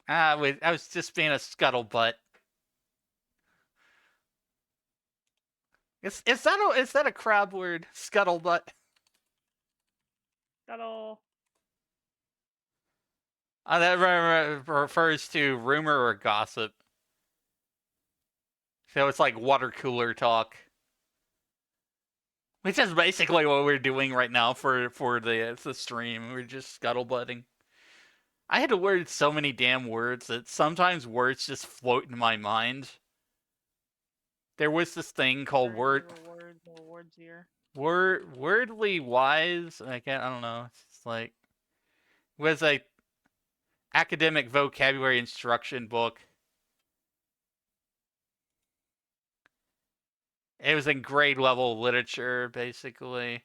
I was just being a scuttlebutt. Is that a crab word? Scuttlebutt. Scuttle. That refers to rumor or gossip. So it's like water cooler talk. Which is basically what we're doing right now for the stream. We're just scuttlebutting. I had to word so many damn words that sometimes words just float in my mind. There was this thing called wordly wise. I don't know. It's just like academic vocabulary instruction book. It was in grade level literature, basically.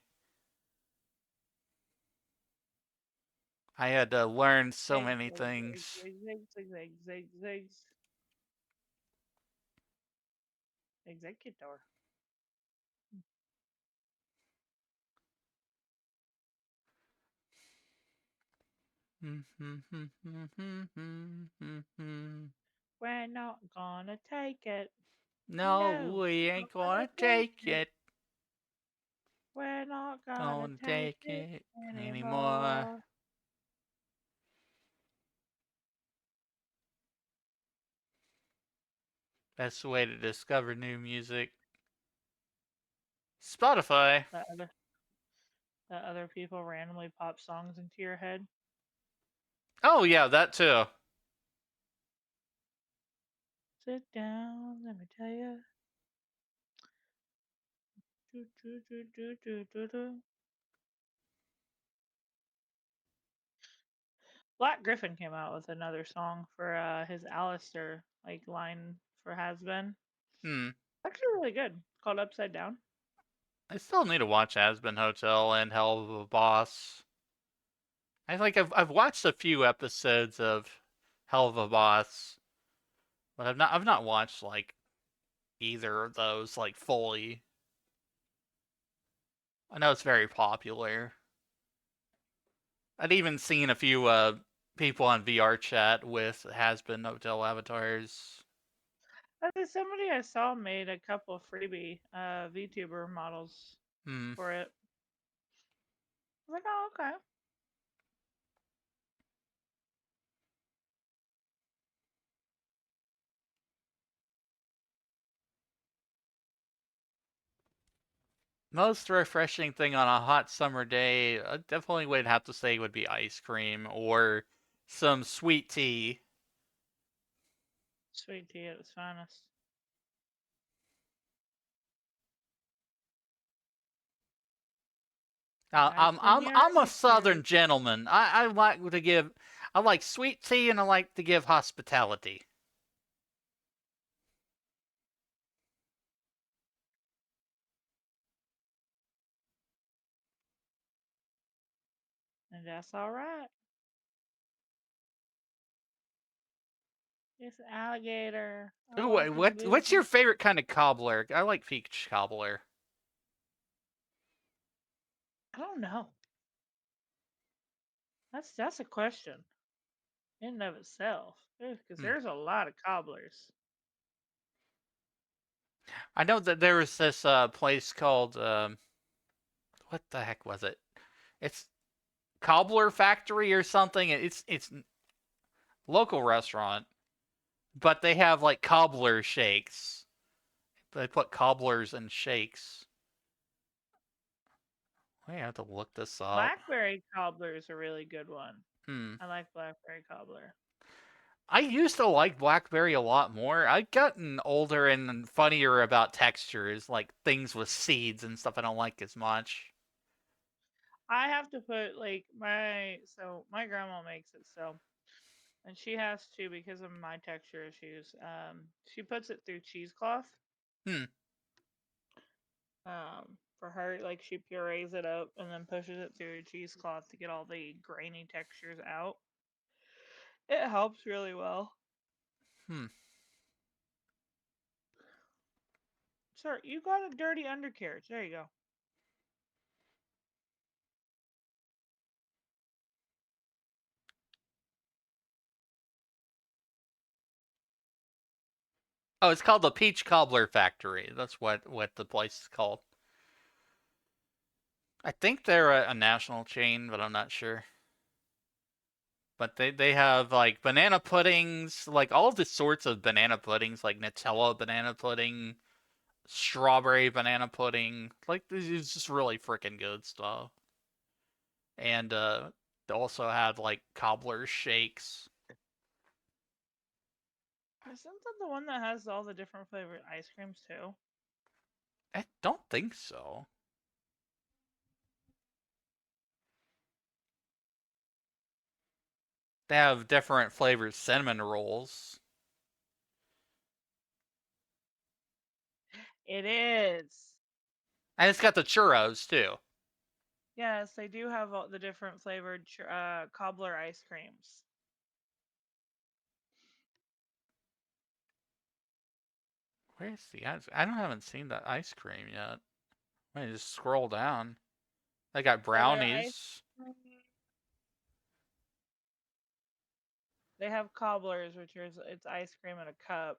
I had to learn so many things. Executor. We're not gonna take it. No, we ain't gonna take it. We're not gonna Don't take take it anymore. anymore. Best way to discover new music. Spotify. That other people randomly pop songs into your head. Oh yeah, that too. Sit down, let me tell you. Black Griffin came out with another song for his Alistair line for Has Been. Actually really good. Called Upside Down. I still need to watch Has Been Hotel and Hell of a Boss. I've watched a few episodes of Hell of a Boss, but I've not watched like either of those like fully. I know it's very popular. I'd even seen a few people on VR chat with Has Been Hotel avatars. Somebody I saw made a couple freebie VTuber models for it. I was like, oh, okay. Most refreshing thing on a hot summer day, I definitely would have to say would be ice cream or some sweet tea. Sweet tea at its finest. I'm a southern gentleman. I like sweet tea and I like to give hospitality. And that's alright. It's alligator. Ooh, what's your favorite kind of cobbler? I like peach cobbler. I don't know. That's a question in and of itself. Because there's a lot of cobblers. I know that there was this place called what the heck was it? It's Cobbler Factory or something. It's local restaurant, but they have like cobbler shakes. They put cobblers in shakes. I have to look this up. Blackberry cobbler is a really good one. I like blackberry cobbler. I used to like blackberry a lot more. I've gotten older and funnier about textures, like things with seeds and stuff I don't like as much. I have to put my grandma makes it so, and she has to because of my texture issues. She puts it through cheesecloth. For her, she purees it up and then pushes it through a cheesecloth to get all the grainy textures out. It helps really well. Sir, you got a dirty undercarriage. There you go. Oh, it's called the Peach Cobbler Factory. That's what the place is called. I think they're a national chain, but I'm not sure. But they have like banana puddings, like all the sorts of banana puddings, like Nutella banana pudding, strawberry banana pudding. Like it's just really freaking good stuff. And they also have like cobbler shakes. Isn't that the one that has all the different flavored ice creams too? I don't think so. They have different flavored cinnamon rolls. It is. And it's got the churros, too. Yes, they do have all the different flavored cobbler ice creams. Where's the ice? I haven't seen that ice cream yet. Let me just scroll down. They got brownies. They have cobblers, which is it's ice cream in a cup.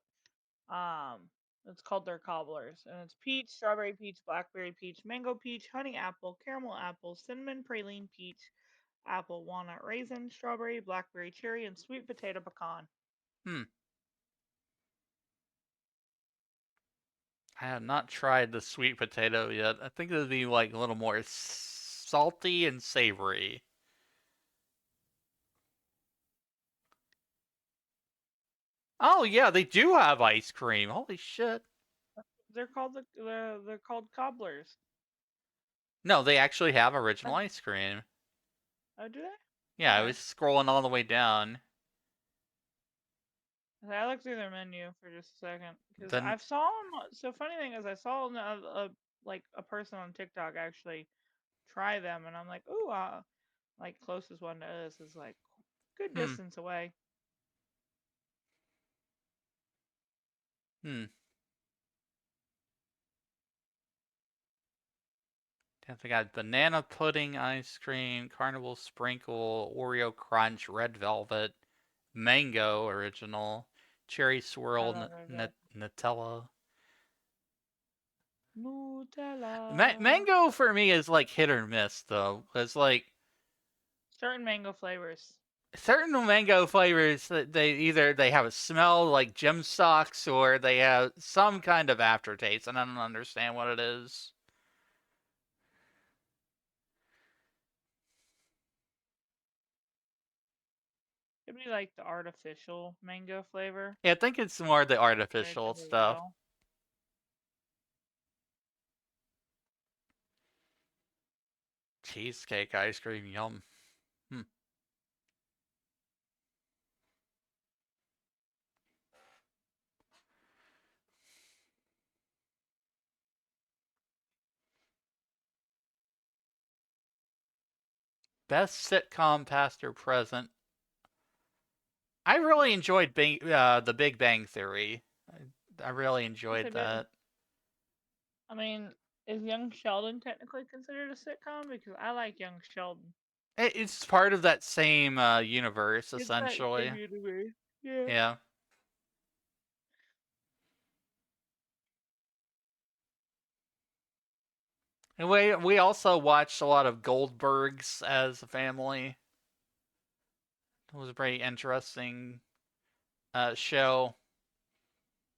It's called their cobblers, and it's peach, strawberry peach, blackberry peach, mango peach, honey apple, caramel apple, cinnamon praline peach, apple, walnut, raisin, strawberry, blackberry cherry, and sweet potato pecan. I have not tried the sweet potato yet. I think it would be like a little more salty and savory. Oh yeah, they do have ice cream. Holy shit. They're called they're called cobblers. No, they actually have original ice cream. Oh, do they? Yeah, I was scrolling all the way down. I looked through their menu for just a second because Then, I saw them. So funny thing is, I saw like a person on TikTok actually try them, and I'm like, ooh, like closest one to us is like good distance away. They got banana pudding ice cream, carnival sprinkle, Oreo crunch, red velvet, mango original, cherry swirl, Nutella. Mango for me is like hit or miss though. It's like certain mango flavors. Certain mango flavors that they have a smell like gym socks or they have some kind of aftertaste, and I don't understand what it is. It'd be like the artificial mango flavor. Yeah, I think it's more the artificial stuff. Well. Cheesecake ice cream, yum. Best sitcom past or present. I really enjoyed The Big Bang Theory. I really enjoyed that. I mean, is Young Sheldon technically considered a sitcom? Because I like Young Sheldon. It's part of that same universe, essentially. It's that same universe. Yeah. Yeah. And we also watched a lot of Goldbergs as a family. It was a very interesting show.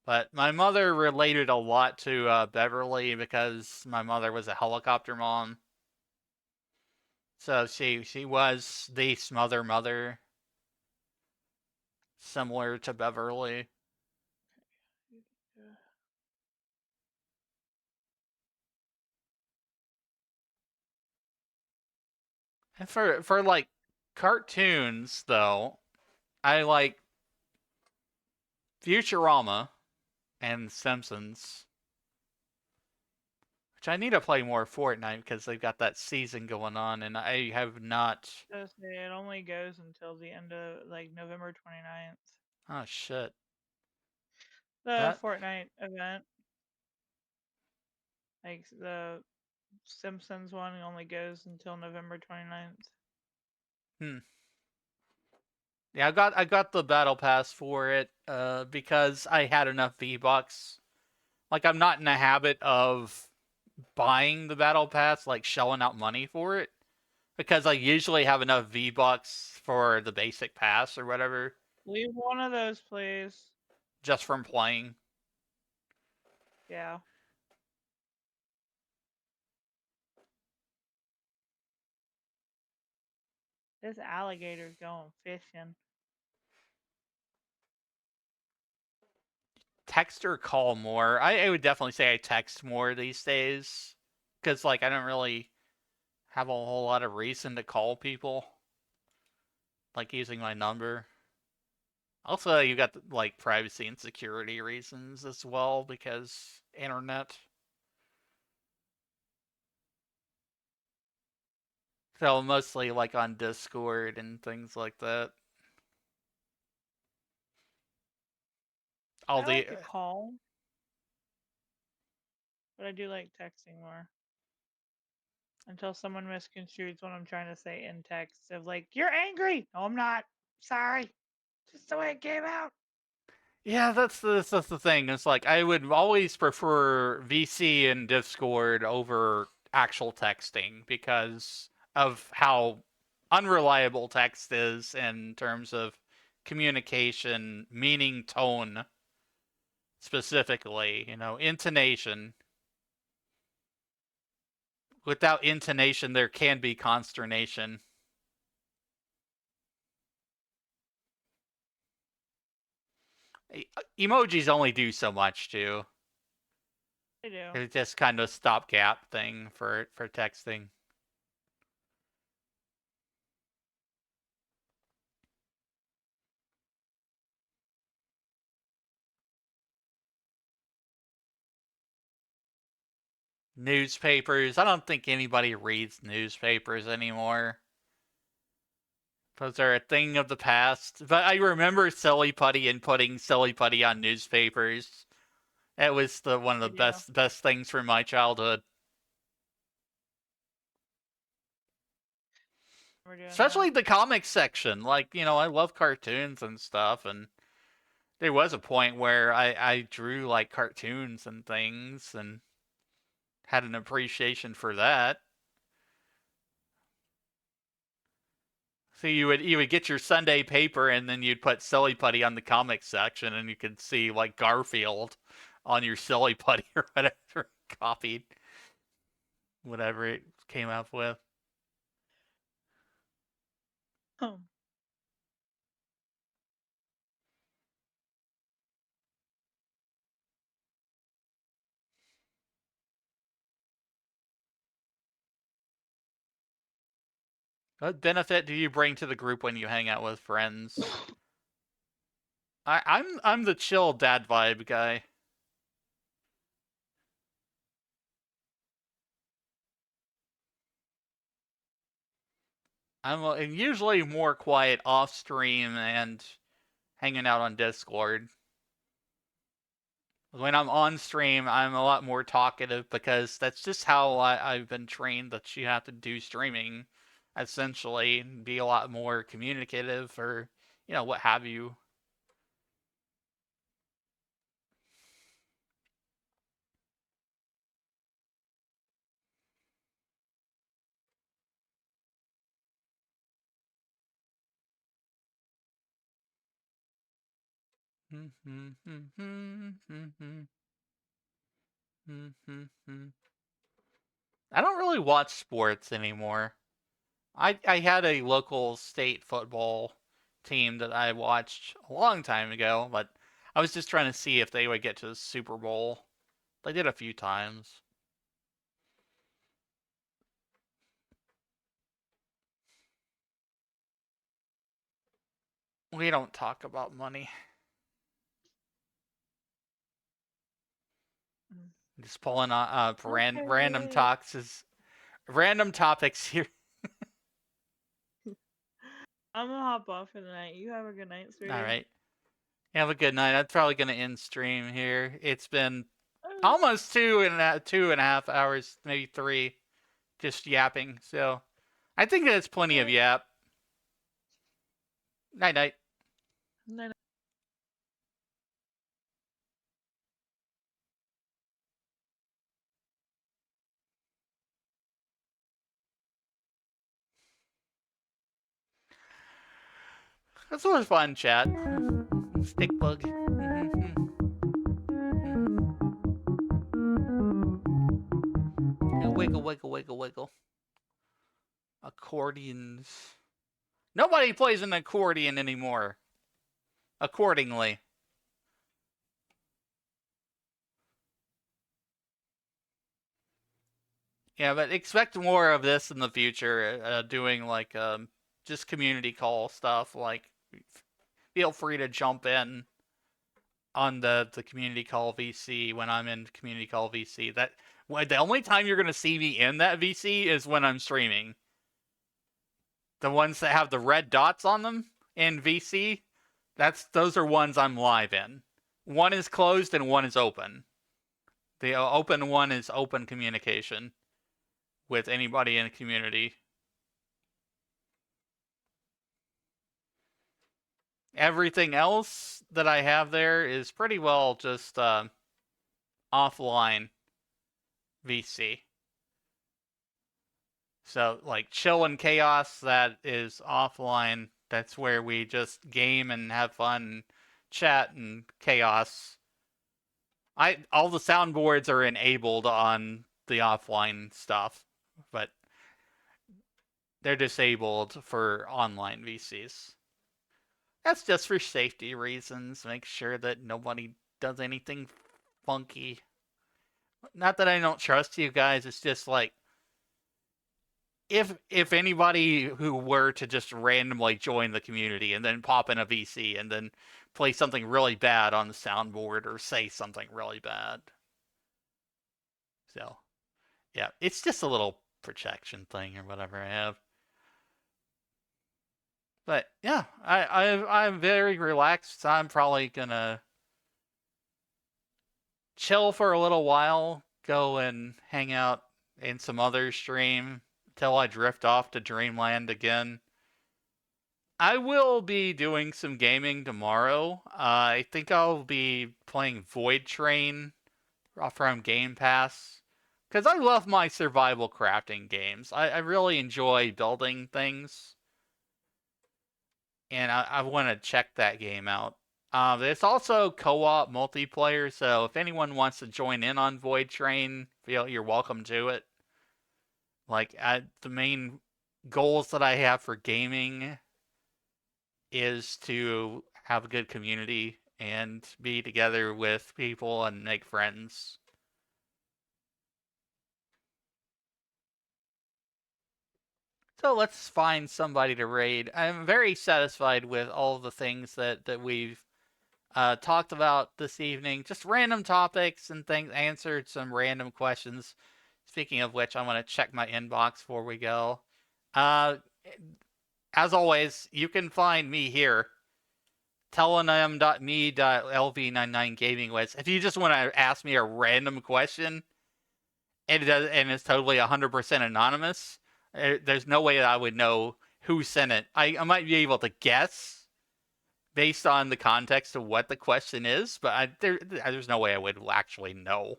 But my mother related a lot to Beverly because my mother was a helicopter mom. So she was the smother mother, similar to Beverly. And for like cartoons though, I like Futurama and Simpsons. Which I need to play more Fortnite because they've got that season going on, and I have not. It only goes until the end of like November 29th. Oh shit. The Fortnite event, like the Simpsons one, only goes until November 29th. Yeah, I got the battle pass for it because I had enough V-Bucks. Like I'm not in the habit of buying the battle pass, like shelling out money for it, because I usually have enough V-Bucks for the basic pass or whatever. Leave one of those, please. Just from playing. Yeah. This alligator's going fishing. Text or call more. I would definitely say I text more these days. Because, like, I don't really have a whole lot of reason to call people. like using my number. Also, you got like privacy and security reasons as well because internet. So mostly like on Discord and things like that. I like to call, but I do like texting more. Until someone misconstrues what I'm trying to say in text of like, "You're angry." No, I'm not. Sorry. Just the way it came out. Yeah, that's the thing. It's like I would always prefer VC and Discord over actual texting because of how unreliable text is in terms of communication, meaning, tone, specifically, intonation. Without intonation, there can be consternation. Emojis only do so much, too. They do. It's just kind of a stopgap thing for texting. Newspapers. I don't think anybody reads newspapers anymore. Those are a thing of the past. But I remember Silly Putty and putting Silly Putty on newspapers. That was one of the best things from my childhood. Especially the comics section. Like, I love cartoons and stuff, and there was a point where I drew like cartoons and things and had an appreciation for that. So you would get your Sunday paper and then you'd put Silly Putty on the comics section and you could see like Garfield on your Silly Putty or whatever copied. Whatever it came up with. Oh. What benefit do you bring to the group when you hang out with friends? I'm the chill dad vibe guy. I'm usually more quiet off stream and hanging out on Discord. When I'm on stream, I'm a lot more talkative because that's just how I've been trained that you have to do streaming, essentially, be a lot more communicative or, what have you. I don't really watch sports anymore. I had a local state football team that I watched a long time ago, but I was just trying to see if they would get to the Super Bowl. They did a few times. We don't talk about money. Just pulling up random topics here. I'm gonna hop off for the night. You have a good night, sweetie. All right. Have a good night. I'm probably gonna end stream here. It's been almost 2.5 hours, maybe 3, just yapping. So I think that's plenty of yap. Night night. Night. This was fun, chat. Stick bug. Wiggle, wiggle, wiggle, wiggle. Accordions. Nobody plays an accordion anymore. Accordingly. Yeah, but expect more of this in the future. Doing like just community call stuff. Like, feel free to jump in on the community call VC when I'm in community call VC. The only time you're gonna see me in that VC is when I'm streaming. The ones that have the red dots on them in VC, those are ones I'm live in. One is closed and one is open. The open one is open communication with anybody in the community. Everything else that I have there is pretty well just offline VC. So, like, Chill and Chaos, that is offline. That's where we just game and have fun and chat and chaos. All the soundboards are enabled on the offline stuff, but they're disabled for online VCs. That's just for safety reasons. Make sure that nobody does anything funky. Not that I don't trust you guys, it's just like, if anybody who were to just randomly join the community and then pop in a VC and then play something really bad on the soundboard or say something really bad. So, yeah, it's just a little protection thing or whatever I have. But yeah, I'm very relaxed. I'm probably gonna chill for a little while, go and hang out in some other stream till I drift off to Dreamland again. I will be doing some gaming tomorrow. I think I'll be playing Void Train from Game Pass. Because I love my survival crafting games. I really enjoy building things. And I want to check that game out. There's also co-op multiplayer, so if anyone wants to join in on Void Train, you're welcome to it. Like, the main goals that I have for gaming is to have a good community and be together with people and make friends. So let's find somebody to raid. I'm very satisfied with all the things that we've talked about this evening. Just random topics and things, answered some random questions. Speaking of which, I want to check my inbox before we go. As always, you can find me here, telenym.me.lv99gamingwiz. If you just want to ask me a random question, and it's totally 100% anonymous, there's no way that I would know who sent it. I might be able to guess based on the context of what the question is, but there's no way I would actually know.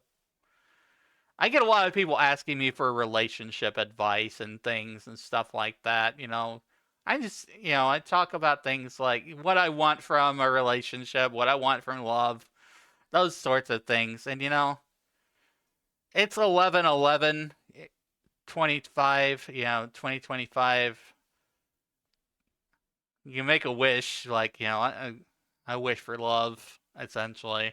I get a lot of people asking me for relationship advice and things and stuff like that, I talk about things like what I want from a relationship, what I want from love, those sorts of things. And, it's 11/11, 2025. You can make a wish, like, I wish for love, essentially.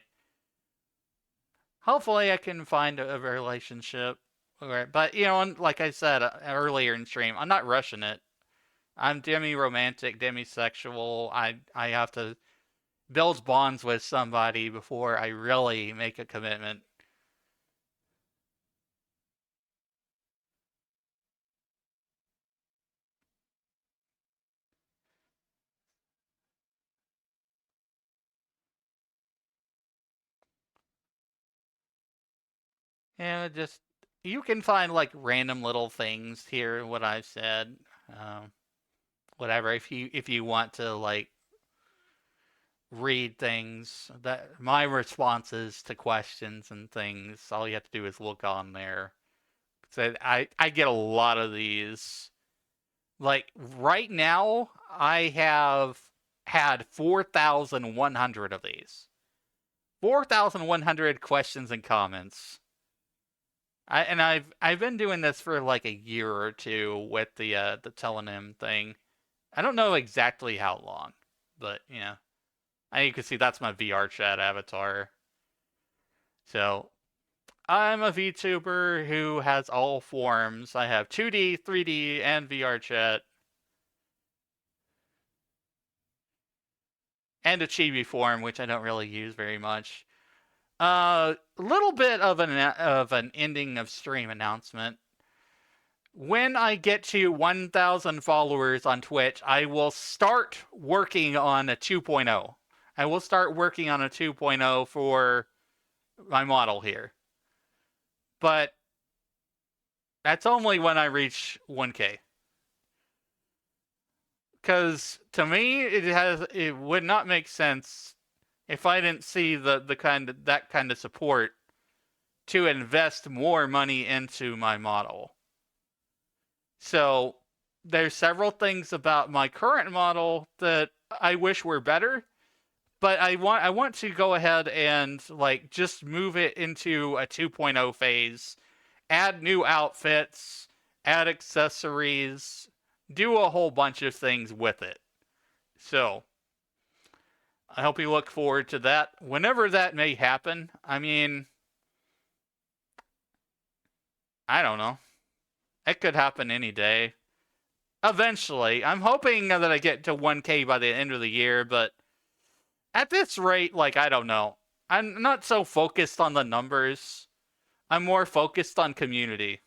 Hopefully I can find a relationship. But, like I said earlier in stream, I'm not rushing it. I'm demi-romantic, demisexual. I have to build bonds with somebody before I really make a commitment. Yeah, just, you can find like random little things here, what I've said. Whatever, if you want to like read things, that my responses to questions and things, all you have to do is look on there. So I get a lot of these. Like, right now, I have had 4,100 of these. 4,100 questions and comments. I've been doing this for like a year or two with the telenym thing. I don't know exactly how long, but you can see that's my VR chat avatar. So, I'm a VTuber who has all forms. I have 2D, 3D, and VR chat. and a chibi form, which I don't really use very much. A little bit of an ending of stream announcement. When I get to 1,000 followers on Twitch, I will start working on a 2.0. I will start working on a 2.0 for my model here. But that's only when I reach 1K. Because to me, it would not make sense if I didn't see that kind of support to invest more money into my model. So there's several things about my current model that I wish were better, but I want to go ahead and like just move it into a 2.0 phase, add new outfits, add accessories, do a whole bunch of things with it. So I hope you look forward to that whenever that may happen. I mean, I don't know. It could happen any day. Eventually. I'm hoping that I get to 1K by the end of the year, but at this rate, like, I don't know. I'm not so focused on the numbers. I'm more focused on community.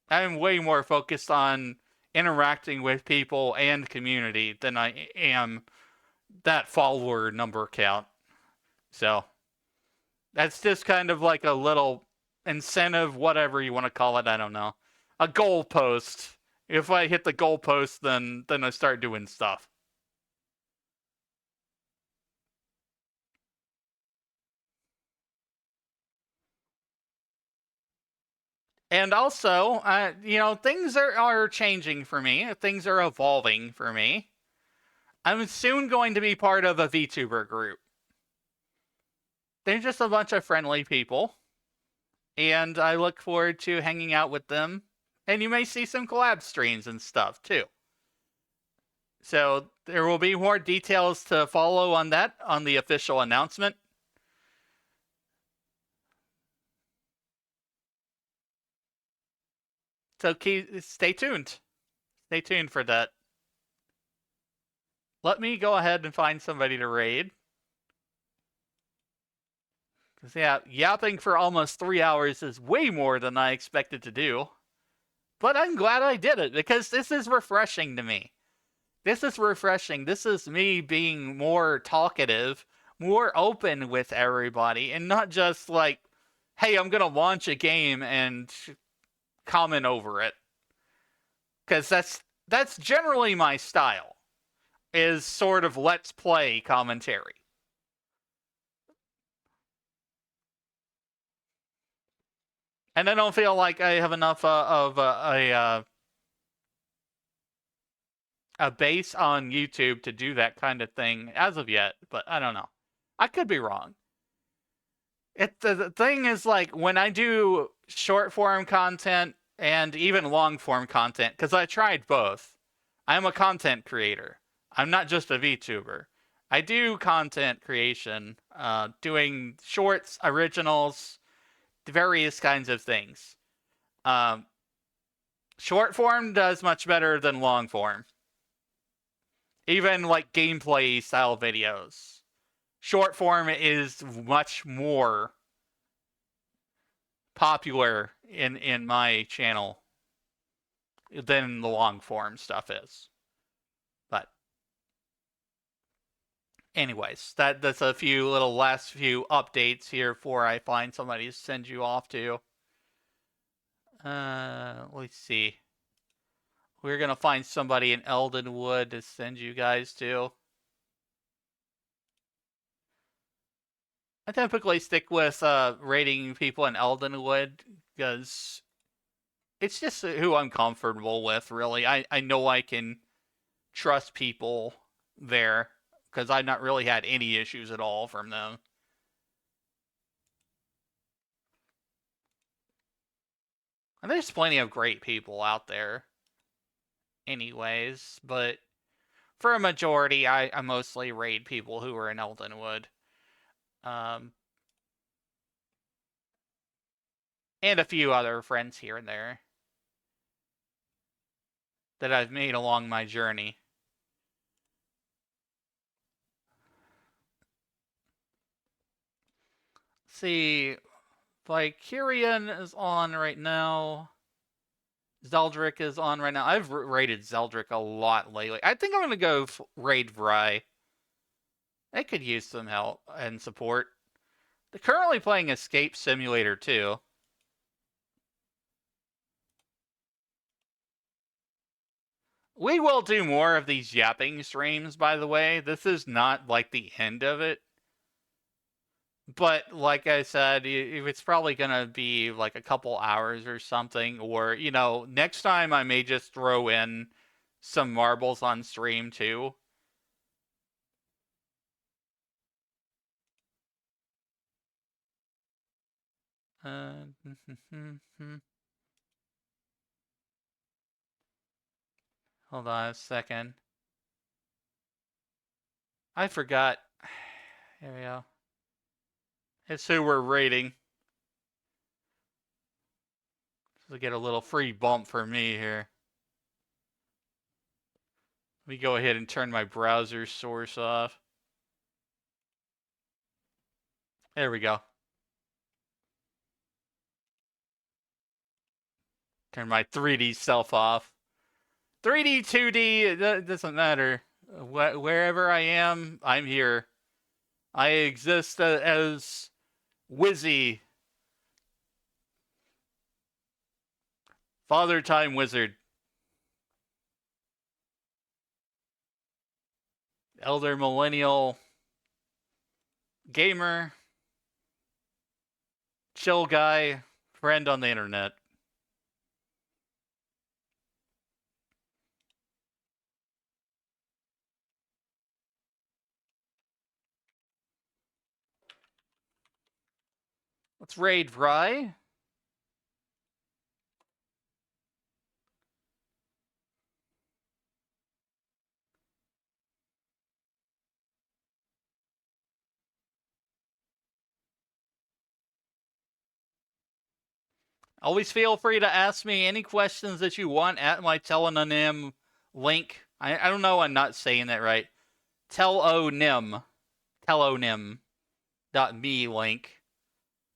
I'm way more focused on interacting with people and community than I am that follower number count. So that's just kind of like a little incentive, whatever you want to call it. I don't know. A goalpost. If I hit the goalpost, then I start doing stuff. And also, things are changing for me. Things are evolving for me. I'm soon going to be part of a VTuber group. They're just a bunch of friendly people. And I look forward to hanging out with them. And you may see some collab streams and stuff, too. So there will be more details to follow on that on the official announcement. So stay tuned. Stay tuned for that. Let me go ahead and find somebody to raid. Because, yeah, yapping for almost 3 hours is way more than I expected to do. But I'm glad I did it, because this is refreshing to me. This is refreshing. This is me being more talkative, more open with everybody, and not just like, hey, I'm going to launch a game and comment over it. Because that's generally my style, is sort of let's play commentary. And I don't feel like I have enough of a base on YouTube to do that kind of thing as of yet, but I don't know. I could be wrong. The thing is, like, when I do short form content and even long form content, because I tried both. I'm a content creator. I'm not just a VTuber. I do content creation, doing shorts, originals, various kinds of things. Short form does much better than long form. Even like gameplay style videos. Short form is much more popular in my channel than the long form stuff is. But anyways, that's a few last few updates here before I find somebody to send you off to. Let's see. We're gonna find somebody in Eldenwood to send you guys to. I typically stick with rating people in Eldenwood because it's just who I'm comfortable with, really. I know I can trust people there because I've not really had any issues at all from them. And there's plenty of great people out there anyways, but for a majority, I mostly raid people who are in Eldenwood. And a few other friends here and there that I've made along my journey. see, Valkyrian is on right now. Zeldrick is on right now. I've raided Zeldrick a lot lately. I think I'm going to go raid Vry. They could use some help and support. They're currently playing Escape Simulator 2. We will do more of these yapping streams, by the way. This is not like the end of it. But like I said, it's probably going to be like a couple hours or something. Or, you know, next time I may just throw in some marbles on stream too. Hold on a second. I forgot. Here we go. It's who we're rating. So get a little free bump for me here. Let me go ahead and turn my browser source off. There we go. Turn my 3D self off. 3D, 2D, it doesn't matter. Wherever I am, I'm here. I exist as Wizzy. Father Time Wizard. Elder Millennial. Gamer. Chill guy. Friend on the internet. Let's raid Vry. Always feel free to ask me any questions that you want at my telonym link. I don't know, I'm not saying that right. Telonym.me link.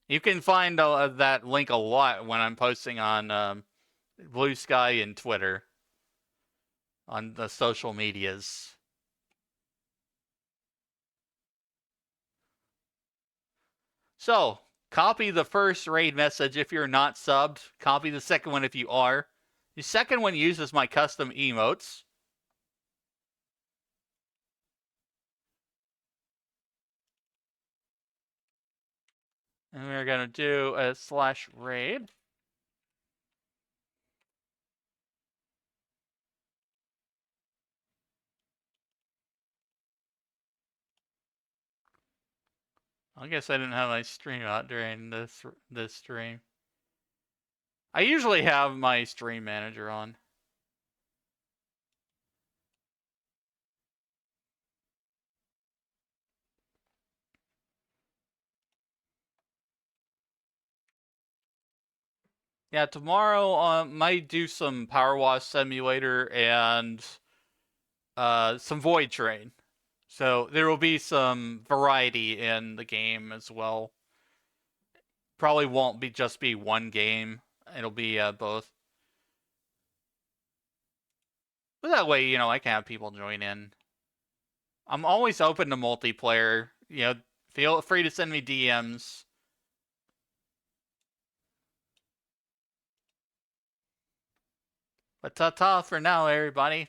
You can find that link a lot when I'm posting on Blue Sky and Twitter. On the social medias. So, copy the first raid message if you're not subbed. Copy the second one if you are. The second one uses my custom emotes. And we're going to do a /raid. I guess I didn't have my stream out during this stream. I usually have my stream manager on. Yeah, tomorrow might do some Power Wash Simulator and some Void Train. So there will be some variety in the game as well. Probably won't be just be one game. It'll be both. But that way, you know, I can have people join in. I'm always open to multiplayer. You know, feel free to send me DMs. But ta-ta for now, everybody.